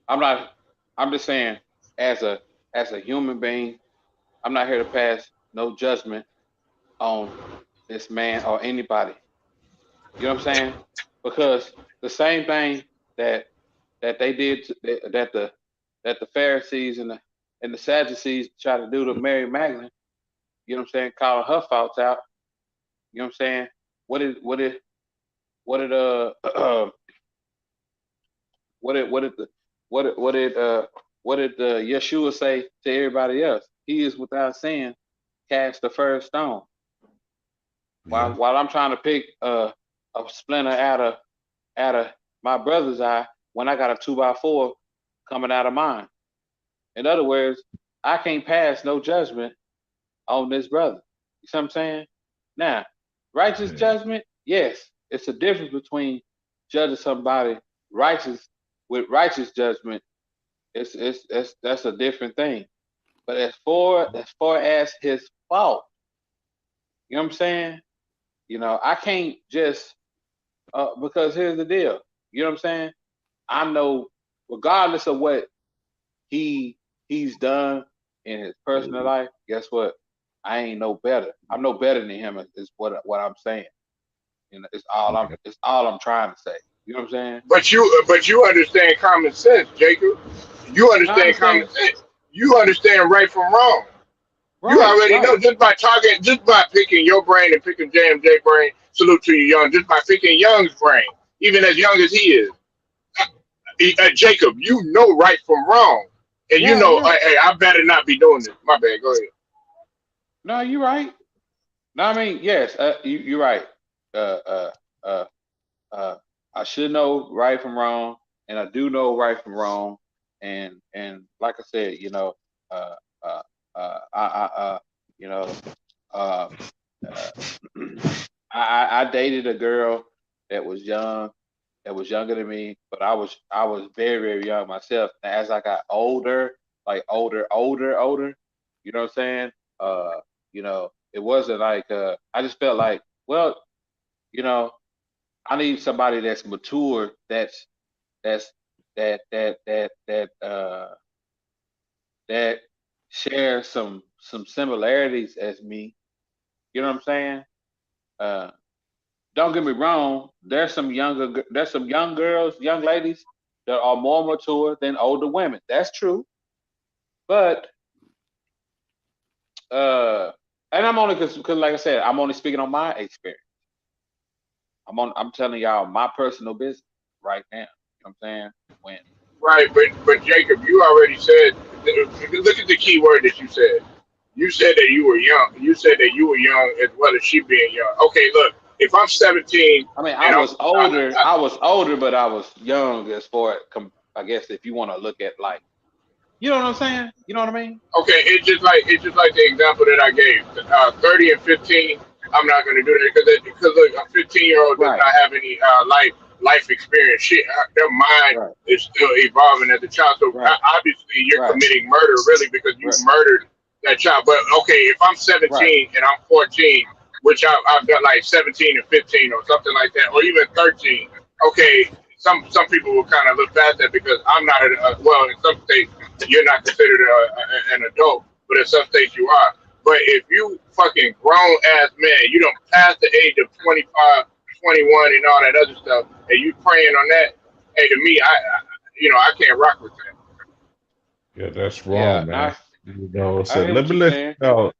I'm not. I'm just saying, as a human being, I'm not here to pass no judgment on this man or anybody. You know what I'm saying? Because the same thing that they did that the Pharisees and the Sadducees tried to do to Mary Magdalene. You know what I'm saying? Calling her faults out. You know what I'm saying? What did what did what did what did what did the what did Yeshua say to everybody else? He is without sin. Cast the first stone. Yeah. While I'm trying to pick a splinter out of my brother's eye when I got a 2x4 coming out of mine. In other words, I can't pass no judgment on this brother. You see what I'm saying? Now, righteous Yeah. judgment, yes, it's a difference between judging somebody righteous with righteous judgment. It's that's a different thing. But as far as his fault, you know what I'm saying? I can't just because here's the deal. You know what I'm saying? I know regardless of what he he's done in his personal life, guess what? I ain't no better. I'm no better than him. Is what I'm saying. You know, it's all I'm trying to say. You know what I'm saying? But you understand common sense, Jacob. You I understand common understand. sense. You understand right from wrong. You Right, already know right. just by talking, just by picking your brain and picking JMJ brain. Salute to you, Young. Just by picking Young's brain, even as young as he is, Jacob, you know right from wrong, and you Yeah, know, yeah. hey, I better not be doing this. My bad. Go ahead. No, you're right. No, I mean, yes, you're right. Uh, uh, uh, I should know right from wrong, and I do know right from wrong. And like I said, you know, uh, uh, you know, uh, uh, I dated a girl that was young, that was younger than me, but I was very very young myself. And as I got older, like older, you know what I'm saying? Uh, you know, it wasn't like I just felt like, well, you know, I need somebody that's mature, that's that shares some similarities as me. You know what I'm saying? Uh, don't get me wrong. There's some young girls, young ladies that are more mature than older women. That's true. But uh, and I'm only because like I said, I'm only speaking on my experience. I'm telling y'all my personal business right now. You know what I'm saying? When Right, but Jacob, you already said. Look at the key word that you said. You said that you were young. You said that you were young as well as she being young. Okay, look, if I'm 17 I mean, and I was older, but I was young as far I guess if you want to look at like, you know what I'm saying? You know what I mean? okay, it's just like the example that I gave. 30 and 15. I'm not going to do that because look, a 15-year-old does Right, not have any life experience. Shit, their mind right, is still evolving as a child. So right, obviously, you're right, committing murder really because you right, murdered that child. But okay, if I'm right, 17 and I'm 14, which I've got like 17 and 15 or something like that, or even 13. Okay, some people will kind of look past that because I'm not well in some states you're not considered an adult, but in some states you are. But if you fucking grown ass man, you don't pass the age of 25, 21, and all that other stuff, and you praying on that, hey, to me, I can't rock with that. Yeah, that's yeah. wrong, man. Now You know, I so hear let what me you're let saying. you know.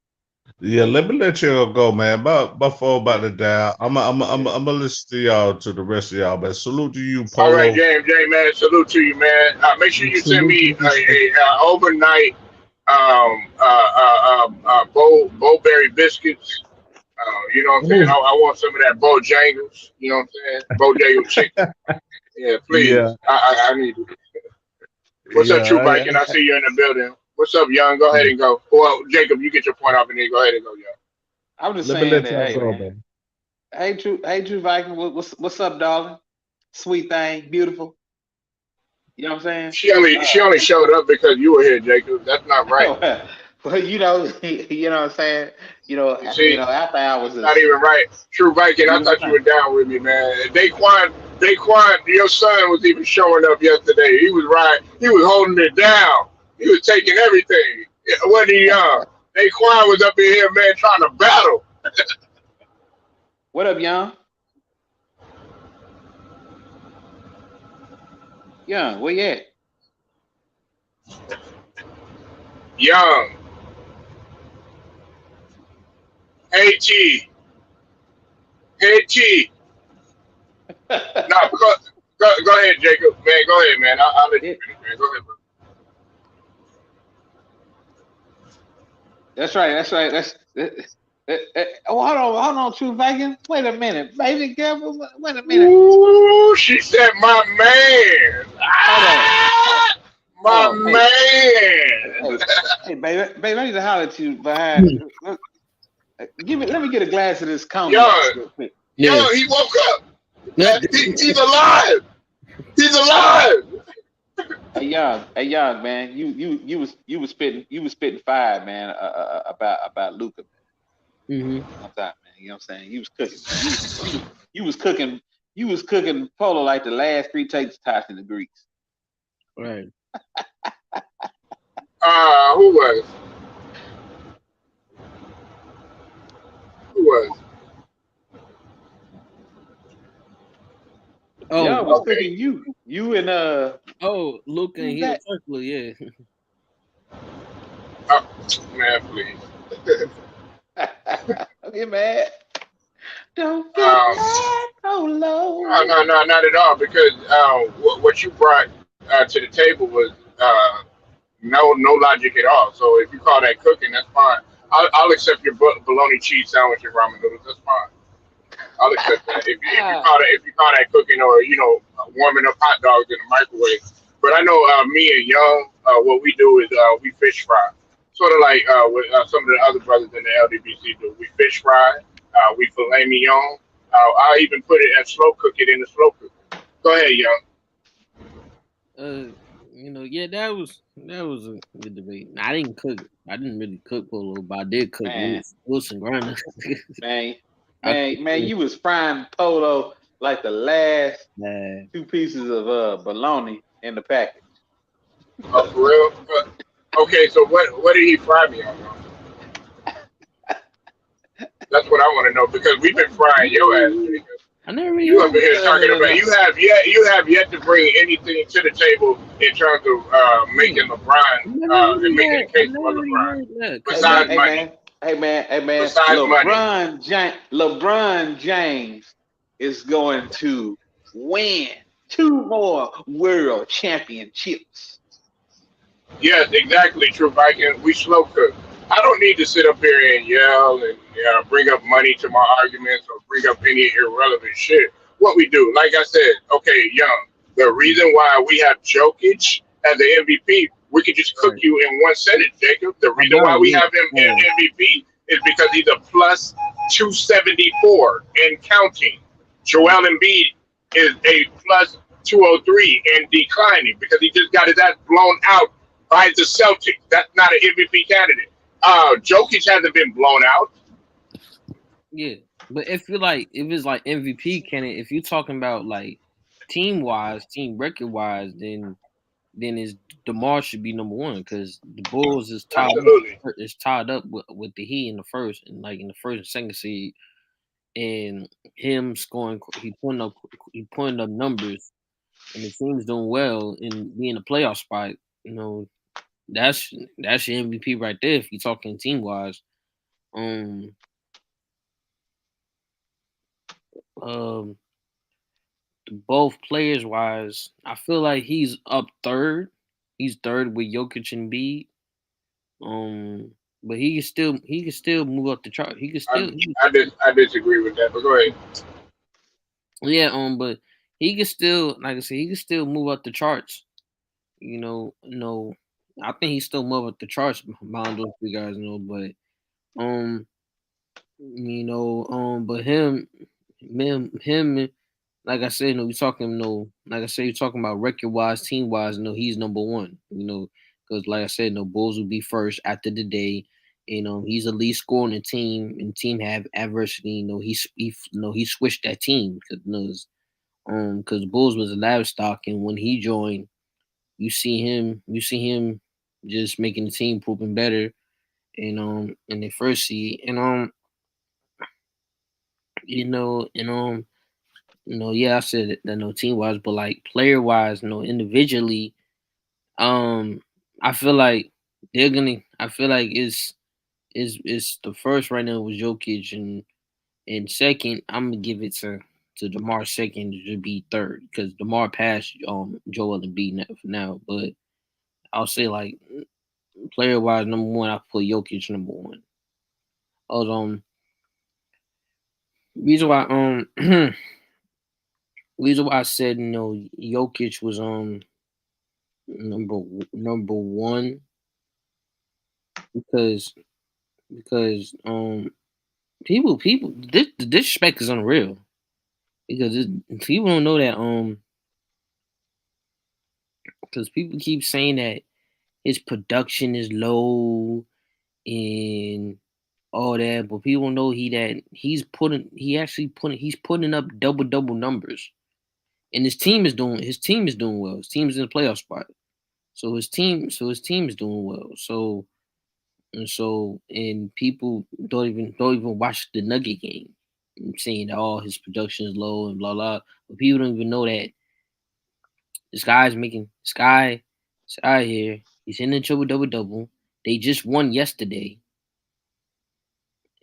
Yeah, let me let you go, man. Before about Yeah, to die, yeah. I'm gonna listen to y'all to the rest of y'all. But salute to you, All right, Polo. JMJ, man, salute to you, man. Make sure you send Salute me to you, Shake. a overnight Bowberry biscuits. You know what I'm saying? Ooh, I want some of that Bojangles. You know what I'm saying? Bojangle chicken. Yeah, yeah, please. I need it. What's up, yeah. True Viking? I see you in the building. What's up, Young? Go ahead and go. Well, Jacob, you get your point off and then go ahead and go, Young. I'm just Let me saying let that, y'all hey go, man, man. hey True Viking, what's up, darling? Sweet thing, beautiful. You know what I'm She only showed up because you were here, Jacob. That's not right. saying? Well, you know what I'm saying. You see, After hours it's not is even right. True a Viking, I beautiful thought you were thing. down with me, man. Daquan, your son was even showing up yesterday. He was right. He was holding it down. He was taking everything. Wasn't he, Young? Daquan was up in here, man, trying to battle. What up, young? Young, where you at? Young, hey T, hey T. No, go ahead, Jacob. Man, go ahead, man. I'll let you It, finish, man. Go ahead, bro. that's right. That's right. Oh, hold on, True Viking. Wait a minute, baby girl. Wait a minute. Ooh, she said, my man. Hold on. Ah, Hold my on. man. Hey, baby. I need to holler at you behind. Let me get a glass of this cognac Young, real quick. young, he woke up. He's alive. He's alive. Hey, young man. You was spitting fire, man. About Luca. One time, man. You know what I'm saying? You was cooking, man. You was cooking. You was cooking Polo like the last three takes tossed in the grease. Right. Who was? Who was? Yeah, I Oh, was Okay. thinking you and oh, Luca and who's Hedo that? Turkle, yeah. Uh, man, please. Don't get mad. Don't get um, mad, oh no, Lord. no, no, not at all. Because what you brought to the table was no logic at all. So if you call that cooking, that's fine. I'll accept your bologna cheese sandwich and ramen noodles. That's fine. I'll accept that. If you call that cooking or warming up hot dogs in the microwave. But I know me and Young, what we do is we fish fry, sort of like what some of the other brothers in the LDBC do. We fish fry, we filet mignon. I even put it and slow cook it in the slow cooker. Go ahead, Young. Uh, yeah, that was a good debate. I didn't cook. I didn't really cook polo, but I did cook Man, Wilson Grinder. man, I cooked man, it. you was frying polo like the last Man, two pieces of bologna in the package. Oh, for real? Okay, so what did he fry me on? That's what I want to know because we've been frying your ass. I never really You heard. up in here talking No. about you have yet to bring anything to the table in terms of making LeBron and making a I case never for really LeBron heard that. Hey Cause man, besides hey money. man, hey man. Besides money. LeBron James is going to win 2 more world championships. Yes, exactly, true Viking. We slow cook. I don't need to sit up here and yell and bring up money to my arguments or bring up any irrelevant shit. What we do, like I said, okay, Young. The reason why we have Jokic as the MVP, we could just cook right. you in one sentence, Jacob. The I reason why know, we yeah. have him in MVP is because he's a plus 274 and counting. Joel Embiid is a plus 203 and declining because he just got his ass blown out by the Celtics. That's not an MVP candidate. Jokic hasn't been blown out. Yeah. But if it's like MVP candidate, if you're talking about like team wise, team record wise, then is DeMar should be number one because the Bulls Absolutely. is tied up with the Heat in the first and like in the first and second seed, and him scoring he putting up numbers, and the team's doing well and being a playoff spot. You know that's your MVP right there if you're talking team wise. Um, um, both players wise, I feel like he's up third. He's third with Jokic and Embiid. But he can still move up the chart. He can I, still I disagree with that, but go ahead. yeah, but he can still like I said, he can still move up the charts. I think he still move up the charts behind those three guys, but um but him like I said, we talking like I said, you're talking about record wise, team wise, he's number one, because like I said, Bulls will be first after the day. He's the least scoring the team, and team have adversity. He switched that team because Bulls was a livestock, and when he joined, you see him just making the team proving better, and in the first seed, and and yeah, I said it, that no team wise, but like player wise, individually, I feel like I feel like it's the first right now with Jokic, and second, I'm gonna give it to DeMar second to be third because DeMar passed Joel Embiid now, but I'll say like player wise, number one, I put Jokic number one. Um, reason why reason why I said Jokic was number number one because the disrespect is unreal because people don't know that because people keep saying that his production is low and all that, but people know he's putting up double numbers, and his team is doing well. His team is in the playoff spot, so his team is doing well. So And so, and people don't even watch the Nugget game. I'm saying that all his production is low and blah blah, but people don't even know that this guy here. He's in the triple double. They just won yesterday,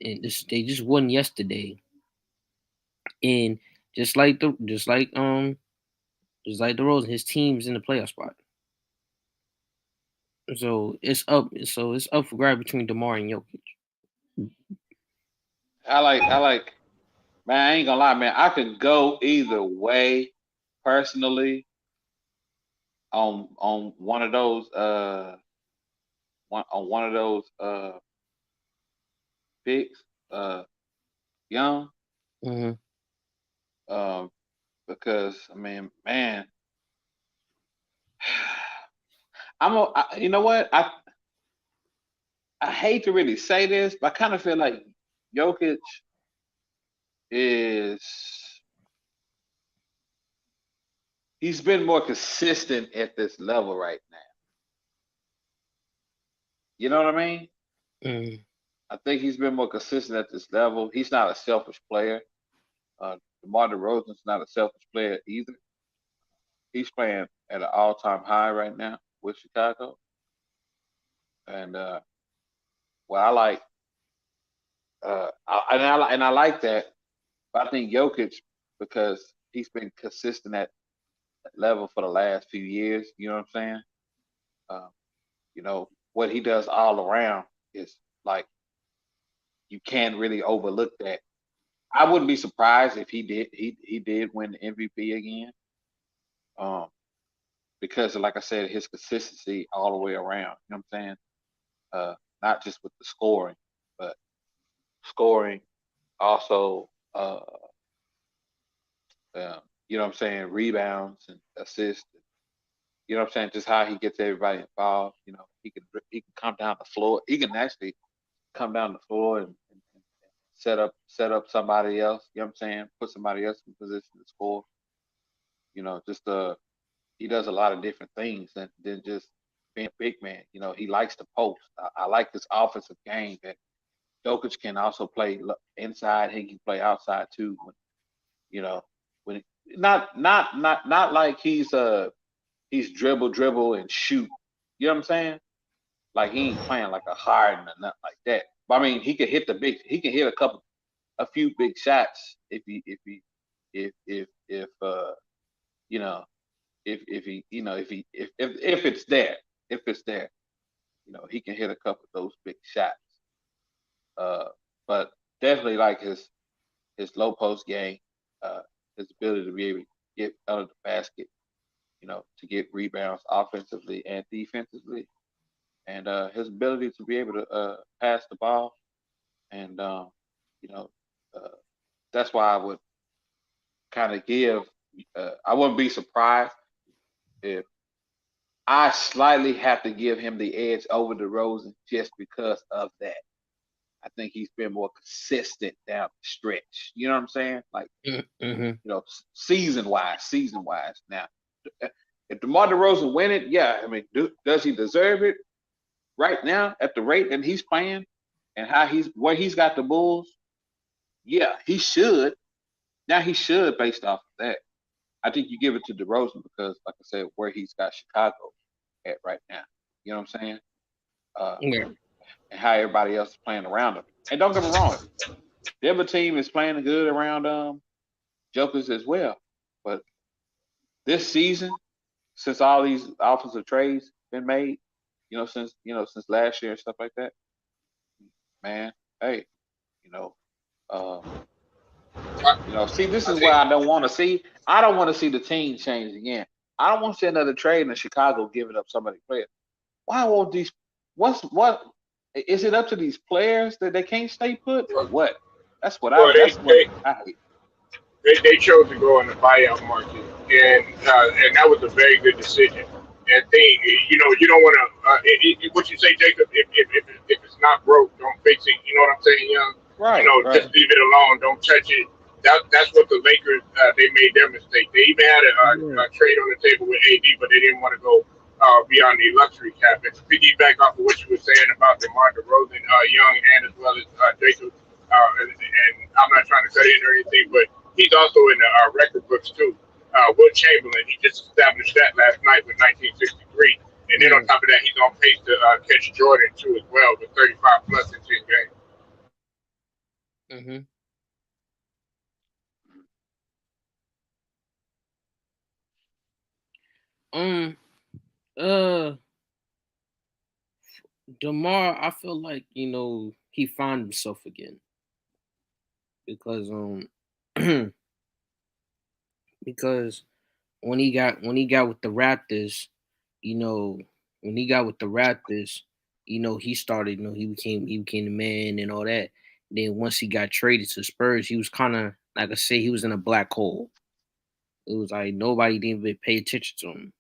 and they just won yesterday, and just like the Rose, his team's in the playoff spot. So it's up. So it's up for grab between DeMar and Jokic. I like. Man, I ain't gonna lie, man. I could go either way, personally. On one of those picks, Young. Mm-hmm. Because I mean, man, you know what? I hate to really say this, but I kind of feel like Jokic he's been more consistent at this level right now. You know what I mean? Mm-hmm. I think he's been more consistent at this level. He's not a selfish player. DeMar DeRozan's not a selfish player either. He's playing at an all-time high right now with Chicago. And I like I like that. But I think Jokic, because he's been consistent at that level for the last few years, you know what I'm saying? You know, what he does all around is like you can't really overlook that. I wouldn't be surprised if he did win the MVP again. Because like I said, his consistency all the way around. You know what I'm saying? Not just with the scoring, but scoring also you know what I'm saying, rebounds and assists. You know what I'm saying? Just how he gets everybody involved. You know, he can come down the floor. He can actually come down the floor and set up somebody else. You know what I'm saying? Put somebody else in position to score. You know, just he does a lot of different things than just being a big man. You know, he likes to post. I like this offensive game that Jokic can also play inside. He can play outside too. You know, when not like he's dribble and shoot. You know what I'm saying? Like he ain't playing like a Harden or nothing like that. But I mean, he can hit a few big shots if it's there. If it's there, you know, he can hit a couple of those big shots. But definitely like his low post game, his ability to be able to get under the basket, you know, to get rebounds offensively and defensively, and his ability to be able to pass the ball, and you know, that's why I would kind of give. I wouldn't be surprised if I slightly have to give him the edge over DeRozan just because of that. I think he's been more consistent down the stretch. You know what I'm saying? Like, Mm-hmm. you know, season wise. Now, if DeMar DeRozan win it, yeah. I mean, does he deserve it right now at the rate that he's playing and where he's got the Bulls? Yeah, he should. Now he should based off of that. I think you give it to DeRozan because, like I said, where he's got Chicago at right now. You know what I'm saying? Yeah. And how everybody else is playing around him. And don't get me wrong, the other team is playing good around Jokers as well. But this season, since all these offensive trades been made, since last year and stuff like that, man, hey, see, this is where I don't want to see. I don't want to see the team change again. I don't want to see another trade in Chicago giving up somebody players. Why won't these? What is it up to these players that they can't stay put or what? That's what I hate. They chose to go in the buyout market, and that was a very good decision. And you don't want to. What you say, Jacob? If it's not broke, don't fix it. You know what I'm saying, Young? Right. Just leave it alone. Don't touch it. That's what the Lakers they made their mistake. They even had a trade on the table with AD, but they didn't want to go be on the luxury cap. And to piggyback off of what you were saying about DeMar DeRozan, Young, and as well as Jacob, and I'm not trying to cut in or anything, but he's also in the record books too. Will Chamberlain, he just established that last night with 1963. And then on top of that, he's on pace to catch Jordan too as well with 35 plus in 10 games. Mm-hmm. DeMar, I feel like he found himself again because because when he got with the Raptors, when he got with the Raptors, he started, he became the man and all that. Then once he got traded to Spurs, he was kind of, like I say, he was in a black hole. It was like nobody didn't even pay attention to him.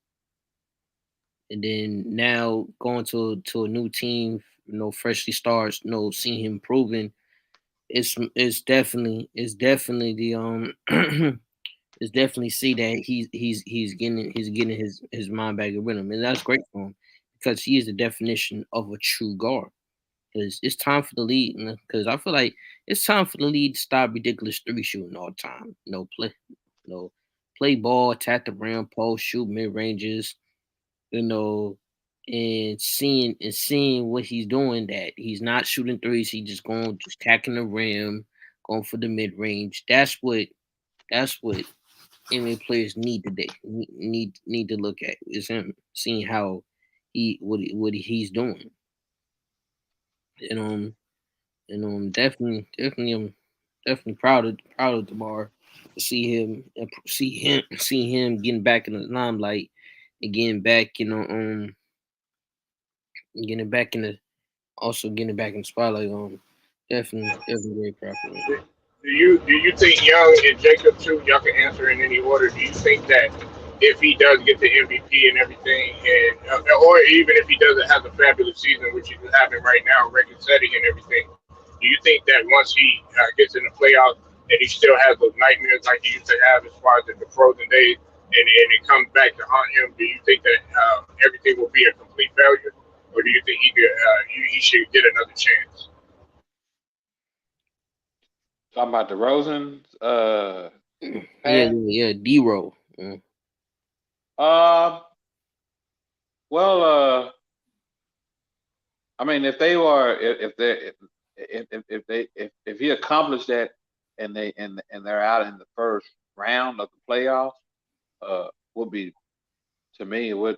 And then now going to a new team, freshly starts, seeing him improving, it's definitely the it's definitely see that he's getting his mind back with him, and that's great for him because he is the definition of a true guard. Because it's time for the league, because I feel like it's time for the league to stop ridiculous three shooting all the time. Play ball, attack the rim, post, shoot mid ranges, and seeing what he's doing, that he's not shooting threes, he's just attacking the rim, going for the mid range. That's what NBA players need today. Need to look at is him seeing how what he's doing. Definitely I'm definitely proud of DeMar to see him getting back in the limelight and getting back getting back in the spotlight. Definitely very proud of him. Do you think Young and Jacob too? Y'all can answer in any order. Do you think that if he does get the MVP and everything, and or even if he doesn't have a fabulous season, which he's having right now, record setting and everything, do you think that once he gets in the playoffs and he still has those nightmares like he used to have as far as the frozen days, and it comes back to haunt him? Do you think that everything will be a complete failure, or do you think he should get another chance? Talking about DeRozan, Yeah, D-Roll. Yeah. Well, I mean, if he accomplished that and they're out in the first round of the playoffs, would be, to me, it would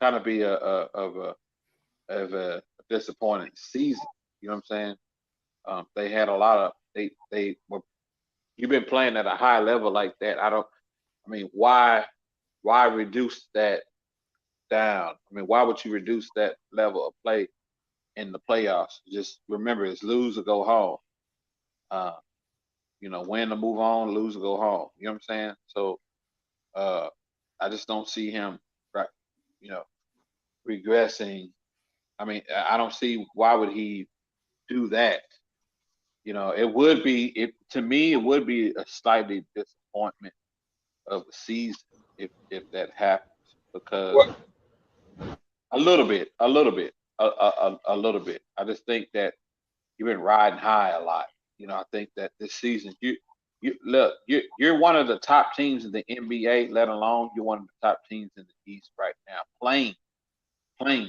kind of be a disappointing season. You know what I'm saying? They had a lot of they were. You've been playing at a high level like that. I mean, why reduce that down? I mean, why would you reduce that level of play in the playoffs? Just remember, it's lose or go home. Win to move on, lose or go home. You know what I'm saying? So, I just don't see him, right, regressing. I mean, I don't see why would he do that. It would be, to me, it would be a slightly disappointment of the season if that happens, because What? a little bit. I just think that you've been riding high a lot. I think that this season you're one of the top teams in the NBA, let alone you're one of the top teams in the East right now, playing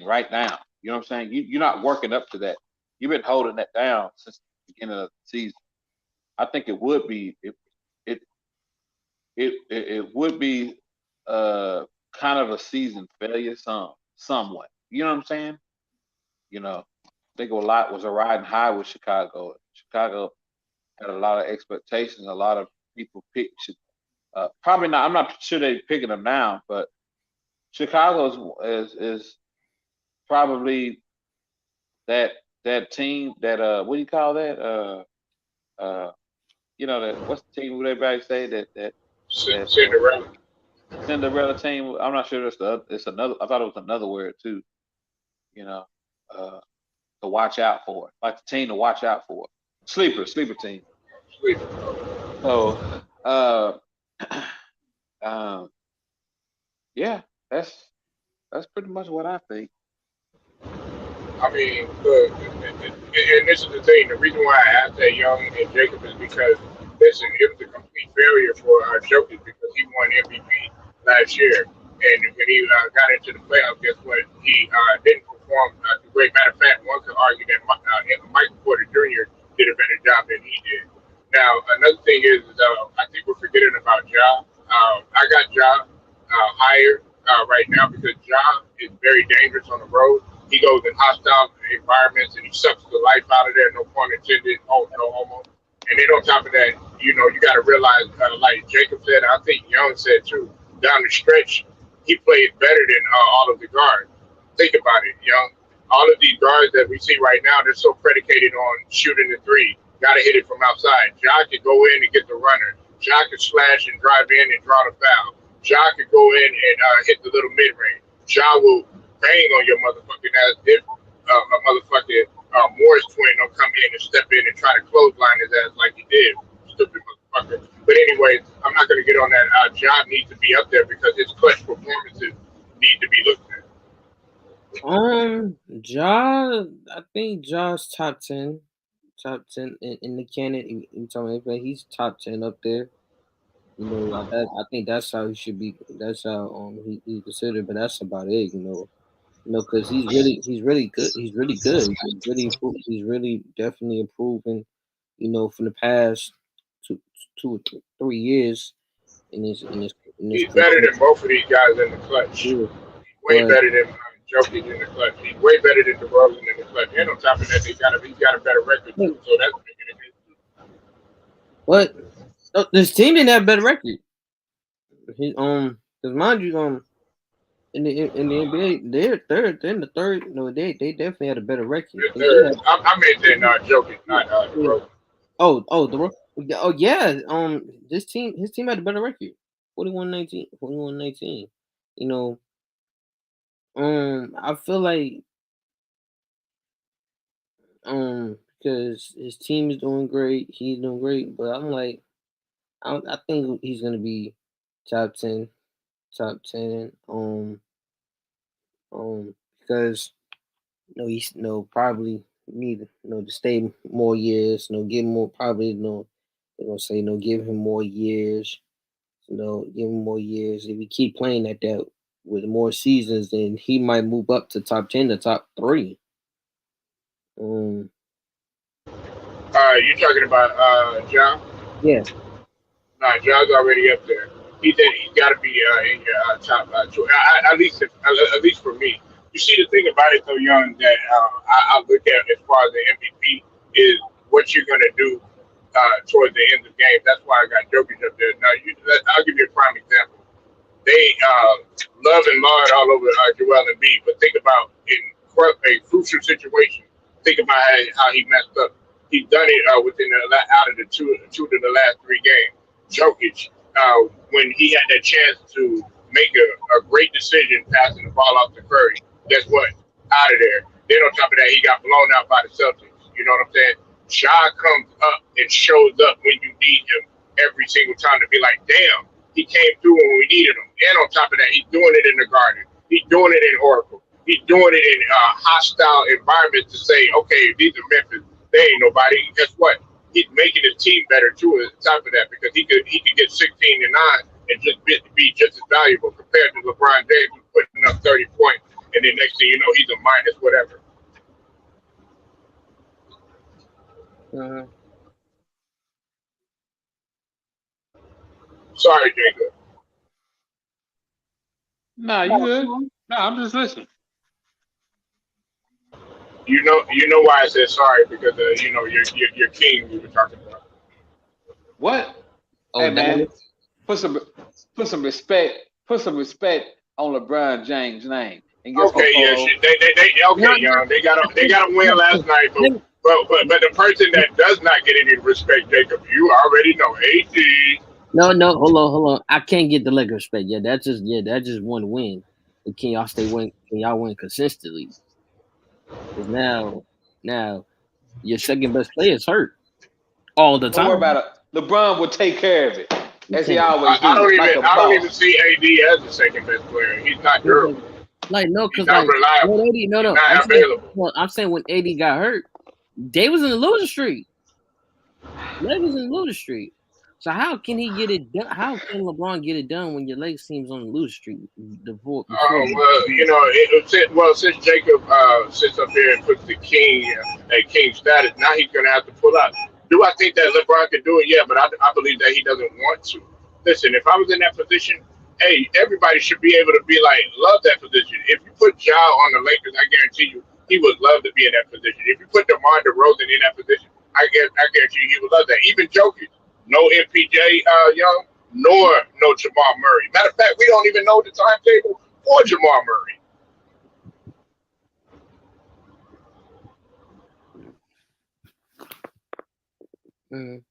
right now. You know what I'm saying? You're not working up to that. You've been holding that down since the beginning of the season. I think it would be it would be kind of a season failure somewhat. You know what I'm saying? I think a lot was a riding high with Chicago. Chicago had a lot of expectations. A lot of people picked. Probably not. I'm not sure they're picking them now, but Chicago is probably that team that what do you call that? That what's the team? Would everybody say that Cinderella. Cinderella team? I'm not sure it's another. I thought it was another word too. To watch out for, like the team to watch out for. Sleeper team. Sweet. So, yeah, That's pretty much what I think. I mean, look, and this is the thing. The reason why I asked that Young and Jacob is because, listen, it was a complete failure for Jokic because he won MVP last year. And when he got into the playoffs, guess what? He didn't perform great. Matter of fact, one could argue that Michael Porter Jr. did a better job than he did. Now, another thing is, I think we're forgetting about Ja. I got Ja higher right now because Ja is very dangerous on the road. He goes in hostile environments and he sucks the life out of there, no pun intended, oh, no homo. And then on top of that, you know, you got to realize, like Jacob said, I think Young said too, down the stretch, he played better than all of the guards. Think about it, Young. All of these guards that we see right now, they're so predicated on shooting the three. Got to hit it from outside. Ja could go in and get the runner. Ja could slash and drive in and draw the foul. Ja could go in and hit the little mid-range. Ja will bang on your motherfucking ass if a motherfucking Morris twin don't come in and step in and try to clothesline his ass like he did, stupid motherfucker. But anyway, I'm not going to get on that. Ja needs to be up there because his clutch performances need to be looked at. Ja, I think Ja's top 10 in the canon. You talking about he's top 10 up there. You know, I think that's how he should be. That's how he considered. But that's about it. You know, because he's really good. He's really good. He's really definitely improving. You know, from the past 3 years in his He's better than both of these guys in the clutch. Yeah. Way better than Jokic in the clutch. He's way better than DeRozan in the clutch. And on top of that, he's got a better record too. So that's making it. But this team didn't have a better record. Because mind you, in the NBA, they're in the third. No, they definitely had a better record. I meant that Jokic, not DeRozan. Oh yeah. His team had a better record. 41-19. You know, I feel like because his team is doing great, he's doing great, but I'm like, I think he's gonna be top 10. Because he's probably need to stay more years. Give him more. Probably they're gonna say give him more years. Give him more years. If he keep playing at that with more seasons, then he might move up to top 10 to top 3. You talking about Ja? Yeah. Nah, Ja's already up there. He said he's got to be in your top two. At least for me. You see, the thing about it, though, Young, that I look at as far as the MVP is what you're going to do towards the end of the game. That's why I got Jokic up there. Now, I'll give you a prime example. They love and laud all over Joel Embiid, but think about in a crucial situation. Think about how he messed up. He's done it within out of the two of the last 3 games. Jokic, when he had that chance to make a great decision passing the ball off to Curry, guess what? Out of there. Then on top of that, he got blown out by the Celtics. You know what I'm saying? Ja comes up and shows up when you need him every single time to be like, damn, he came through when we needed him. And on top of that, he's doing it in the Garden. He's doing it in Oracle. He's doing it in hostile environments to say, okay, these are Memphis. They ain't nobody. Guess what? He's making his team better too. On top of that, because he could get 16 and 9 and just be just as valuable compared to LeBron James, who's putting up 30 points, and then next thing you know, he's a minus whatever. Sorry, Jacob. Nah, you good? Nah, I'm just listening. You know why I said sorry, because your king we were talking about. What? Oh, hey man, put some respect on LeBron James' name. And guess okay, Young. They got a win last night, but the person that does not get any respect, Jacob, you already know, AD. No, hold on. I can't get the leg respect. Yeah, that's just one win. But can y'all win consistently? Because now your second best player is hurt all the time. Don't worry about it. LeBron will take care of it, as he always do. I don't even see AD as the second best player. He's not durable. Like no, He's because not like reliable. when AD, He's no, not available. I'm saying when AD got hurt, they was in the losing streak. They was in the losing streak. So how can he get it done? How can LeBron get it done when your Lakers team's on the losing streak? Before Well, since Jacob sits up here and puts the king at king status, now he's going to have to pull out. Do I think that LeBron can do it? Yeah, but I believe that he doesn't want to. Listen, if I was in that position, hey, everybody should be able to be like, love that position. If you put Ja on the Lakers, I guarantee you, he would love to be in that position. If you put DeMar DeRozan in that position, I guarantee you, he would love that. Even Jokic, no MPJ Young, nor no Jamal Murray. Matter of fact, we don't even know the timetable for Jamal Murray. Mhm.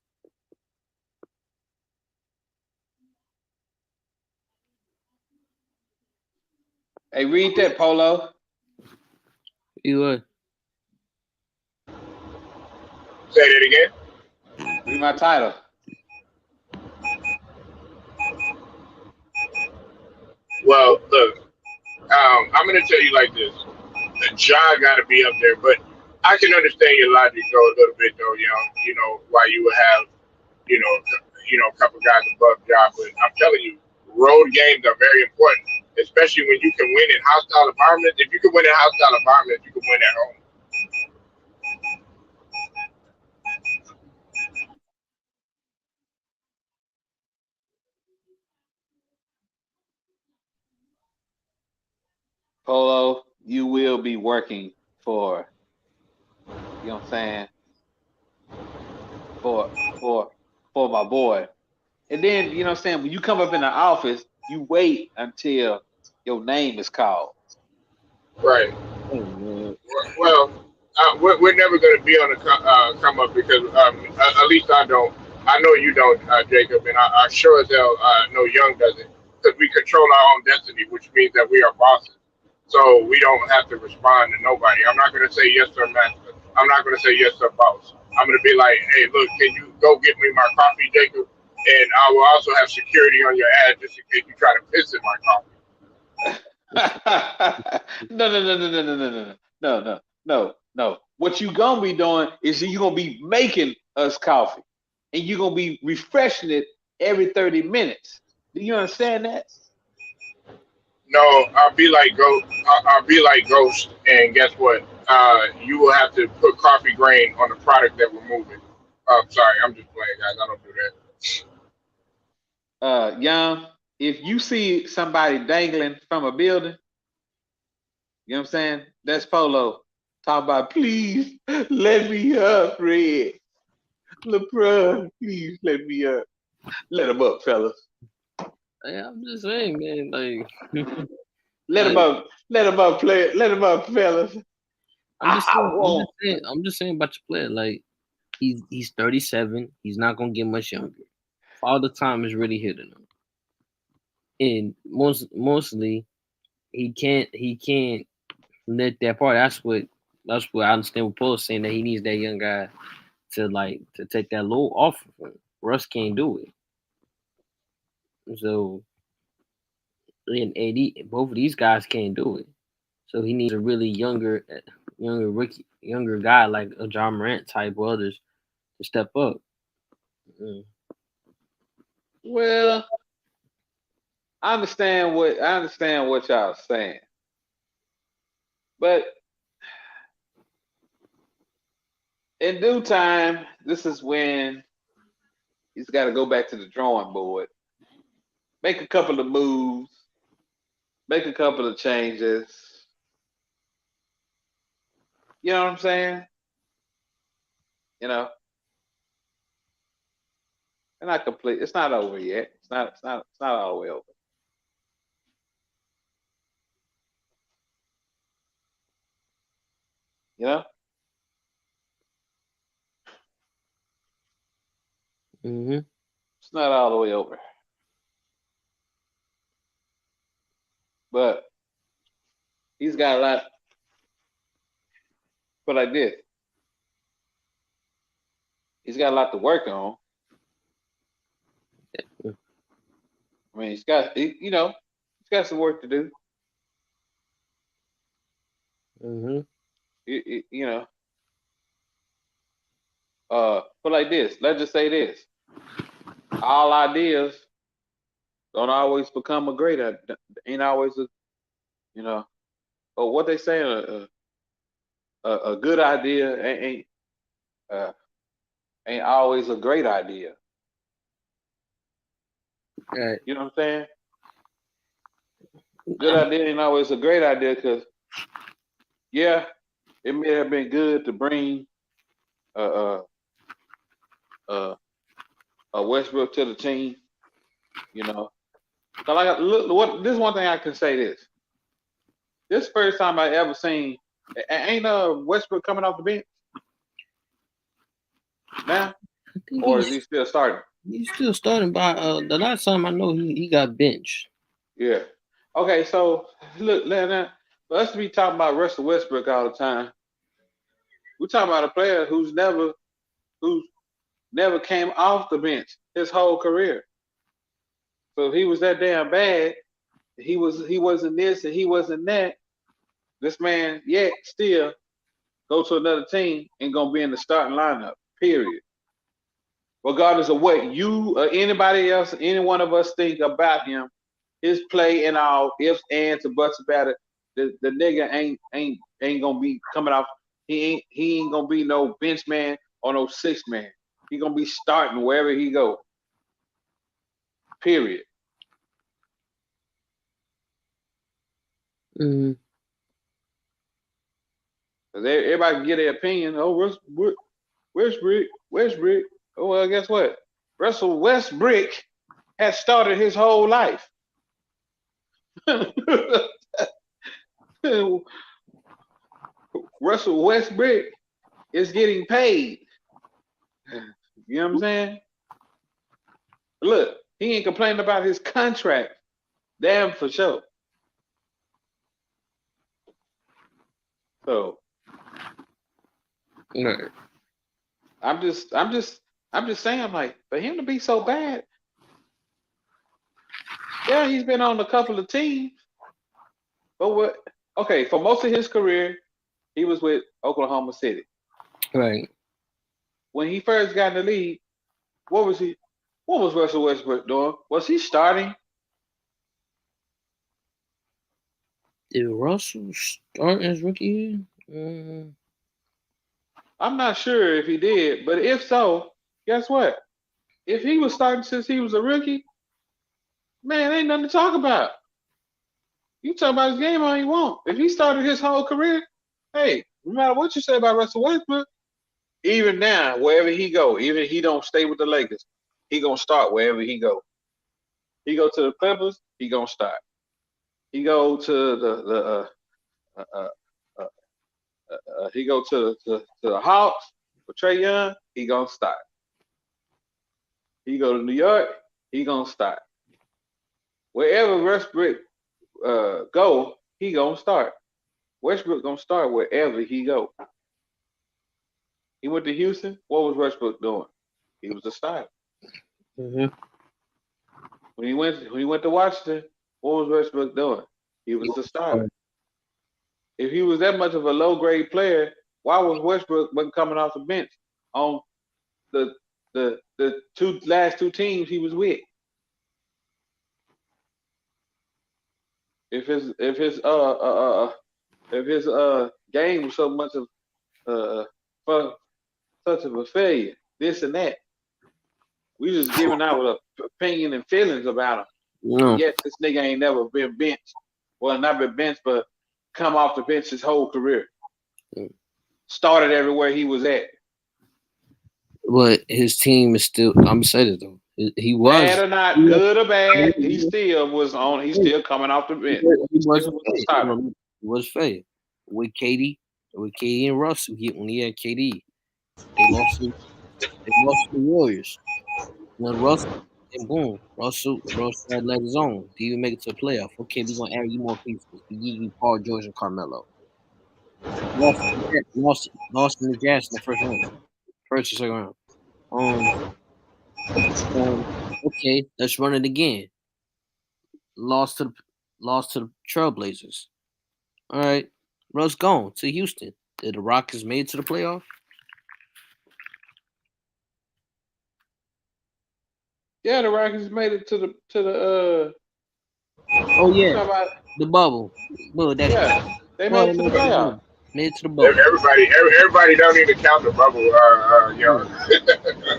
Hey, read that, Polo. You would. Say that again. Read my title. Well, look, I'm going to tell you like this. Ja got to be up there, but I can understand your logic though a little bit though, Young. You know why you would have, a couple guys above Ja, but I'm telling you, road games are very important, especially when you can win in hostile environments. If you can win in hostile environments, you can win at home. Polo, you will be working for, you know what I'm saying, for my boy. And then, you know what I'm saying, when you come up in the office, you wait until your name is called. Right. Oh, Well, we're never going to be on the come up because at least I don't. I know you don't, Jacob, and I sure as hell know Young doesn't because we control our own destiny, which means that we are bosses. So we don't have to respond to nobody. I'm not going to say yes, sir, master. I'm not going to say yes, sir, boss. I'm going to be like, hey, look, can you go get me my coffee, Jacob? And I will also have security on your ass just in case you try to piss in my coffee. No. What you gonna be doing is you gonna be making us coffee, and you gonna be refreshing it every 30 minutes. Do you understand that? No, I'll be like Ghost, and guess what? You will have to put coffee grain on the product that we're moving. Sorry, I'm just playing, guys. I don't do that. Young, if you see somebody dangling from a building, you know what I'm saying? That's Polo. Talk about, please let me up, Fred. LeBron, please let me up. Let him up, fellas. yeah, I'm just saying, man. Like, Let him up. Let him up, play. Let him up, fellas. I'm just saying about your player. Like, he's 37. He's not gonna get much younger. All the time is really hitting him, and mostly he can't let that part. That's what I understand what Paul's saying, that he needs that young guy to take that load off of him. Russ can't do it. So and AD, both of these guys can't do it. So he needs a really younger guy like a John Morant type or others to step up. Mm. Well, I understand what y'all saying, but in due time, this is when he's got to go back to the drawing board, make a couple of moves, make a couple of changes. You know what I'm saying? You know, it's not complete. It's not over yet. It's not all the way over. You know? Mm-hmm. It's not all the way over. But he's got a lot. But like this, he's got a lot to work on. I mean, he's got some work to do. Mm-hmm. You know, but like this, let's just say this: all ideas don't always become a great idea. Ain't always a, you know, but what they say, a good idea uh, ain't always a great idea. Right. You know what I'm saying? Good idea ain't always a great idea because, yeah, it may have been good to bring uh, Westbrook to the team. You know, so like, look, what this one thing I can say this first time I ever seen ain't Westbrook coming off the bench now, I think or is he still starting? he's still starting. By the last time I know, he got benched. Yeah. Okay, so look, now let's be talking about Russell Westbrook all the time. We're talking about a player who's never came off the bench his whole career. So if he was that damn bad, he wasn't this and he wasn't that. This man yet still go to another team and gonna be in the starting lineup. Period. Regardless of what you or anybody else, any one of us think about him, his play and all ifs, ands, or buts about it, the nigga ain't gonna be coming off. He ain't gonna be no bench man or no six man. He gonna be starting wherever he go. Period. Mm-hmm. Cause everybody can get their opinion. Oh, Westbrook. Oh well, guess what? Russell Westbrook has started his whole life. Russell Westbrook is getting paid. You know what I'm saying? Look, he ain't complaining about his contract. Damn for sure. So Right. I'm just saying, like, for him to be so bad, yeah, he's been on a couple of teams. But what okay, for most of his career, he was with Oklahoma City. Right. When he first got in the league, what was Russell Westbrook doing? Was he starting? Did Russell start his rookie year? Mm-hmm. I'm not sure if he did, but if so, guess what? If he was starting since he was a rookie, man, ain't nothing to talk about. You talk about his game all you want. If he started his whole career, hey, no matter what you say about Russell Westbrook, even now, wherever he go, even if he don't stay with the Lakers, he gonna start wherever he go. He go to the Clippers, he gonna start. He go to he go to the Hawks with Trae Young, he gonna start. He go to New York, he gonna start. Wherever Westbrook go, he gonna start. Westbrook gonna start wherever he go. He went to Houston. What was Westbrook doing? He was a starter. Mm-hmm. When he went to Washington, what was Westbrook doing? He was the starter. If he was that much of a low grade player, why was Westbrook wasn't coming off the bench on the last two teams he was with? If his game was so much of such of a failure, this and that, we just giving out an opinion and feelings about him. No. Yet this nigga ain't never been benched. Well, not been benched, but come off the bench his whole career. Started everywhere he was at. But his team is still. I'm saying it though. He was bad or not, good or bad. He still was on. He's still coming off the bench. He was fair with KD and Russell. When he had KD, they lost to the Warriors. When Russell and boom, Russell had let his own. Did you make it to the playoff? Okay, we're gonna add you more pieces. We give you Paul George and Carmelo. Lost in the Jazz in the first round, first or second round. Okay, let's run it again. Lost to the Trailblazers. All right, Russ gone to Houston. Did the Rockets made it to the playoff? Yeah, the Rockets made it to the Oh you yeah, talking about the bubble. Well, that's yeah. They well, made they it to the made it to the playoff. bubble. Made it to the bubble. Everybody don't need to count the bubble.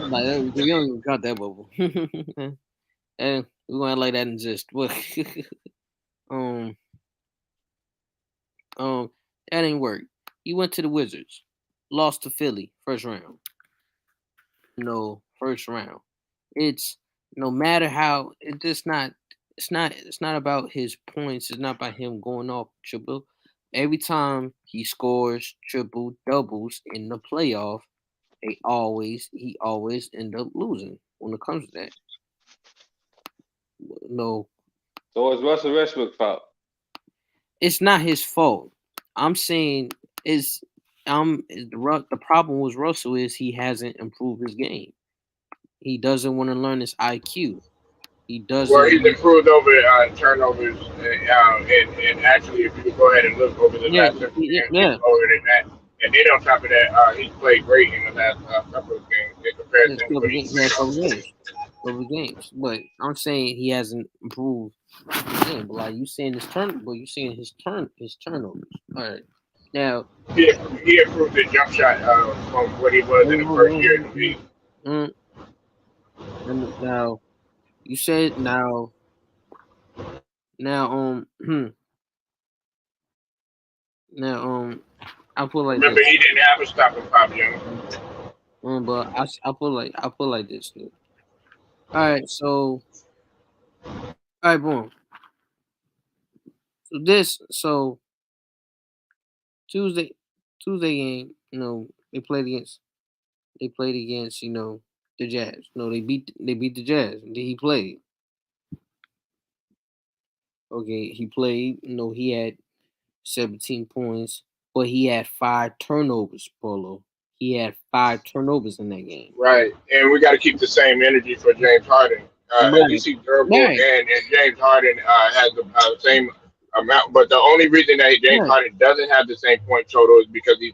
Like we don't even count that bubble. And we're gonna let that exist. But um that ain't work. You went to the Wizards, lost to Philly, first round. First round. It's no matter how it's just not it's not about his points, it's not about him going off triple. Every time he scores triple doubles in the playoff, he always end up losing when it comes to that. No, So it's Russell Westbrook's fault. it's not his fault. I'm saying is the problem with Russell is he hasn't improved his game. He doesn't want to learn his IQ. He Well, he's doesn't. improved over turnovers, and actually, if you could go ahead and look over the Yeah, last 7 yeah, games, he's yeah. lower than that. And then on top of that, he's played great in the last couple of games in There's comparison to couple what he games, played off. couple games. But I'm saying he hasn't improved his game. But like you saying his turnovers. All right, now. He improved his jump shot from what he was in the first year in the league. And now you said now now I put like Remember, this. he didn't have a stopping pop, young. But I put like this. Dude. All right, so all right, boom. So Tuesday game, they played against the Jazz. No, they beat the Jazz. He played. Okay, he played. He had 17 points, but he had 5 turnovers, Polo. He had 5 turnovers in that game. Right, and we got to keep the same energy for James Harden. At least he's durable, Right. and James Harden has the same amount. But the only reason that James Harden doesn't have the same point total is because he's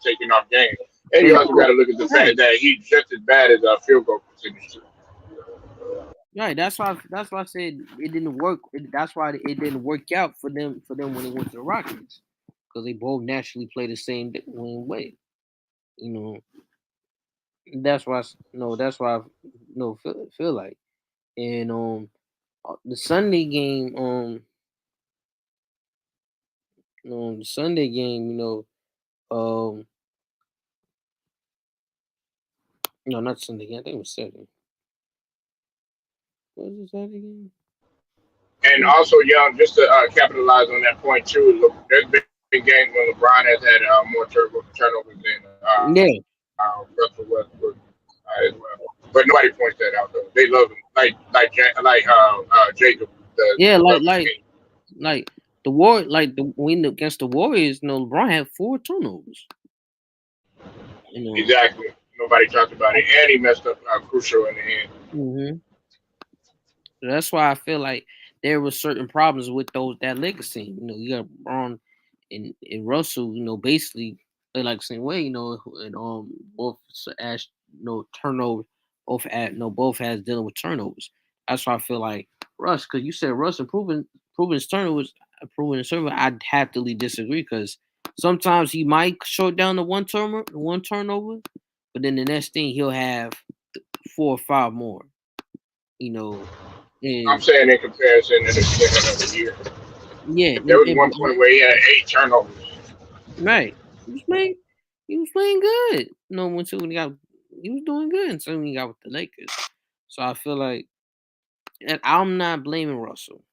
taking off games. And you also got to look at the fact that he's just as bad as a field goal percentage too. Right, that's why I said it didn't work. That's why it didn't work out for them when they went to the Rockets, because they both naturally play the same way. That's why I feel like. And the Sunday game the Sunday game, no, not Sunday game. I think it was Saturday. What was it, Saturday game? And also, Young, just to capitalize on that point too, look, there's been games when LeBron has had more turnovers than Russell Westbrook as well. But nobody points that out though. They love him, like Jacob does. Yeah, like the war, like the win against the Warriors. LeBron had 4 turnovers. Exactly. Nobody talked about it, and he messed up Crucial in the end. Mm-hmm. So that's why I feel like there were certain problems with that Lakers team. You got LeBron and Russell. Basically play like the same way. And both as turnovers. Both has dealing with turnovers. That's why I feel like Russ, because you said Russ improving his turnovers, improving his turnover. I'd happily disagree, because sometimes he might short down the one turnover, but then the next thing he'll have 4 or 5 more. I'm saying in comparison to the beginning of the year. Yeah, there was one point where he had 8 turnovers. Right, he was playing good. He was doing good until when he got with the Lakers. So I feel like, and I'm not blaming Russell.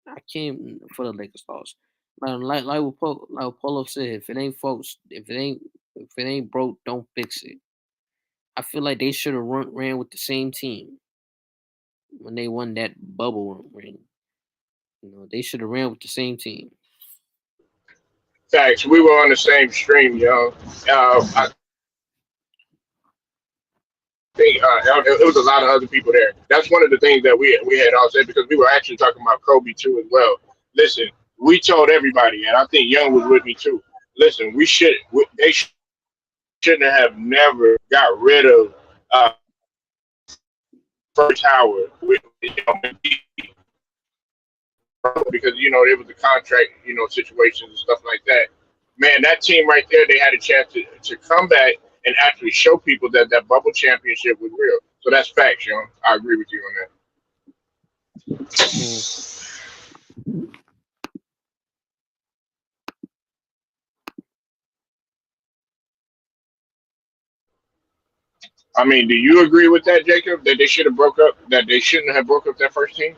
I can't for the Lakers loss. Like what Polo said, if it ain't broke, don't fix it. I feel like they should have ran with the same team when they won that bubble ring. They should have ran with the same team. Facts. We were on the same stream, yo. I think it was a lot of other people there. That's one of the things that we had all said, because we were actually talking about Kobe too as well. Listen, we told everybody, and I think Young was with me too. Listen, they shouldn't have never got rid of first Howard because there was the contract situations and stuff like that. Man, that team right there, they had a chance to come back and actually show people that that bubble championship was real. So that's facts, I agree with you on that. I mean, do you agree with that, Jacob? That they should have broke up? That they shouldn't have broke up that first team?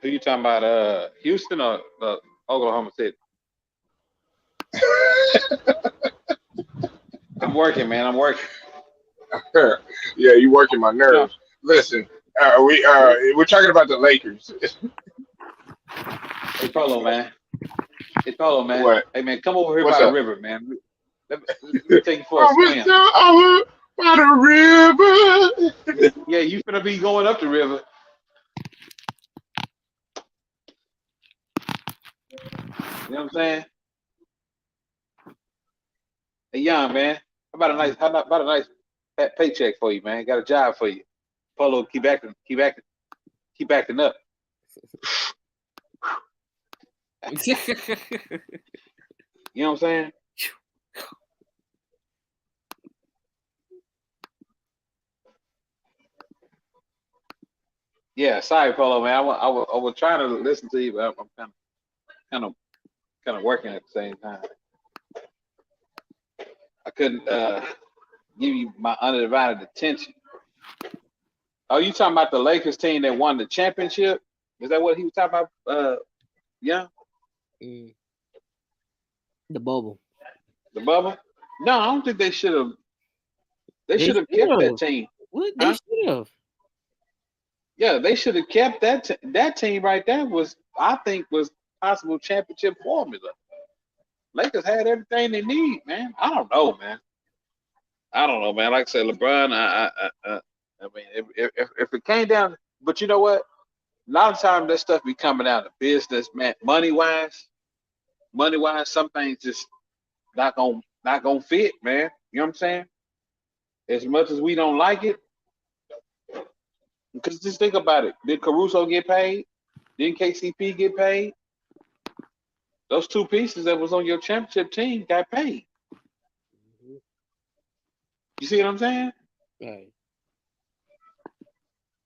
Who you talking about? Houston or Oklahoma City? I'm working, man. I'm working. Yeah, you working my nerves. Listen, we're talking about the Lakers. Hey, Polo, man. Hey, Polo, man. What? Hey, man, come over here What's by the up? river, man. Let me take you for a I was swim. down by the river. Yeah, you finna be going up the river. You know what I'm saying? Hey, Young, man. How about a nice paycheck for you, man? Got a job for you. Polo, keep acting up. You know what I'm saying? Yeah, sorry, Polo, man. I was trying to listen to you, but I'm kind of working at the same time. I couldn't give you my undivided attention. Oh, you talking about the Lakers team that won the championship? Is that what he was talking about? Yeah. The bubble. The bubble? No, I don't think they should have. They should have kept that team. What they should have? Yeah, they should have kept that team right there. I think was possible championship formula. Lakers had everything they need, man. I don't know, man. Like I said, LeBron. I mean, if it came down, but you know what? A lot of times that stuff be coming out of business, man. Money wise, some things just not gonna fit, man. You know what I'm saying? As much as we don't like it, because just think about it. Did Caruso get paid? Didn't KCP get paid? Those two pieces that was on your championship team got paid. You see what I'm saying? Right.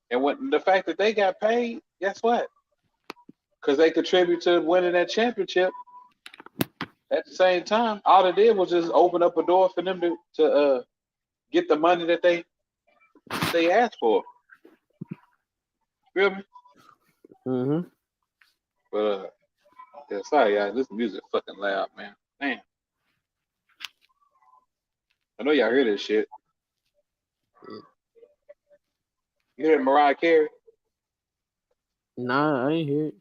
And the fact that they got paid, guess what? Because they contribute to winning that championship. At the same time, all they did was just open up a door for them to get the money that they asked for. Feel me? Mm-hmm. But yeah, sorry, guys. This music fucking loud, man. Damn. I know y'all hear this shit. You hear Mariah Carey? Nah, I ain't hear it.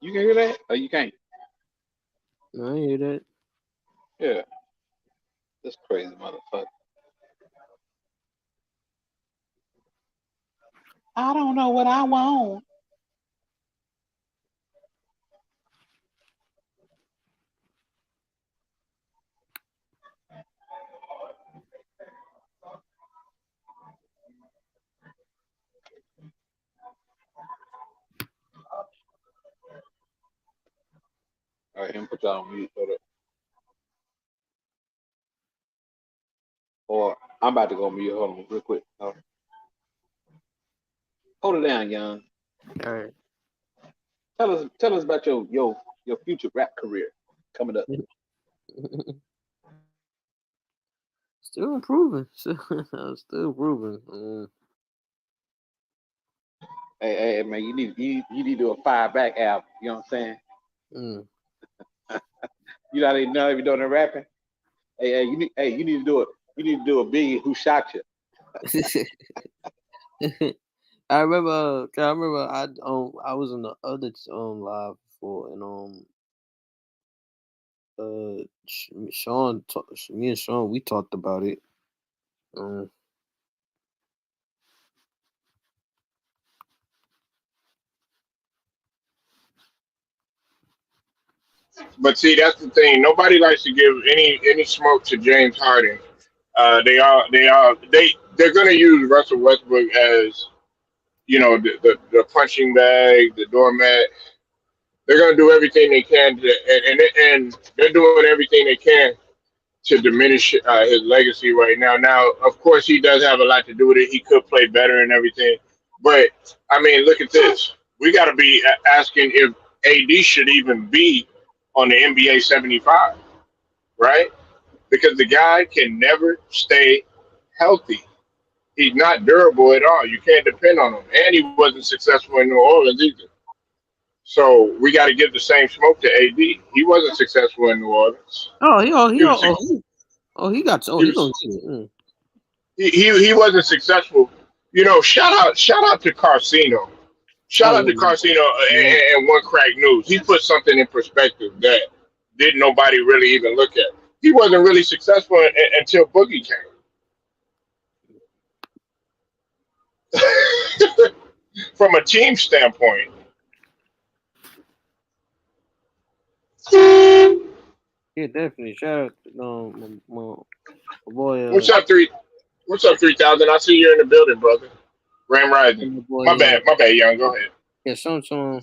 You can hear that? Oh, you can't? No, I ain't hear that. Yeah. This crazy motherfucker. I don't know what I want. All right, him put y'all on mute. Hold up. Or I'm about to go on mute. Hold on, real quick. Hold it down, Young. All right. Tell us about your future rap career coming up. Still improving. Still improving. Hey, man, you need to do a fire back album. You know what I'm saying? You not even know if you're doing the rapping. Hey, you need to do it. You need to do a Biggie Who Shot You. I remember I was in the other live before, and me and Sean, we talked about it. But see, that's the thing. Nobody likes to give any smoke to James Harden. They're going to use Russell Westbrook as the punching bag, the doormat. They're going to do everything they can and they're doing everything they can to diminish his legacy right now. Now, of course, he does have a lot to do with it. He could play better and everything, but I mean, look at this. We got to be asking if AD should even be on the NBA 75, right? Because the guy can never stay healthy. He's not durable at all. You can't depend on him, and he wasn't successful in New Orleans either. So we got to give the same smoke to AD. He wasn't successful in New Orleans. Oh, he oh he He was oh, oh, he, oh he got oh he he gonna was get it. he wasn't successful. Shout out to Carcino. Shout Oh out to yeah, Carcino yeah. and One Crack News. He put something in perspective that didn't nobody really even look at. He wasn't really successful until Boogie came. From a team standpoint. Yeah, definitely. Shout out to my boy, What's up, three? What's up, 3,000? I see you're in the building, brother. Ram Rising. my boy, My bad, young. Go ahead. yeah, to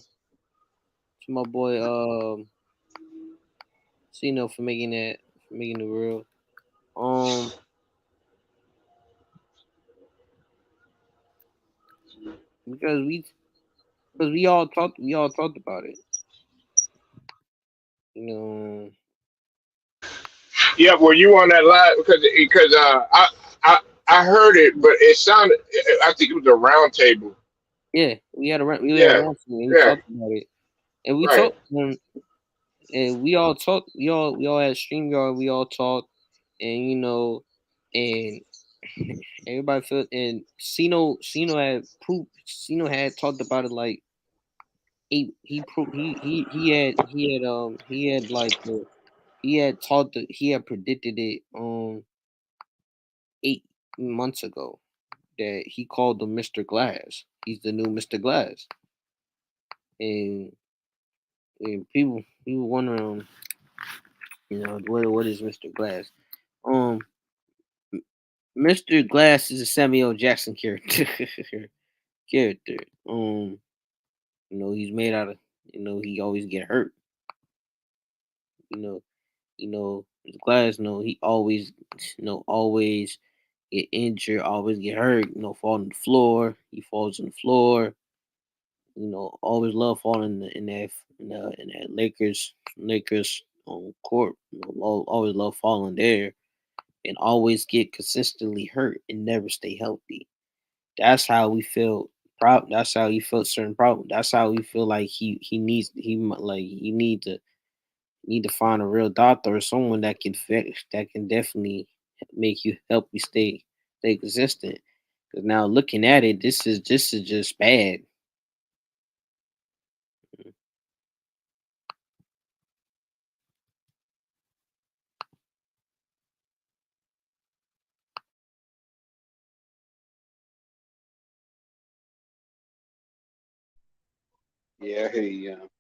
my boy, Cino for making the real. Um, because we all talked about it. You know, Yeah, were you on that live? Because I I heard it, but it sounded. I think it was a round table. yeah, we had a Yeah, round table and we yeah, talked about it, and we right. talked, and we all talked. We all had Streamyard. We all talked, and and everybody felt, and Cino had talked about it like he proved he had like he had predicted it 8 months ago that he called him Mr. Glass. He's the new Mr. Glass, and, people wondering, what is Mr. Glass? Um, Mr. Glass is a Samuel Jackson character. character. He's made out of. He always get hurt. You know, Glass. He always, always get injured, always get hurt. Fall on the floor. He falls on the floor. Always love falling in that Lakers court. Always love falling there, and always get consistently hurt and never stay healthy. That's how we feel. That's how he felt certain problem. That's how we feel like he need to find a real doctor or someone that can fix that can definitely make you help you stay consistent. Because now looking at it, this is just bad. Yeah, I hear you.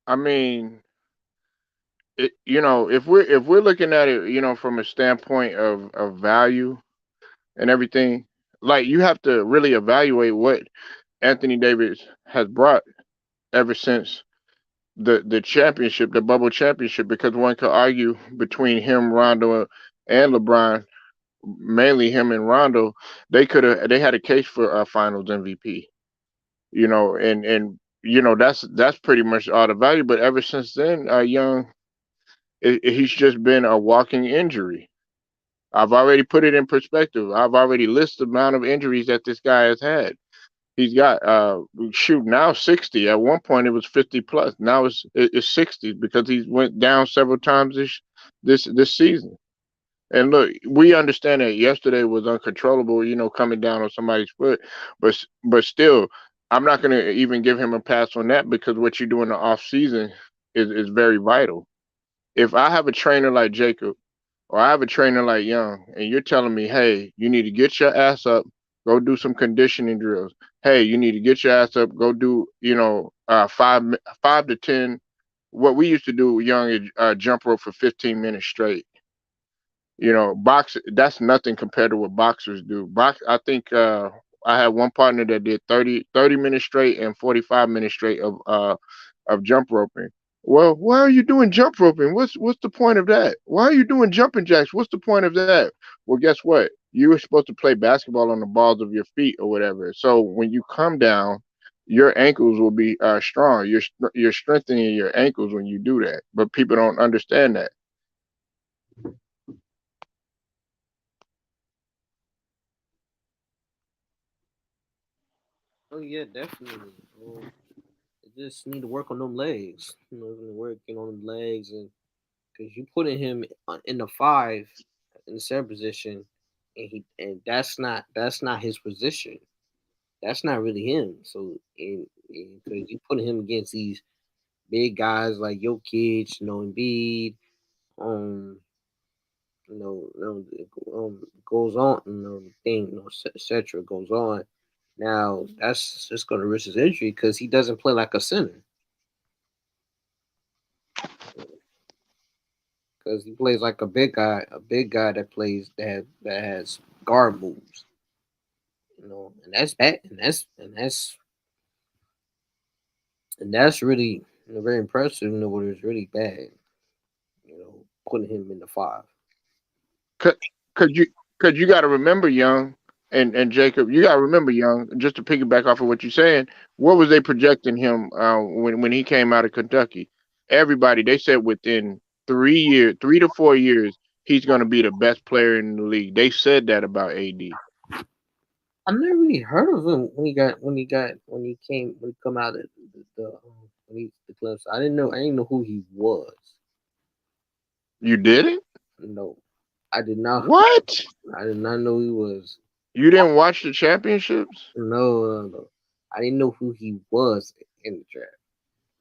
I mean, if we're looking at it, from a standpoint of value and everything, like you have to really evaluate what Anthony Davis has brought ever since the championship, the bubble championship, because one could argue between him, Rondo, and LeBron, mainly him and Rondo, they had a case for a Finals MVP. And that's pretty much all the value. But ever since then, Young, he's just been a walking injury. I've already put it in perspective. I've already listed the amount of injuries that this guy has had. He's got now 60. At one point it was 50 plus. Now it's 60 because he went down several times this season. And look, we understand that yesterday was uncontrollable, coming down on somebody's foot, but still, I'm not going to even give him a pass on that because what you do in the off season is very vital. If I have a trainer like Jacob or I have a trainer like Young, and you're telling me, hey, you need to get your ass up, go do some conditioning drills. Hey, you need to get your ass up, go do, 5 to 10. What we used to do, Young, is jump rope for 15 minutes straight. Box, that's nothing compared to what boxers do. I think I had one partner that did 30 minutes straight and 45 minutes straight of jump roping. Well, why are you doing jump roping? What's the point of that? Why are you doing jumping jacks? What's the point of that? Well, guess what? You were supposed to play basketball on the balls of your feet or whatever. So when you come down, your ankles will be strong. You're strengthening your ankles when you do that. But people don't understand that. Oh yeah, definitely. They just need to work on them legs. Working on them legs, and because you putting him in the 5 in the center position, and that's not his position. That's not really him. So, because you putting him against these big guys like Jokic, Embiid, um, goes on, thing, etc. goes on. Now that's just going to risk his injury because he doesn't play like a center. Because he plays like a big guy that plays that has guard moves. And that's bad, and that's really very impressive. But it's really bad. Putting him in the 5. Cause you got to remember, Young and Jacob, you got to remember, Young, just to piggyback off of what you're saying. What was they projecting him when he came out of Kentucky? Everybody, they said within 3 to 4 years, he's going to be the best player in the league. They said that about AD. I never really heard of him when he come out of the clubs. I didn't know who he was. You didn't? No, I did not. What? I did not know he was. You didn't watch the championships? No. I didn't know who he was in the draft.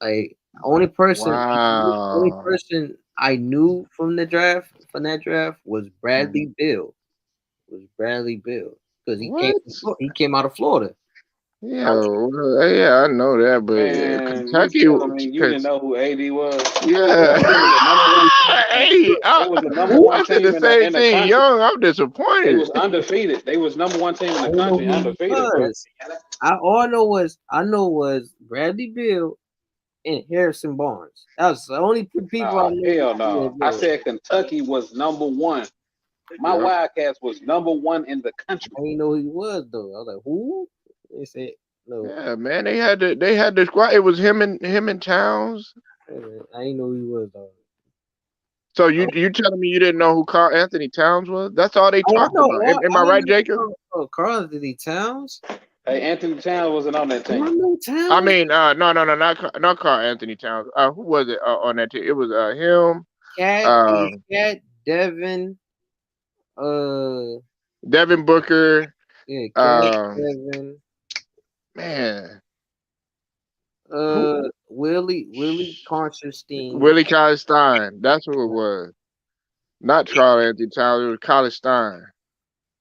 Like only person I knew from that draft was Bradley Beal. Because he came out of Florida. Yeah, I know that, but Man, Kentucky. you telling me you didn't know who AD was? Yeah. Hey, it was the number one team the same thing. Young, I'm disappointed. They was undefeated. They was number one team in the country, undefeated. I know was Bradley Beal and Harrison Barnes. That was the only people I knew. Hell no. I said Kentucky was number one. My Wildcats was number one in the country. I didn't know who he was though. I was like, who? They said no. Yeah, man, they had the squad. It was him and Towns. I didn't know who he was though. So you telling me you didn't know who Karl Anthony Towns was? That's all they talked about. Am I right, Jacob? Karl Anthony Towns. Hey, Anthony Towns wasn't on that team. I mean, no, not Karl Anthony Towns. Who was it on that team? It was him. Cat, Devin. Devin Booker. Yeah, Devin. Man. Willie Constantine. Willie Cauley-Stein. That's who it was. Not Karl Anthony Towns. It was Cauley-Stein.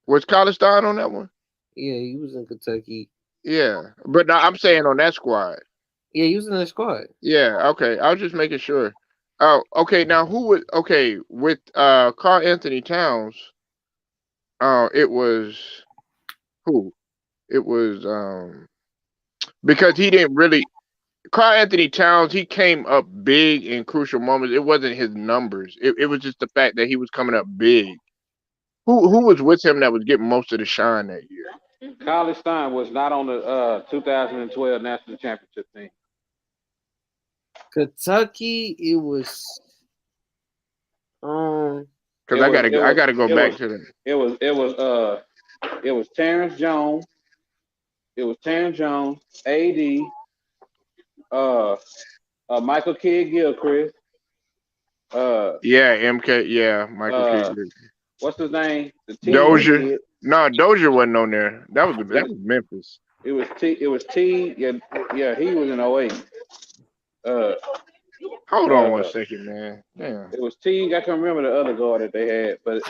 Was Cauley-Stein on that one? Yeah, he was in Kentucky. Yeah, but now I'm saying on that squad. Yeah, he was in that squad. Yeah, okay. I was just making sure. Oh, okay. Now who would? Okay, with Karl Anthony Towns. It was Who? It was because he didn't really. Karl Anthony Towns, he came up big in crucial moments. It wasn't his numbers. It was just the fact that he was coming up big. Who was with him that was getting most of the shine that year? Carly Stein was not on the 2012 national championship team. Kentucky, it was Because I gotta go back to them. It was Terrence Jones. It was Terrence Jones, AD, Michael Kidd Gilchrist. Yeah, MK. Yeah, Michael Kidd. What's his name? Dozier. No, Dozier wasn't on there. That was Memphis. It was T. Yeah, he was in 08. Hold on 1 second, man. Damn. It was T. I can't remember the other guard that they had, but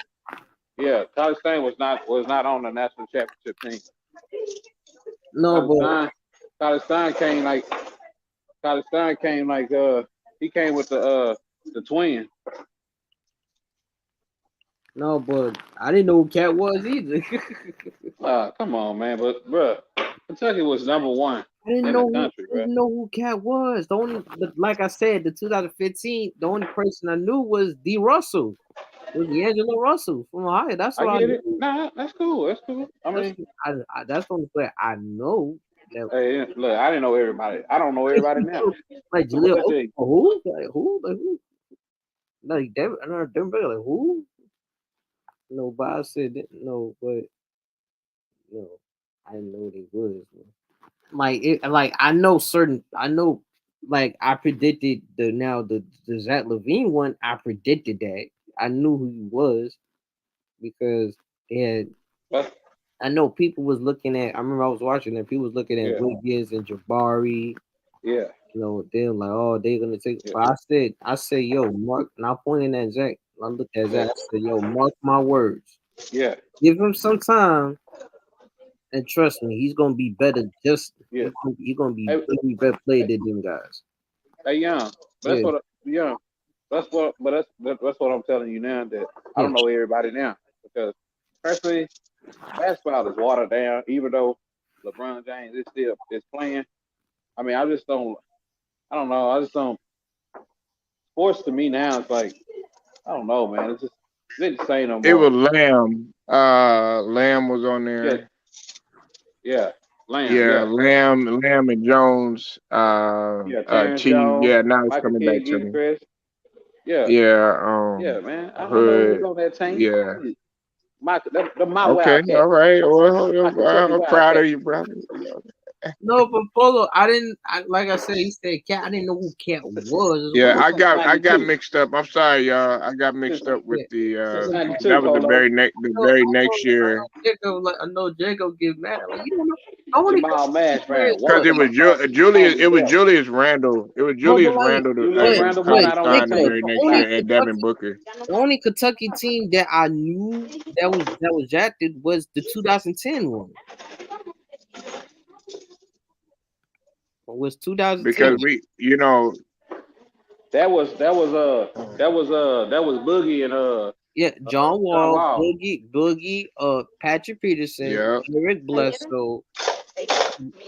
yeah, College Stain was not on the national championship team. no, but College Stein came like he came with the twin. no, but I didn't know who Cat was either. Come on, man, but bruh, Kentucky was number one I didn't in know. the country, I didn't know who Cat was. Like I said, the 2015, the only person I knew was D. Russell. It was D'Angelo Russell from Ohio. That's what I I get knew. it. Nah, that's cool. That's cool. I mean, That's the only player I know. That, hey, look, I didn't know everybody. I don't know everybody now. like But what Jaleel, I tell you, who? Like who? Like who? Like Denver, I know Denver. Like who? No, but I said no, but no, I didn't know they was. Like I know, like I predicted the Zach Levine one. I predicted that. I knew who he was because they had. but I know people was looking at. I remember I was watching that people was looking at Yeah. Wiggins and Jabari. yeah, You know, they're like, oh, they're gonna take. Yeah. But I said, yo, Mark. And I pointed at Zach. I looked at Zach. I said, yo, mark my words. yeah, Give him some time, and trust me, he's gonna be better. Yeah. He's gonna be Hey. way better player than them guys. Hey, Young. That's what I'm telling you now. That I don't know everybody now because personally, basketball is watered down. Even though LeBron James is playing, I mean, I don't know. I just don't. Sports to me now, it's like I don't know, man. It's just they just saying no more. It was Lamb. Lamb was on there. Yeah, Lamb. Yeah, Lamb and Jones. Terrence T. Jones, Yeah, now it's Michael coming Kidd back to me. Gilchrist. Yeah, Yeah. man. I don't know who's Hood. on that team. Yeah. My Okay. Wildcats. All right. Well, Kentucky I'm proud of Wildcats. you, brother. No, but Polo, like I said, he said Cat. I didn't know who Cat was. Yeah, I got 92. mixed up. I'm sorry, y'all. I got mixed up with the. 92, That was the Polo. very next year. I know Jacob get mad. Like, you don't know. Only Jamal Mash ran Because it was Julius. It was Julius Randle. It was Julius Randle. Julius Randle was not on signed that the team. very next year, and Devin Booker. The only Kentucky team that I knew that was drafted was the 2010 one. It was 2010 Because that was Boogie and yeah, John Wall, Wall. Boogie, Patrick Peterson, Yeah. Eric Bledsoe.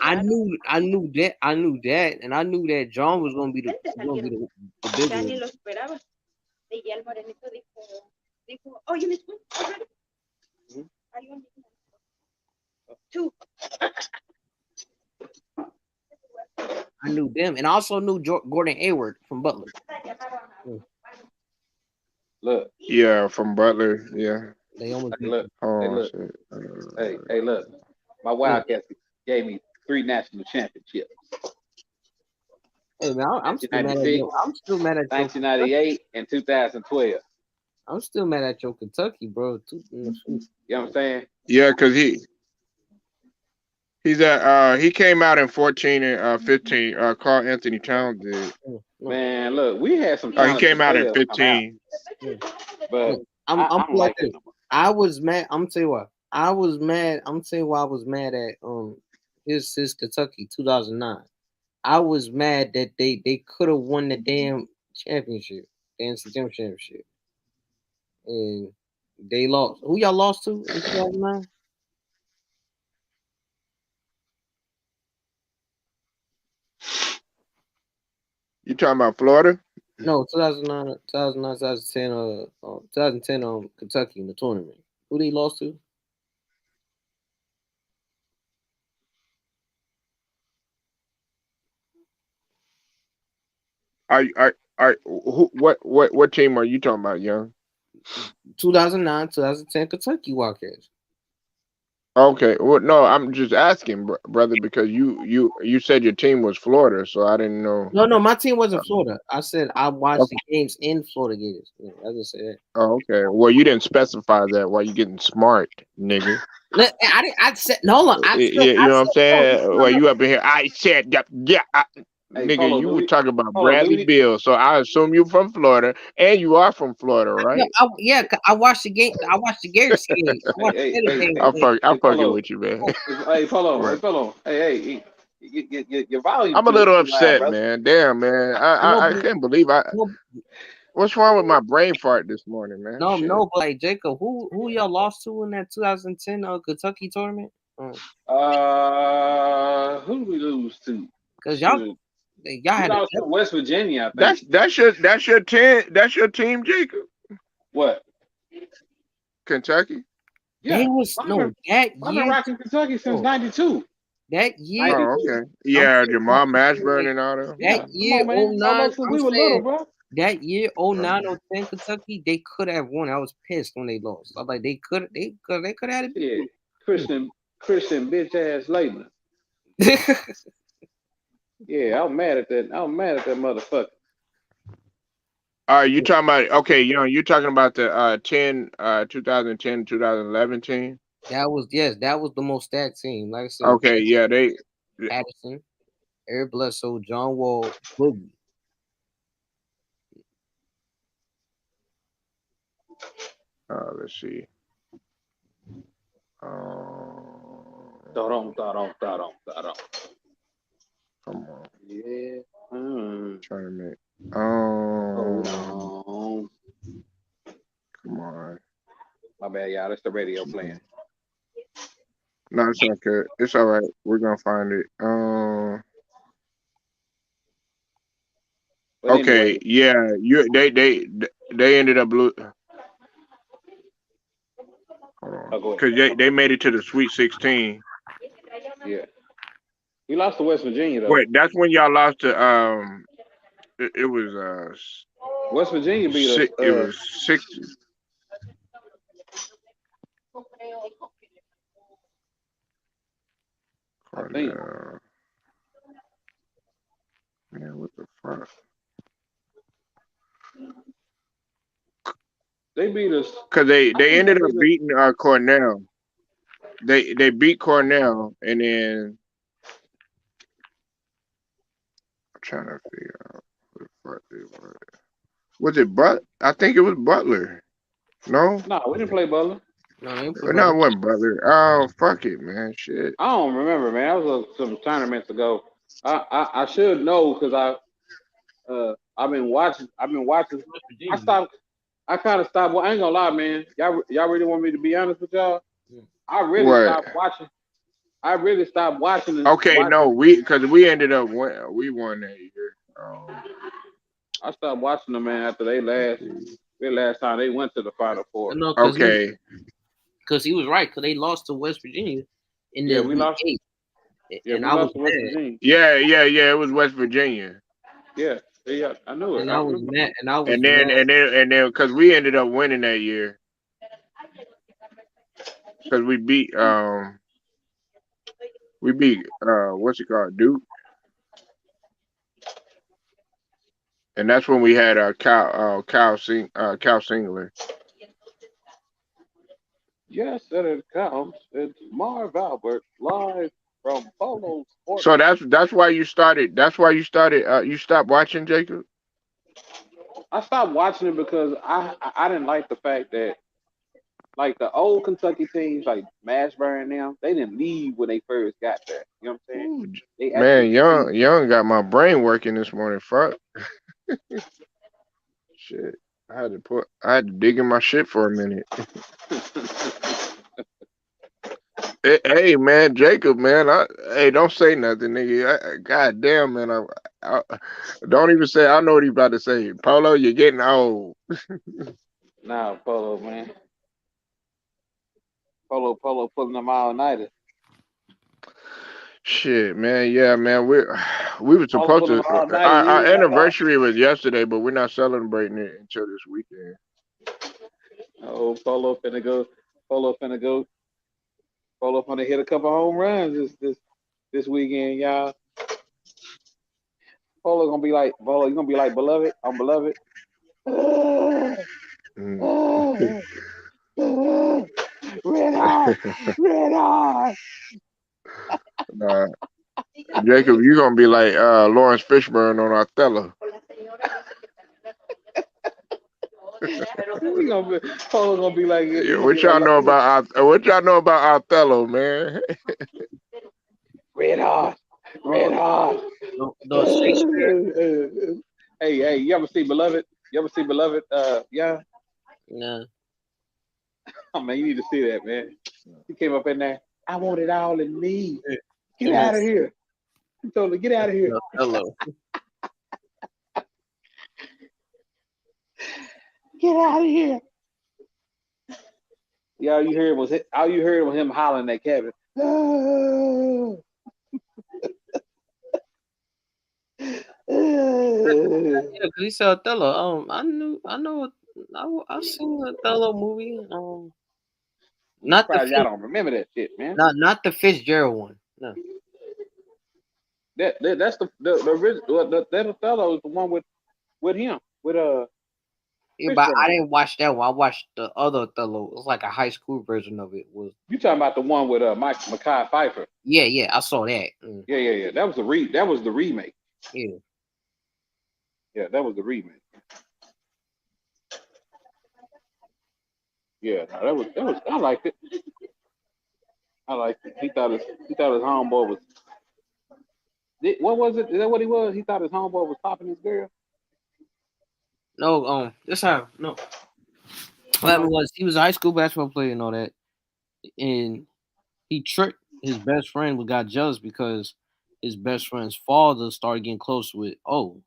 I knew that, and I knew that John was gonna be the big one. lo esperaba. Y ya el morenito dijo, oye, ¿me escuchas? Two. I knew them, and I also knew Gordon Hayward from Butler. look. Yeah, from Butler. Yeah. They almost Hey, look. Oh, Hey, look. shit. Hey, look. My Wildcats gave me 3 national championships. Hey man, I'm still mad at you. I'm still mad at you. 1998 and 2012. I'm still mad at your Kentucky, bro. You know what I'm saying? Yeah, because he came out in 14 and 15. Karl Anthony Towns did. Man, look, we had some. He came out in 15. But I'm like it. I was mad. I'm tell you what. I was mad. I'm telling you why I was mad at his Kentucky 2009. I was mad that they could have won the damn championship, championship, and they lost. Who y'all lost to in 2009? You talking about Florida? No, 2009, 2010, 2010 Kentucky in the tournament. Who they lost to? What team are you talking about, Young? 2009, 2010 Kentucky Wildcats. Okay, well, no, I'm just asking, brother, because you said your team was Florida, so I didn't know. No, my team wasn't Florida. I said I watched the games in Florida Gators. Yeah, I just said that. Oh, okay. Well, you didn't specify that. Why you getting smart, nigga? I said no. You know what I'm saying? Well, you up in here? I said, yeah. Hey, Nigga, Polo, you do were we? talking about Polo, do Bradley we? Beal, so I assume you from Florida, and you are from Florida, No, right? I watched the game. I watched the Gators game. I watched Hey, the hey, game. hey, I'm hey, fucking Polo. with you, man. Hey, Polo. What? Hey, Polo. Hey, your volume I'm a too little loud, upset, brother. man. Damn, man. I can't believe What's wrong with my brain fart this morning, man? Shit. No, but like Jacob, who y'all lost to in that 2010 Kentucky tournament? Who did we lose to? Because y'all We had lost to West Virginia, I think. That's your team, Jacob. What? Kentucky? Yeah. They was I've been year. rocking Kentucky since '92. That year. Oh, okay. Yeah, Jamal Mashburn and all that. That year, Come on, man. 09, Since we were little, bro. that year, 09, 010 Kentucky, they could have won. I was pissed when they lost. I was like, they could have had it. Yeah, Christian bitch ass Laettner. Yeah, I'm mad at that motherfucker. You talking about you talking about the 2010 2011 team? That was the most stacked team. Like I said, Okay, yeah, they Patterson, Eric Bledsoe, John Wall, Boogie. Let's see. Come on. Yeah. Tournament. Hold on. Come on. My bad, y'all. That's the radio playing. No, it's okay. It's all right. We're gonna find it. Okay. Anyway. Yeah. They ended up losing. Because they made it to the Sweet 16. Yeah. We lost to West Virginia though. Wait, that's when y'all lost to it was West Virginia beat us. It was 60. I think. Man, what the fuck? They beat us because they ended up beating Cornell. They beat Cornell, and then I'm trying to figure out who the fuck they were. Was it I think it was Butler. No, we didn't play Butler. No, it wasn't Butler. Oh, fuck it, man. Shit. I don't remember, man. That was some tournaments ago. I should know because I've been watching. I kind of stopped. Well, I ain't gonna lie, man. Y'all really want me to be honest with y'all? I really stopped watching. I really stopped watching. No, because we ended up we won that year. I stopped watching them, man, after their last time they went to the Final Four. No, because he was right. Because they lost to West Virginia in the we lost. Yeah, and I was to West Virginia. Yeah. It was West Virginia. Yeah, I knew it. And I was mad. And then because we ended up winning that year because we beat what's it called, Duke, and that's when we had Cal Singler. Yes, and it counts. It's Marv Albert live from Polo Sports. So that's why you started. That's why you started. You stopped watching, Jacob. I stopped watching it because I didn't like the fact that like the old Kentucky teams like Mashburn now, they didn't leave when they first got there. You know what I'm saying? Man, Young got my brain working this morning. Fuck. Shit. I had to dig in my shit for a minute. Hey man, Jacob, man. Hey, don't say nothing, nigga. God damn, man. I, don't even say. I know what he about to say. Polo, you're getting old. Nah, Polo, man. Polo pulling them all nighter. Shit, man. Yeah, man. We were Polo supposed pulling them to. all nighter. Our Nigga. anniversary was yesterday, but we're not celebrating it until this weekend. Oh, Polo finna go. Polo finna go. Polo finna hit a couple home runs this weekend, y'all. Polo gonna be like Polo. You gonna be like beloved. I'm beloved. Mm. Red hot, red hot. Nah, Jacob, you're gonna be like Lawrence Fishburne on Othello. Polo gonna be like Yeah, what y'all know about Othello, man? red hot, red hot. The Shakespeare. Hey, you ever see Beloved? You ever see Beloved? Yeah. No. Oh man, you need to see that, man. He came up in there. I want it all in me. Get Yeah. out of here. He told her, get out of here. Hello. Get out of here. Yeah, all you heard was him hollering at Kevin. Yeah, because he said Othello. I know. I've seen the Othello movie. Not the Surprised y'all don't remember that shit, man. not the Fitzgerald one. No. That's the original. That Othello is the one with him with Yeah, but I Fishburne. didn't watch that one. I watched the other Othello. It was like a high school version of it. You talking about the one with Mekhi Phifer? Yeah, I saw that. Yeah. That was the remake. Yeah. Yeah, that was the remake. Yeah, that was. I liked it. He thought his homeboy was. What was it? Is that what he was? He thought his homeboy was popping his girl. No, that's how. No, what happened was he was a high school basketball player and all that, and he tricked his best friend, who got jealous because his best friend's father started getting close with O.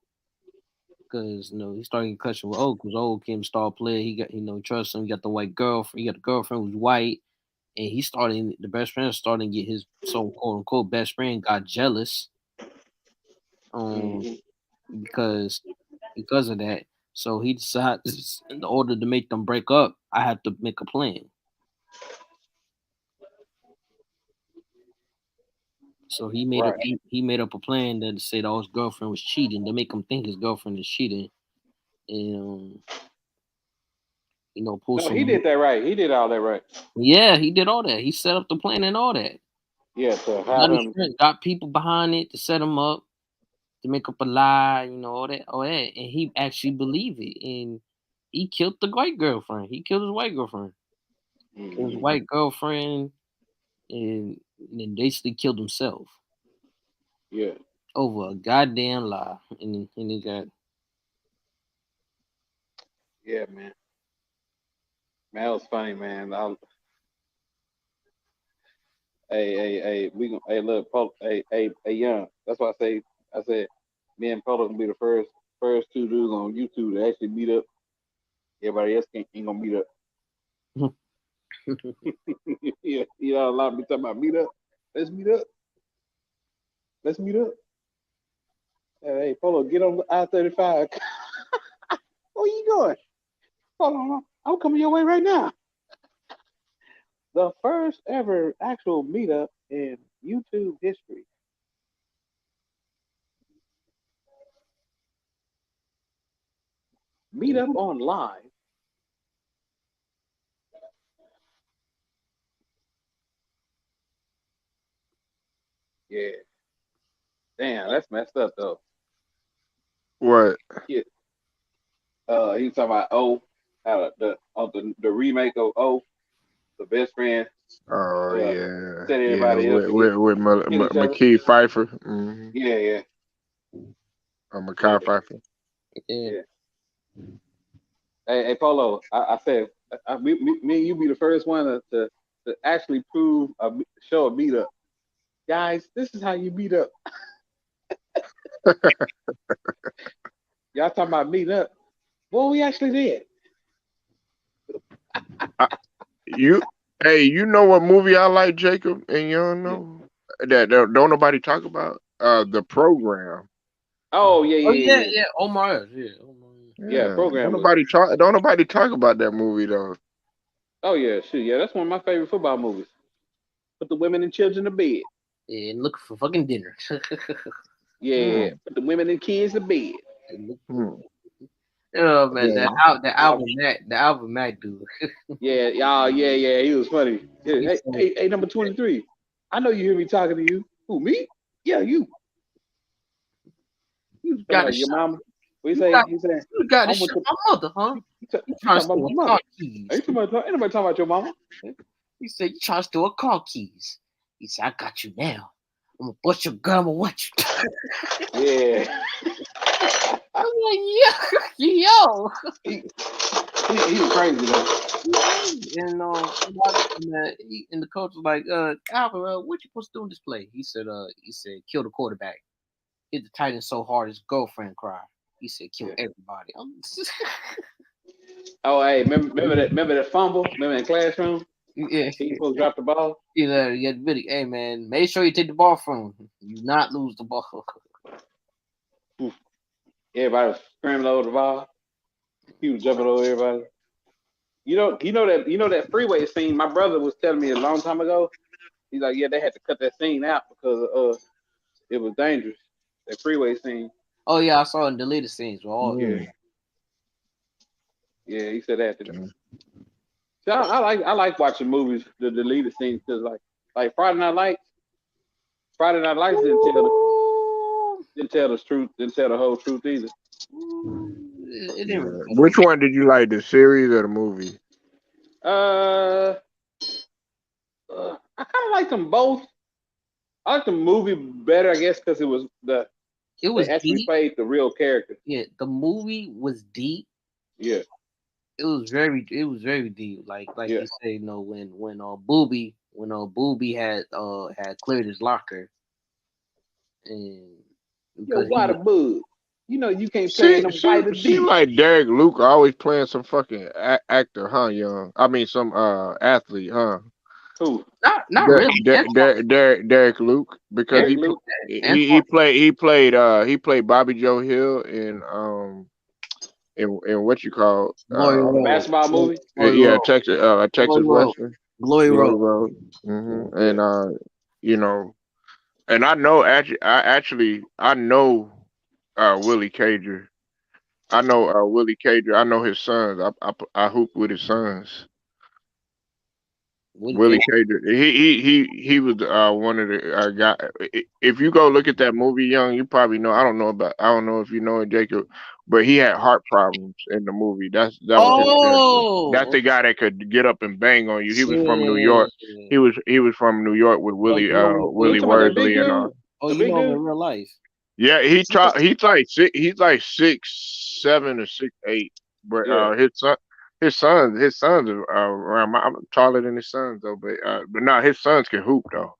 Because he started getting close with O because O became a star player. He got trust him. He got the white girlfriend. He got the girlfriend who's white, and the best friend starting to get his so quote unquote best friend got jealous. Because of that. So he decided, in order to make them break up, I had to make a plan. So he made up a plan that said his girlfriend was cheating, to make him think his girlfriend is cheating, and pull some. He did that right. He did all that right. Yeah, he did all that. He set up the plan and all that. Yeah, so have him got people behind it to set him up, to make up a lie, all that, and he actually believed it, and he killed the white girlfriend. He killed his white girlfriend. His white girlfriend, and then basically killed himself. Yeah. Over a goddamn lie, and he got. Yeah, man. Man, that was funny, man. Hey, look, Polo, hey, young. That's why I said, me and Polo gonna be the first two dudes on YouTube to actually meet up. Everybody else ain't gonna meet up. Yeah, a lot of me talking about meet up. Let's meet up. Hey, Polo, get on I-35. Where you going? Hold on, I'm coming your way right now. The first ever actual meetup in YouTube history. Meetup on live. Yeah. Damn, that's messed up though. What? Yeah. He was talking about the remake of O, the best friend. Oh yeah, Set everybody up with Mekhi Phifer. Mm-hmm. Yeah. Mekhi Phifer. Yeah. Hey, Polo, I said, me and you be the first one to to actually show a beat up. Guys, this is how you beat up. Y'all talking about beat up? Well, we actually did. You know what movie I like, Jacob, and you don't know that don't nobody talk about? The Program. Oh yeah, Oh yeah, yeah, yeah. yeah. Omar, yeah. Omar. Yeah, Don't Program was. nobody talk about that movie though. Oh yeah, shoot, yeah. That's one of my favorite football movies. Put the women and children to bed. Yeah, and looking for fucking dinner. Yeah, put the women and kids to bed. Hmm. Oh man, Yeah. the Alvin Mack dude. Yeah, y'all, yeah. He was funny. Yeah, hey, number 23. I know you hear me talking to you. Who, me? Yeah, you. You got to Your shot. mama. What You you got, say? You say? you got to I shot want my mother, huh? You You trying to talking about steal my car mother? keys? Ain't nobody talking about your mama. He said, you trying to steal car keys. He said, I got you now. I'm gonna bust your gun, I'm gonna watch you. Yeah. I'm like, yo. He was crazy though. And and the coach was like, Alvin, what you supposed to do in this play? He said, kill the quarterback. Hit the tight end so hard his girlfriend cried. He said, kill everybody. Oh, hey, remember that fumble? Remember in classroom? Yeah. He supposed to drop the ball? Yeah, really. Hey man, make sure you take the ball from him. You not lose the ball. Everybody was scrambling over the ball. He was jumping over everybody. You know that freeway scene. My brother was telling me a long time ago. He's like, yeah, they had to cut that scene out because it was dangerous. That freeway scene. Oh yeah, I saw it in deleted scenes. Well, yeah, he said that. So I like watching movies, the deleted scenes, because like Friday Night Lights didn't tell the truth, didn't tell the whole truth either. It didn't really Which one did you like, the series or the movie? I kind of like them both. I like the movie better, I guess, because they actually deep. played the real character. Yeah, the movie was deep. Yeah. It was very deep. Like Yeah. you say, when Booby had cleared his locker, and Yo, why the bug? You know you can't Seem play no fighter deep. like Derek Luke always playing some fucking actor, huh, young? I mean, some athlete, huh? Who? Not really. Derek Luke, because Derek Luke, he played Bobby Joe Hill in what you call basketball movie. Texas Western, Glory Road. And and I know I know Willie Cager. I know Willie Cager. I know his sons. I hoop with his sons. Willie Cager. He was one of the guys. If you go look at that movie, young, you probably know. I don't know if you know it, Jacob, but he had heart problems in the movie. That was his character. That's the guy that could get up and bang on you. He was from New York. He was from New York with Willie Worsley and all. Oh, you know him in real life. Yeah, he's like 6'7" or 6'8", but his sons are around. I'm taller than his sons though, but no, his sons can hoop though.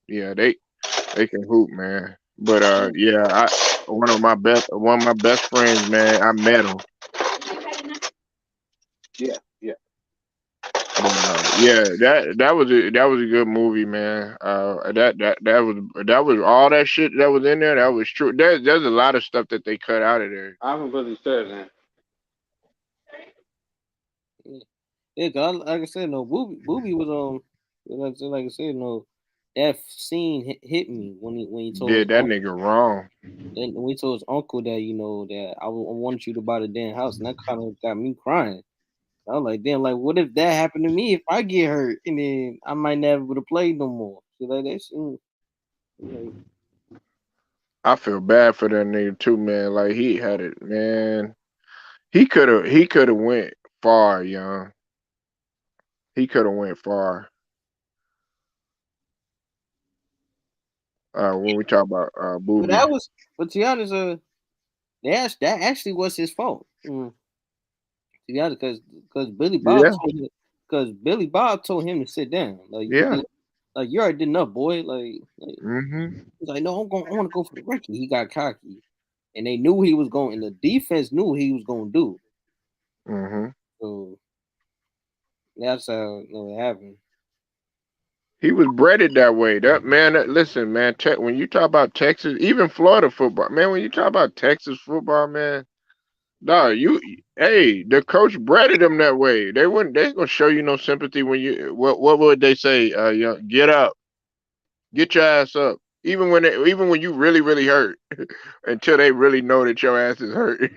Yeah, they can hoop, man. But one of my best friends, man, I met him. Yeah. That was a good movie, man. That was all that shit that was in there. That was true. There's a lot of stuff that they cut out of there. I'm completely certain. Yeah, cause like I said, Booby was like I said, that scene hit me when he told that nigga wrong. And when he told his uncle that that I wanted you to buy the damn house, and that kind of got me crying. I was like, damn, like what if that happened to me if I get hurt and then I might never would have played no more. So like that shit. I feel bad for that nigga too, man. Like he had it, man. He could have went far, young. He could have went far. When we talk about Booby. But to be honest, that actually was his fault. To be honest, because Billy Bob Yeah, told him to sit down. Like yeah. you already did enough, boy. Like Mm-hmm. he's like, no, I want to go for the rookie. He got cocky, and they knew he was going. And the defense knew what he was going to do. Mm-hmm. So that's how it happened. He was breaded that way. Listen, man. When you talk about Texas, even Florida football, man. When you talk about Texas football, man, dog, the coach breaded them that way. They ain't gonna show you no sympathy when you. What would they say? Get up, get your ass up. Even when you really really hurt, until they really know that your ass is hurt,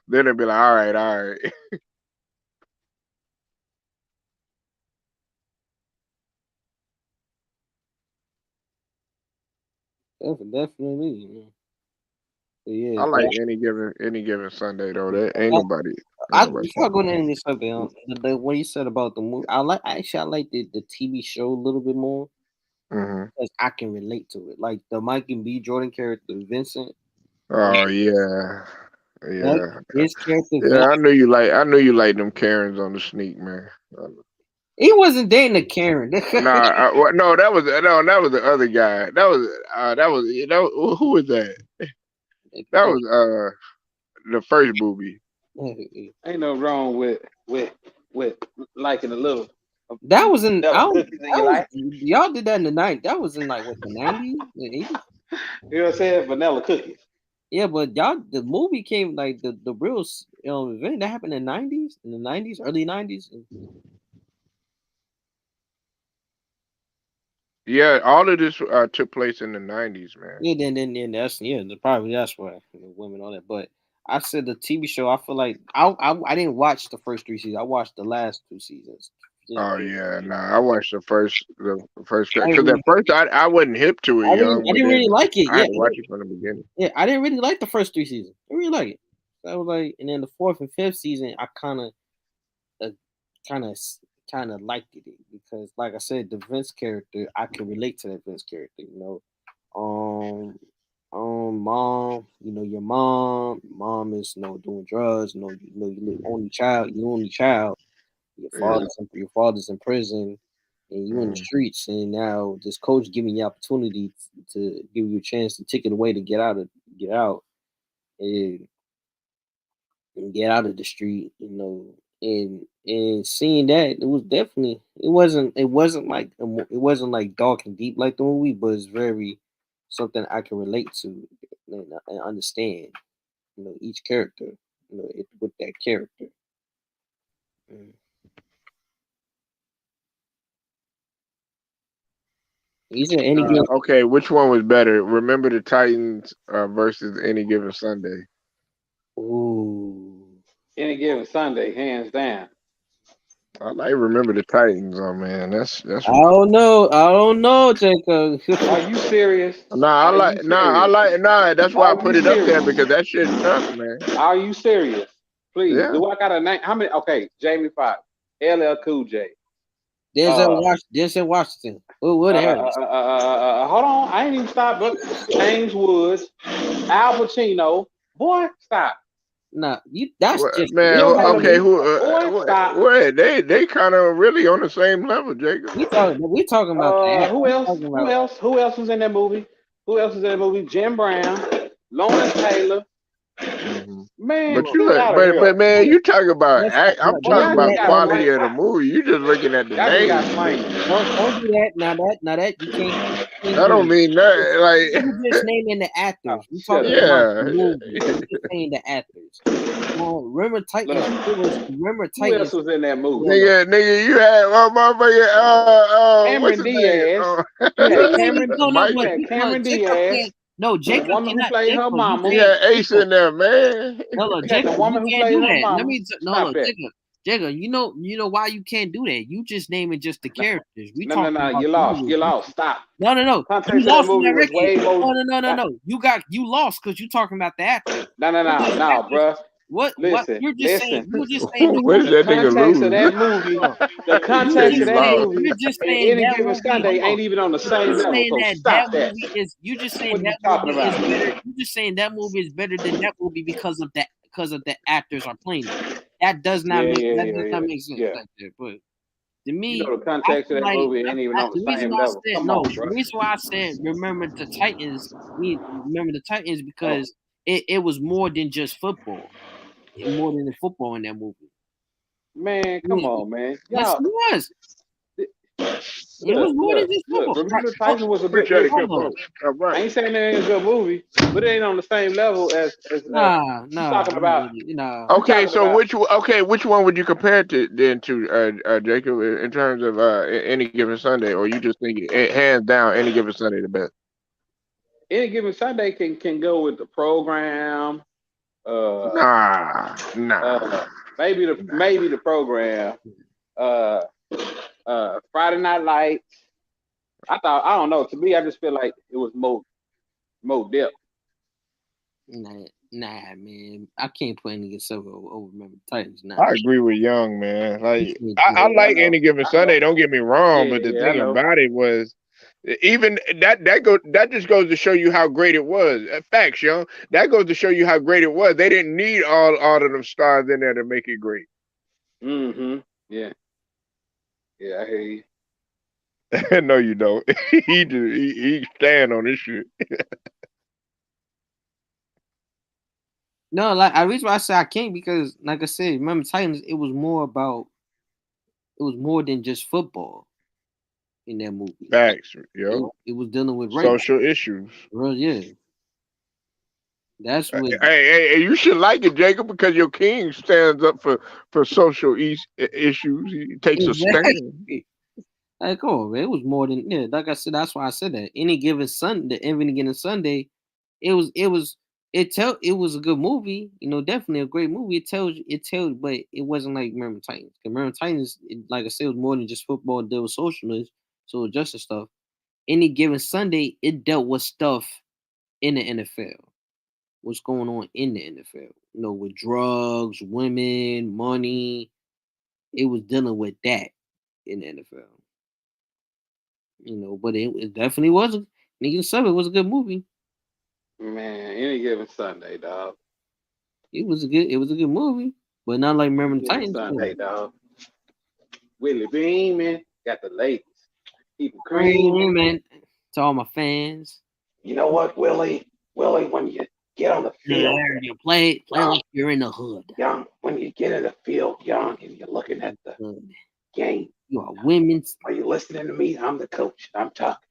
then they'll be like, all right. Definitely. Yeah, I like any given Sunday though. There ain't nobody. before I go into any something, what you said about the movie, I like the TV show a little bit more Mm-hmm. because I can relate to it. Like the Michael B. Jordan character, Vincent. Oh yeah. His character, Yeah, I knew you like them Karens on the sneak, man. he wasn't dating a Karen. No, that was the other guy. Who was that? That was the first movie. Ain't no wrong with liking a little. That was in. Cookies in your life. Y'all did that in the 90s. That was in like what, the 90s, the 80s. You know what I'm saying? Vanilla cookies. Yeah, but the movie came like the real event that happened in the 90s, early 90s. Yeah, all of this took place in the 90s, man. Yeah, then that's probably that's why women all that. But I said the TV show. I feel like I didn't watch the first 3 seasons. I watched the last 2 seasons. Oh yeah, I watched the first because at first I wasn't hip to it. I didn't really like it. I had to watch it from the beginning. Yeah, I didn't really like the first 3 seasons. I didn't really like it. So I was like, and then the 4th and 5th season, I kind of liked it because, like I said, the Vince character, I can relate to that Vince character. Mom, your mom is doing drugs. You only child. Your father's in prison, and you in the streets. And now this coach giving you opportunity to give you a chance to take it away to get out, and get out of the street. And seeing that, it wasn't like dark and deep like the movie, but it's very something I can relate to and understand. Each character, with that character. Is there any okay, which one was better? Remember the Titans versus Any Given Sunday? Ooh. Any Given Sunday, hands down. I like Remember the Titans, man. That's. I don't know, Jacob. Are you serious? Nah, that's why I put it up there because that shit's tough, man. Are you serious? Please. Yeah. Do I got a name? How many? Okay, Jamie Foxx, LL Cool J. Denzel Washington. What the hell? Hold on, I ain't even stopped. But James Woods, Al Pacino. Boy, stop. Nah, that's just man. Okay, they kind of really on the same level, Jacob. We talking about that. Who else? Who else was in that movie? Jim Brown, Lawrence Taylor. Mm-hmm. Man, but man, you talking about? I'm talking about quality of the movie. You just looking at the name. Don't do that. Now that you can't. I don't mean that. Like you just naming the actors. We talking about the movie. You just saying the actors. Remember Titans? Who else was in that movie? Nigga, you had motherfucker. Cameron Diaz. Cameron Diaz. No, Jacob. The woman who played her mama. Yeah, Ace in there, man. No, Jacob. The woman who played her mama. Jacob. You know why you can't do that? You just naming just the characters. No. You lost. Stop. No. You lost in that record. No. You lost because you talking about the actor. No, bro. What? Listen, You're just saying. Where's that nigga lose? The context of that movie. You're just saying Any Given Sunday ain't even on the same level. So stop that. You just saying that movie is better. You just saying that movie is better than that movie because of the actors are playing it. that does not Yeah, make yeah, that yeah, does yeah, not make sense yeah. like that. But to You me, know the I context of feel that like movie ain't even on the the reason same why I level. said Come no, on, the bro. reason why I said remember the Titans, we remember the Titans Oh, because it was more than just football, more than the football in that movie. man, come on, man. Yes, Y'all, it was. It was look, more than look, just look. football. Remember the Oh, Tyson was a good. Appreciate it, Listen, good hold on. folks. All I right. ain't saying it ain't a good movie, but it ain't on the same level as Nah, you talking about. nah. You Okay, talking so about. which one would you compare it to then to Jacob in terms of any given Sunday, or you just think hands down any given Sunday the best? Any Given Sunday can go with the program. Nah. Maybe the program. Friday Night Lights. I don't know. To me, I just feel like it was more depth. Nah, man. I can't put any stuff over Remember the Titans. Nah. I agree with Young, man. Like I Yeah, I like know. any given I Sunday. know. Don't get me wrong, Yeah, but the I thing know. about it was, even that just goes to show you how great it was. Facts, Young. That goes to show you how great it was. They didn't need all of them stars in there to make it great. Mm-hmm. Yeah. Yeah, I hear you. No, you don't. He stand on this shit. No, like I reason why I say I can't because, like I said, remember Titans. It was more than just football in that movie. Facts, yo. It was dealing with race. Social issues. Well, yeah, that's what. Hey, you should like it, Jacob, because your king stands up for social issues. He takes a stand. Exactly. Like, come on, man. It was more than like I said. That's why I said that. Any given Sunday, it was it was a good movie. Definitely a great movie. It tells, but it wasn't like Remember Titans. Remember Titans, like I said, was more than just football. There was social justice stuff. Any given Sunday, it dealt with stuff in the NFL. What's going on in the NFL? With drugs, women, money. It was dealing with that in the NFL. But it definitely wasn't. Nigga Sunday was a good movie. Man, Any Given Sunday, dog. It was a good movie, but not like Remember the Titans. Sunday, dog. Willie Beeman got the ladies. People Cream, creaming. man. To all my fans. You know what, Willie? Willie, when you get on the field, You play like you're in the hood. Young, when you get in the field, Young, and you're looking at the game. You are women's. Are you listening to me? I'm the coach. I'm talking.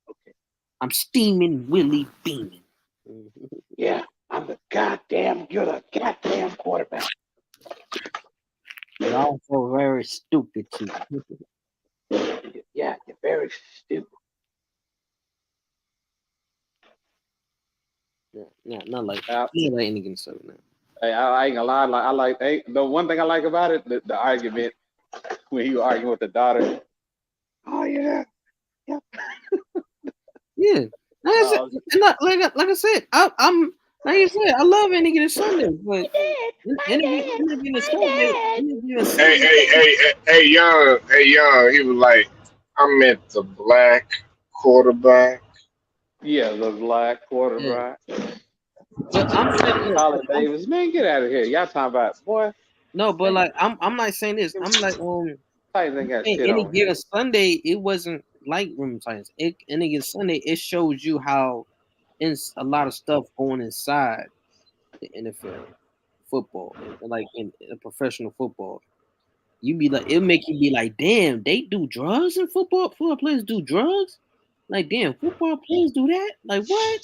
Okay. I'm steaming Willie Beeman. Yeah, you're the goddamn quarterback. But also very stupid too. Yeah, you're very stupid. Yeah, not like any good stuff now. Hey, I ain't gonna lie. The one thing I like about it, the argument when you arguing with the daughter. Oh yeah. Yeah. Like I said, I'm like you said, I love Any Given Sunday, but Any Given Sunday. Hey, Young. He was like, I meant the black quarterback. Yeah, the black quarterback. But I'm saying, Colin Davis, man, get out of here. Y'all talking about boy. No, but like I'm not saying this. I'm like Any Given Sunday, it wasn't like Remember Titans. Any Given Sunday, it shows you how a lot of stuff going inside the NFL football, like in professional football. You be like, it make you be like, damn, they do drugs in football. Football players do drugs. Like, damn, football players do that. Like, what?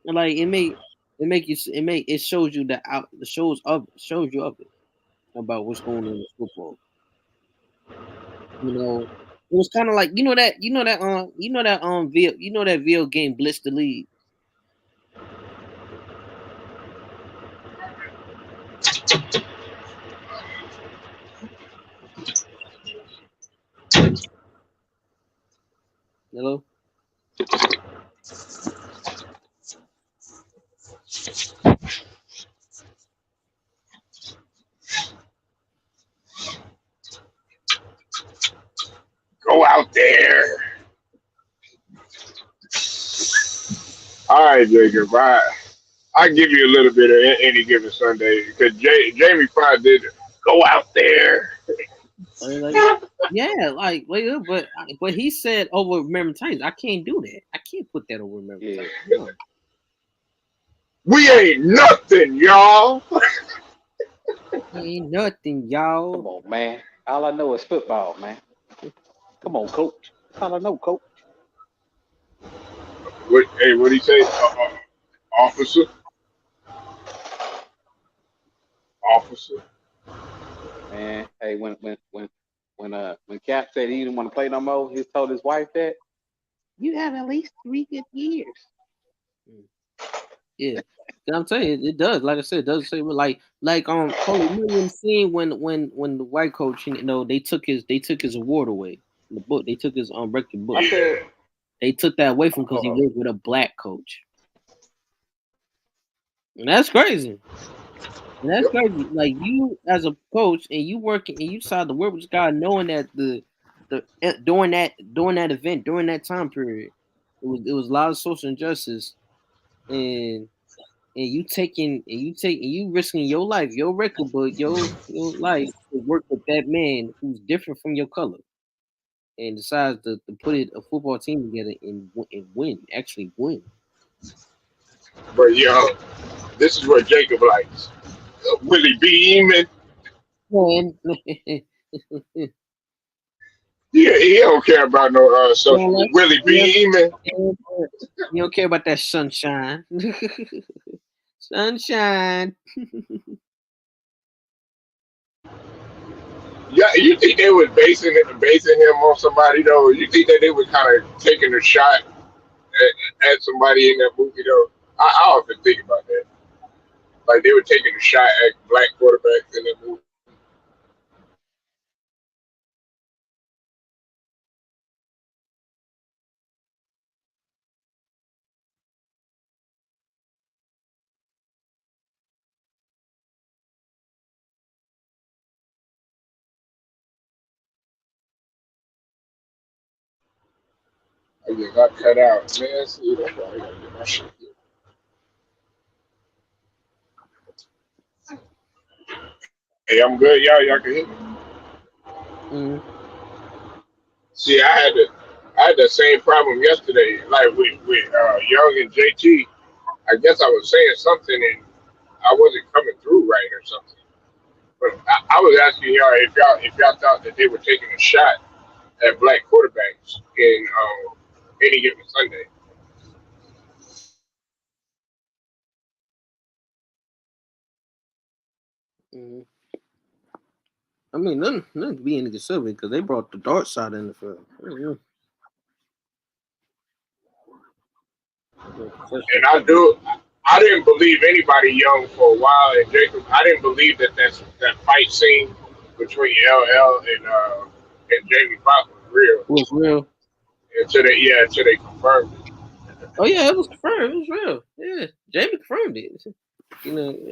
And like, it shows you shows you of it about what's going on in football. It was kind of like that VO game Blitz the League. Hello. Go out there. All right, Jacob. I give you a little bit of Any Given Sunday because Jamie Foxx did Go out there. Like, yeah, but he said over Remember Titans. I can't do that. I can't put that over Remember Yeah. Titans. No. We ain't nothing, y'all. Ain't nothing, Come y'all. on, man. All I know is football, man. Come on, coach. That's all I know, coach. What he say? Officer, officer. Man, hey, when Cap said he didn't want to play no more, he told his wife that you have at least 3 good years. Yeah, I'm telling you, it does. Like I said, it does say like Cole, you wouldn't see when the white coach, they took his award away in the book. They took his record book. I said, They took that away from because he worked with a black coach. And that's crazy. And that's crazy. Like you as a coach and you working and you decided to work with this guy knowing that during that event, during that time period, it was a lot of social injustice and you risking your life, your record book, your life to work with that man who's different from your color, and decides to put a football team together and actually win. But this is what Jacob likes. Willie Beeman. Yeah, he don't care about no social. Willie Beeman. You don't care about that sunshine. Sunshine. Yeah, you think they was basing him on somebody though? You think that they were kind of taking a shot at somebody in that movie though? I often think about that. Like they were taking a shot at black quarterbacks in that movie. I just got cut out, man. See, that's why I gotta get my shit. Hey, I'm good, y'all can hear me. Mm-hmm. See, I had the same problem yesterday, like with Young and JT. I guess I was saying something and I wasn't coming through right or something. But I was asking y'all if y'all thought that they were taking a shot at black quarterbacks in any given Sunday. Mm-hmm. I mean, nothing to be any conservative because they brought the dark side in the field. Mm-hmm. And I didn't believe anybody young for a while. And Jacob, I didn't believe that fight scene between LL and Jamie Foxx was real. It was real. Until they confirmed it. Oh yeah, it was confirmed. It was real. Yeah, Jamie confirmed it.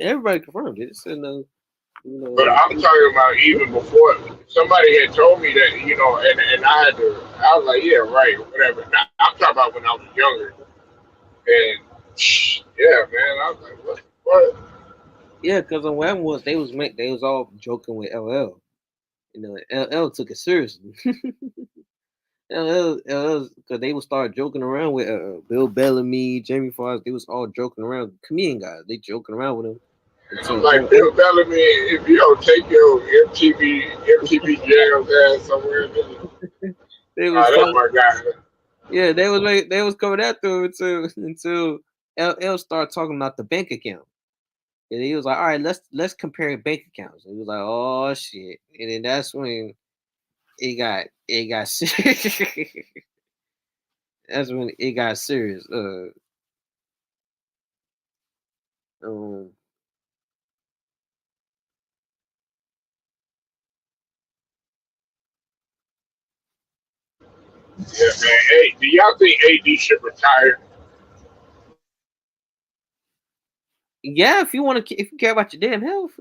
Everybody confirmed it. So, But I'm talking about even before somebody had told me that, and I was like, yeah, right, whatever. Now, I'm talking about when I was younger. And yeah, man, I was like, what? Yeah, because on what was they was all joking with LL. LL took it seriously. LL because they would start joking around with Bill Bellamy, Jamie Foxx. They was all joking around. Comedian guys, they joking around with him. I'm like, Bill Bellamy, if you don't take your MTV jams ass somewhere, that's my guy. Yeah, they was coming after him until LL started talking about the bank account. And he was like, all right, let's compare bank accounts. And he was like, oh shit. And then that's when it got serious. That's when it got serious. Yeah, man. Hey, do y'all think AD should retire? Yeah, if you care about your damn health.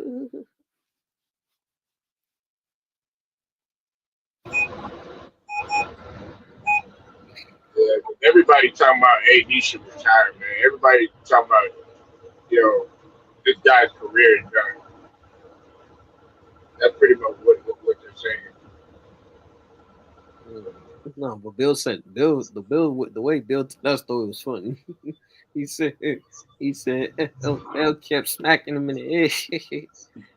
Yeah, everybody talking about AD should retire, man. Everybody talking about, this guy's career is done. That's pretty much what they're saying. No, but Bill said the way Bill told that story was funny. he said L kept smacking him in the head,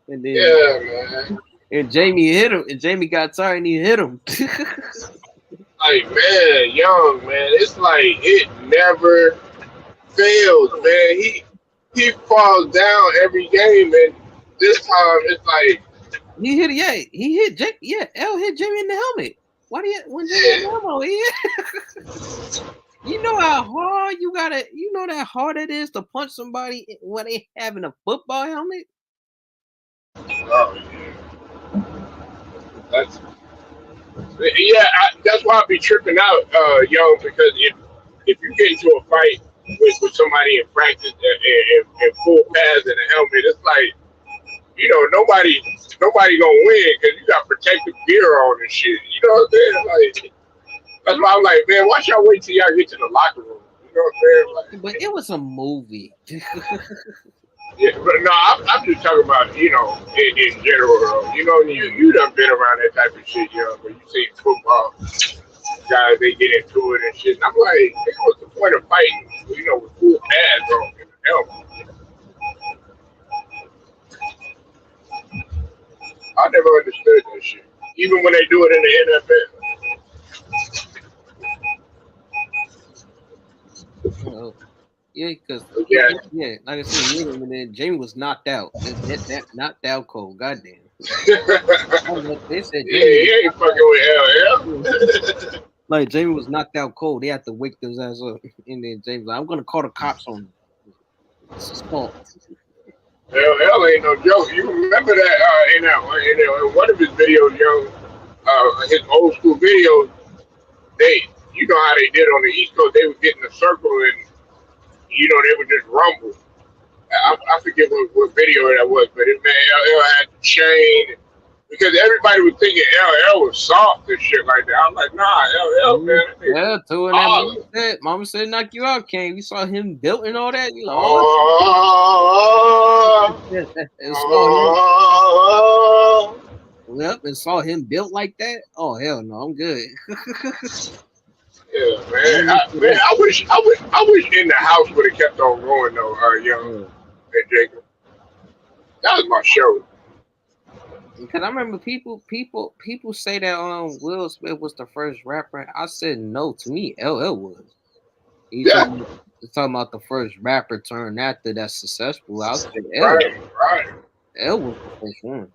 and then Yeah, man. and Jamie hit him, and Jamie got tired and he hit him. Like, man, Young, man, it's like it never fails, man. He falls down every game, and this time it's like, he hit L hit Jamie in the helmet. Why do you when Jamie in the helmet? You know how hard you know that hard it is to punch somebody when they having a football helmet? oh yeah, that's why I be tripping out, Young, because if you get into a fight with somebody in practice and full pads and a helmet, it's like, nobody gonna win because you got protective gear on and shit. You know what I'm saying? Like, that's why I'm like, man, why y'all wait till y'all get to the locker room? You know what I'm saying? Like, But it was a movie. yeah, but no, I'm just talking about, in general. You done been around that type of shit, but you see football guys, they get into it and shit. And I'm like, what's the point of fighting, with full pads on in the helmet? I never understood that shit. Even when they do it in the NFL. Yeah, because Yeah. like I said, and then Jamie was knocked out. That knocked out cold. Goddamn. They said Yeah, he ain't fucking with LL. Like Jamie was knocked out cold. They had to wake his ass up, and then Jamie was like, "I'm gonna call the cops on him." It's assault. LL ain't no joke. You remember that in one of his videos, his old school videos, you know how they did on the East Coast, they would get in a circle and, they would just rumble. I forget what video that was, but LL had the chain, because everybody was thinking LL was soft and shit like that. I'm like, nah, LL, man. Yeah, two and that mama said knock you out, King. We saw him built and all that. You know, yep, and saw him built like that. Oh hell no, I'm good. Yeah, man. I wish In the House would have kept on going though, Young and Jacob. That was my show. Because I remember people say that Will Smith was the first rapper. I said no. To me, LL was. He's talking about the first rapper turned actor that's successful. I said L. Right. L was the first one.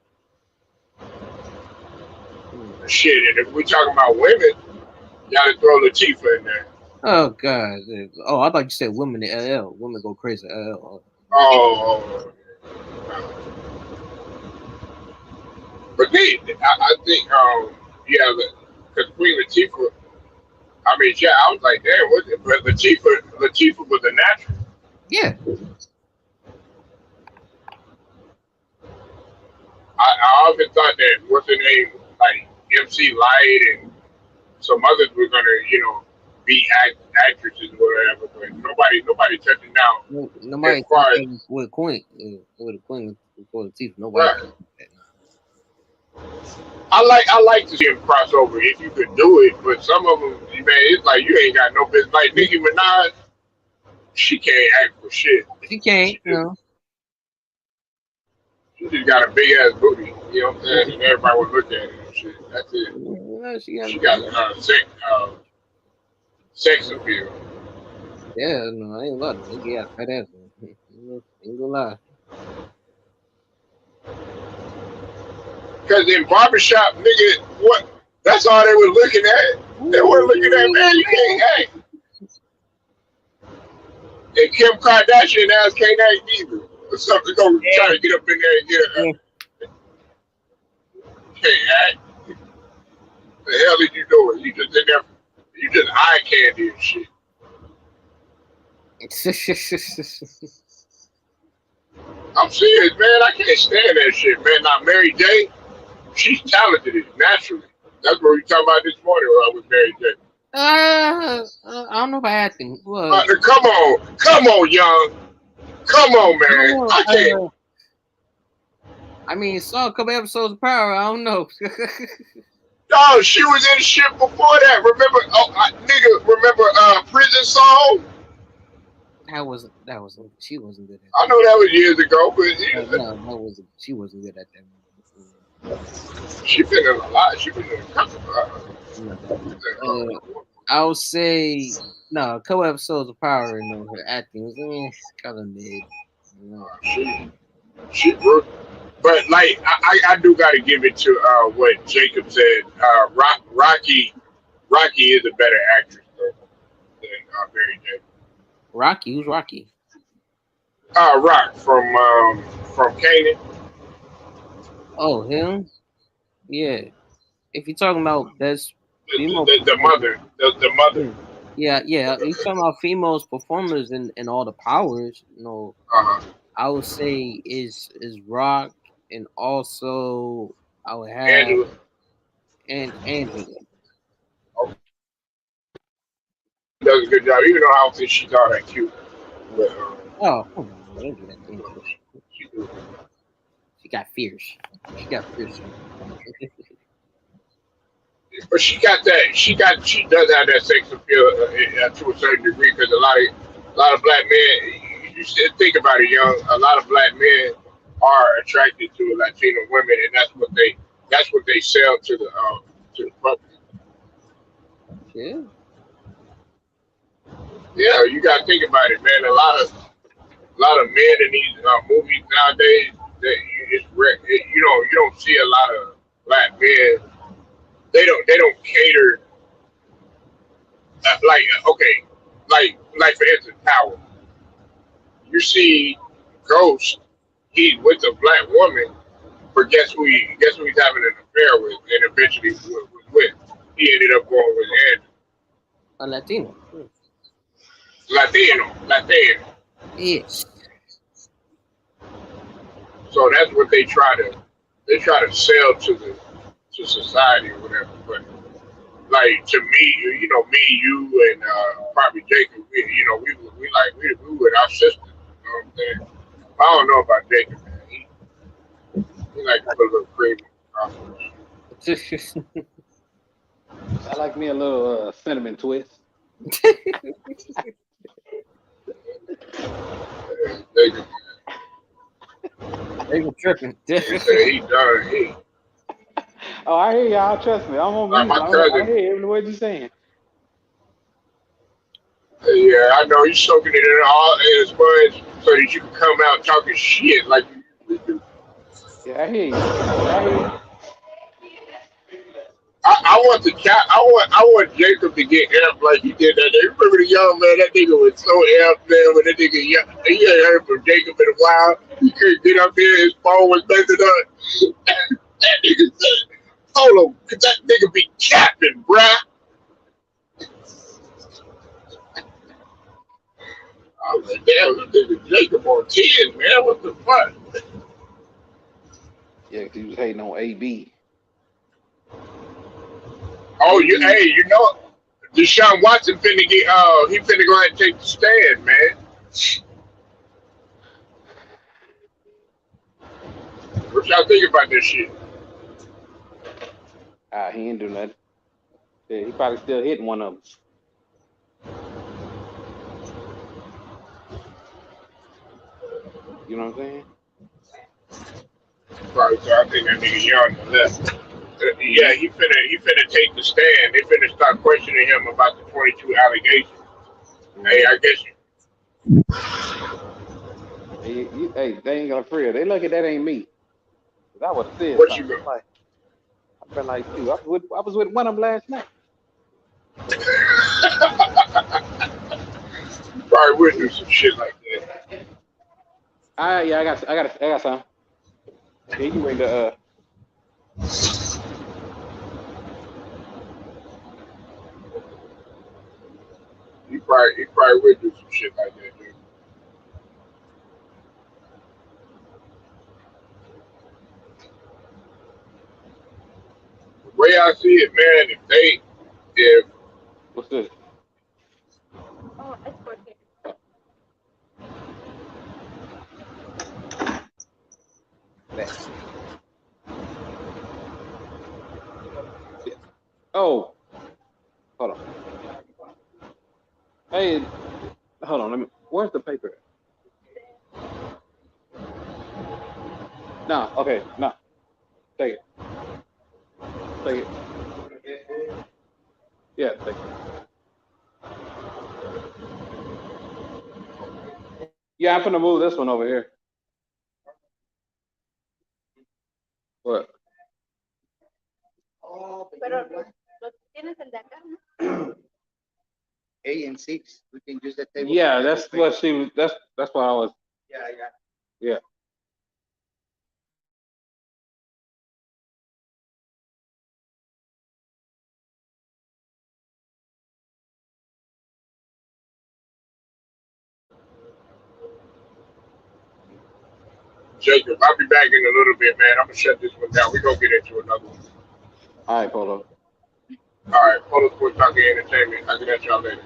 Shit, and if we're talking about women, you gotta throw Latifah in there. Oh God. Oh, I thought you said women in LL. Women go crazy. LL. Oh. But I think, because Queen Latifah, I was like, damn, what's it? But Latifah was a natural. Yeah. I often thought that, what's her name, like MC Light and some others were gonna, be actresses or whatever, but nobody touching down. Nobody with Queen, with a Queen before Latifah. Nobody. Right. I like to see him cross over if you could do it, but some of them, man, it's like you ain't got no business. Like Nicki Minaj, she can't act for shit. She can't, She just got a big ass booty, you know what I'm saying? And everybody would look at it and shit. That's it. Yeah, she got sex appeal. Yeah, no, I ain't lying. Nigga got fat ass. Ain't gonna lie. Because in barbershop, nigga, what? That's all they were looking at. They weren't looking at, man, you can't act. And Kim Kardashian ass can't act either. Or something gonna try to get up in there and get can't act. The hell did you do it? You just in there, you just eye candy and shit. I'm serious, man. I can't stand that shit, man. Now, Mary J, she's talented naturally. That's what we were talking about this morning with Mary J. I don't know about acting. Come on, Young. Come on, man. I can't. I mean, saw a couple episodes of Power. I don't know. No, she was in shit before that. Remember, nigga, remember Prison Song? that wasn't. She wasn't good at I know that was years ago, but that. yeah, No, that wasn't. She wasn't good at that movie. she been in a lot. She been in a couple. No. I would say no. A couple episodes of Power. You know, her acting was kind of mid. You know. She broke. But like I do got to give it to what Jacob said. Rocky is a better actress though, than Mary J. Rocky, who's Rocky? Rock from Canaan. Oh, him. Yeah. If you're talking about best female, The mother, the mother. yeah. You're talking about females performers in all the powers. You know, I would say is Rock, and also I would have Angela. Angela. Does a good job, even though I don't think she's all that cute. But, Oh, come on, don't do that to Angela. She got fierce. She got fierce. but she does have that sex appeal to a certain degree because a lot of black men. You should think about it, young. A lot of black men are attracted to Latino women, and that's what they sell to the public. Yeah. Yeah, you gotta think about it, man. A lot of men in these movies nowadays, you don't see a lot of black men. They don't cater like for instance, Power. You see Ghost, he's with a black woman, but guess who he's having an affair with, and eventually was with. He ended up going with Andrew. A Latino. Latino. Yes. So that's what they try to sell to society or whatever. But like to me, me, you, and probably Jacob, we with our sisters. You know what I'm saying? I don't know about Jacob, man. He like to put a little cream on I like me a little cinnamon twist. Jacob, They were tripping. he said he done. Oh, I hear y'all. Trust me, I'm on Like mute. my I cousin. hear every word you're saying. Yeah, I know he's soaking it in all in his sponge so that you can come out talking shit like you usually do. Yeah, I hear you. I hear you. I want Jacob to get amped like he did that day. Remember the young man? That nigga was so amped, man. When that nigga, he ain't heard from Jacob in a while. He couldn't get up here. His phone was messing up. That nigga said, "Hold on, could that nigga be capping, bruh?" I was like, "Damn, this nigga Jacob on 10, man. What the fuck?" Yeah, 'cause you was hating on AB. Oh, you know, Deshaun Watson finna get he finna go ahead and take the stand, man. What y'all think about this shit? He ain't do nothing. Yeah, he probably still hitting one of them. You know what I'm saying? Probably, so I think that nigga Young left. Yeah, he finna take the stand. They finna start questioning him about the 22 allegations. Hey, I guess Hey, they ain't gonna fear. They lucky that ain't me. 'Cause I would have said what you something. go. I've been like, shoot, I was with one of them last night. Probably would do some shit like that. Yeah, I got some. Yeah, you ready to He probably would do some shit like that, dude. The way I see it, man, if what's this? Oh, it's working. That. Oh, hold on. Hey, hold on. Let me. Where's the paper? No. Okay. No. Take it. Take it. Yeah. Take it. Yeah, I'm gonna move this one over here. What? Pero lo tienes el de acá, ¿no? A and 6. We can use the table. Yeah, that's what she was. That's what I was. Yeah, yeah. Yeah. Jacob, I'll be back in a little bit, man. I'm gonna shut this one down. We're gonna get into another one. All right, Polo. All right, Polo Sports Talking Entertainment. I'll get at y'all later.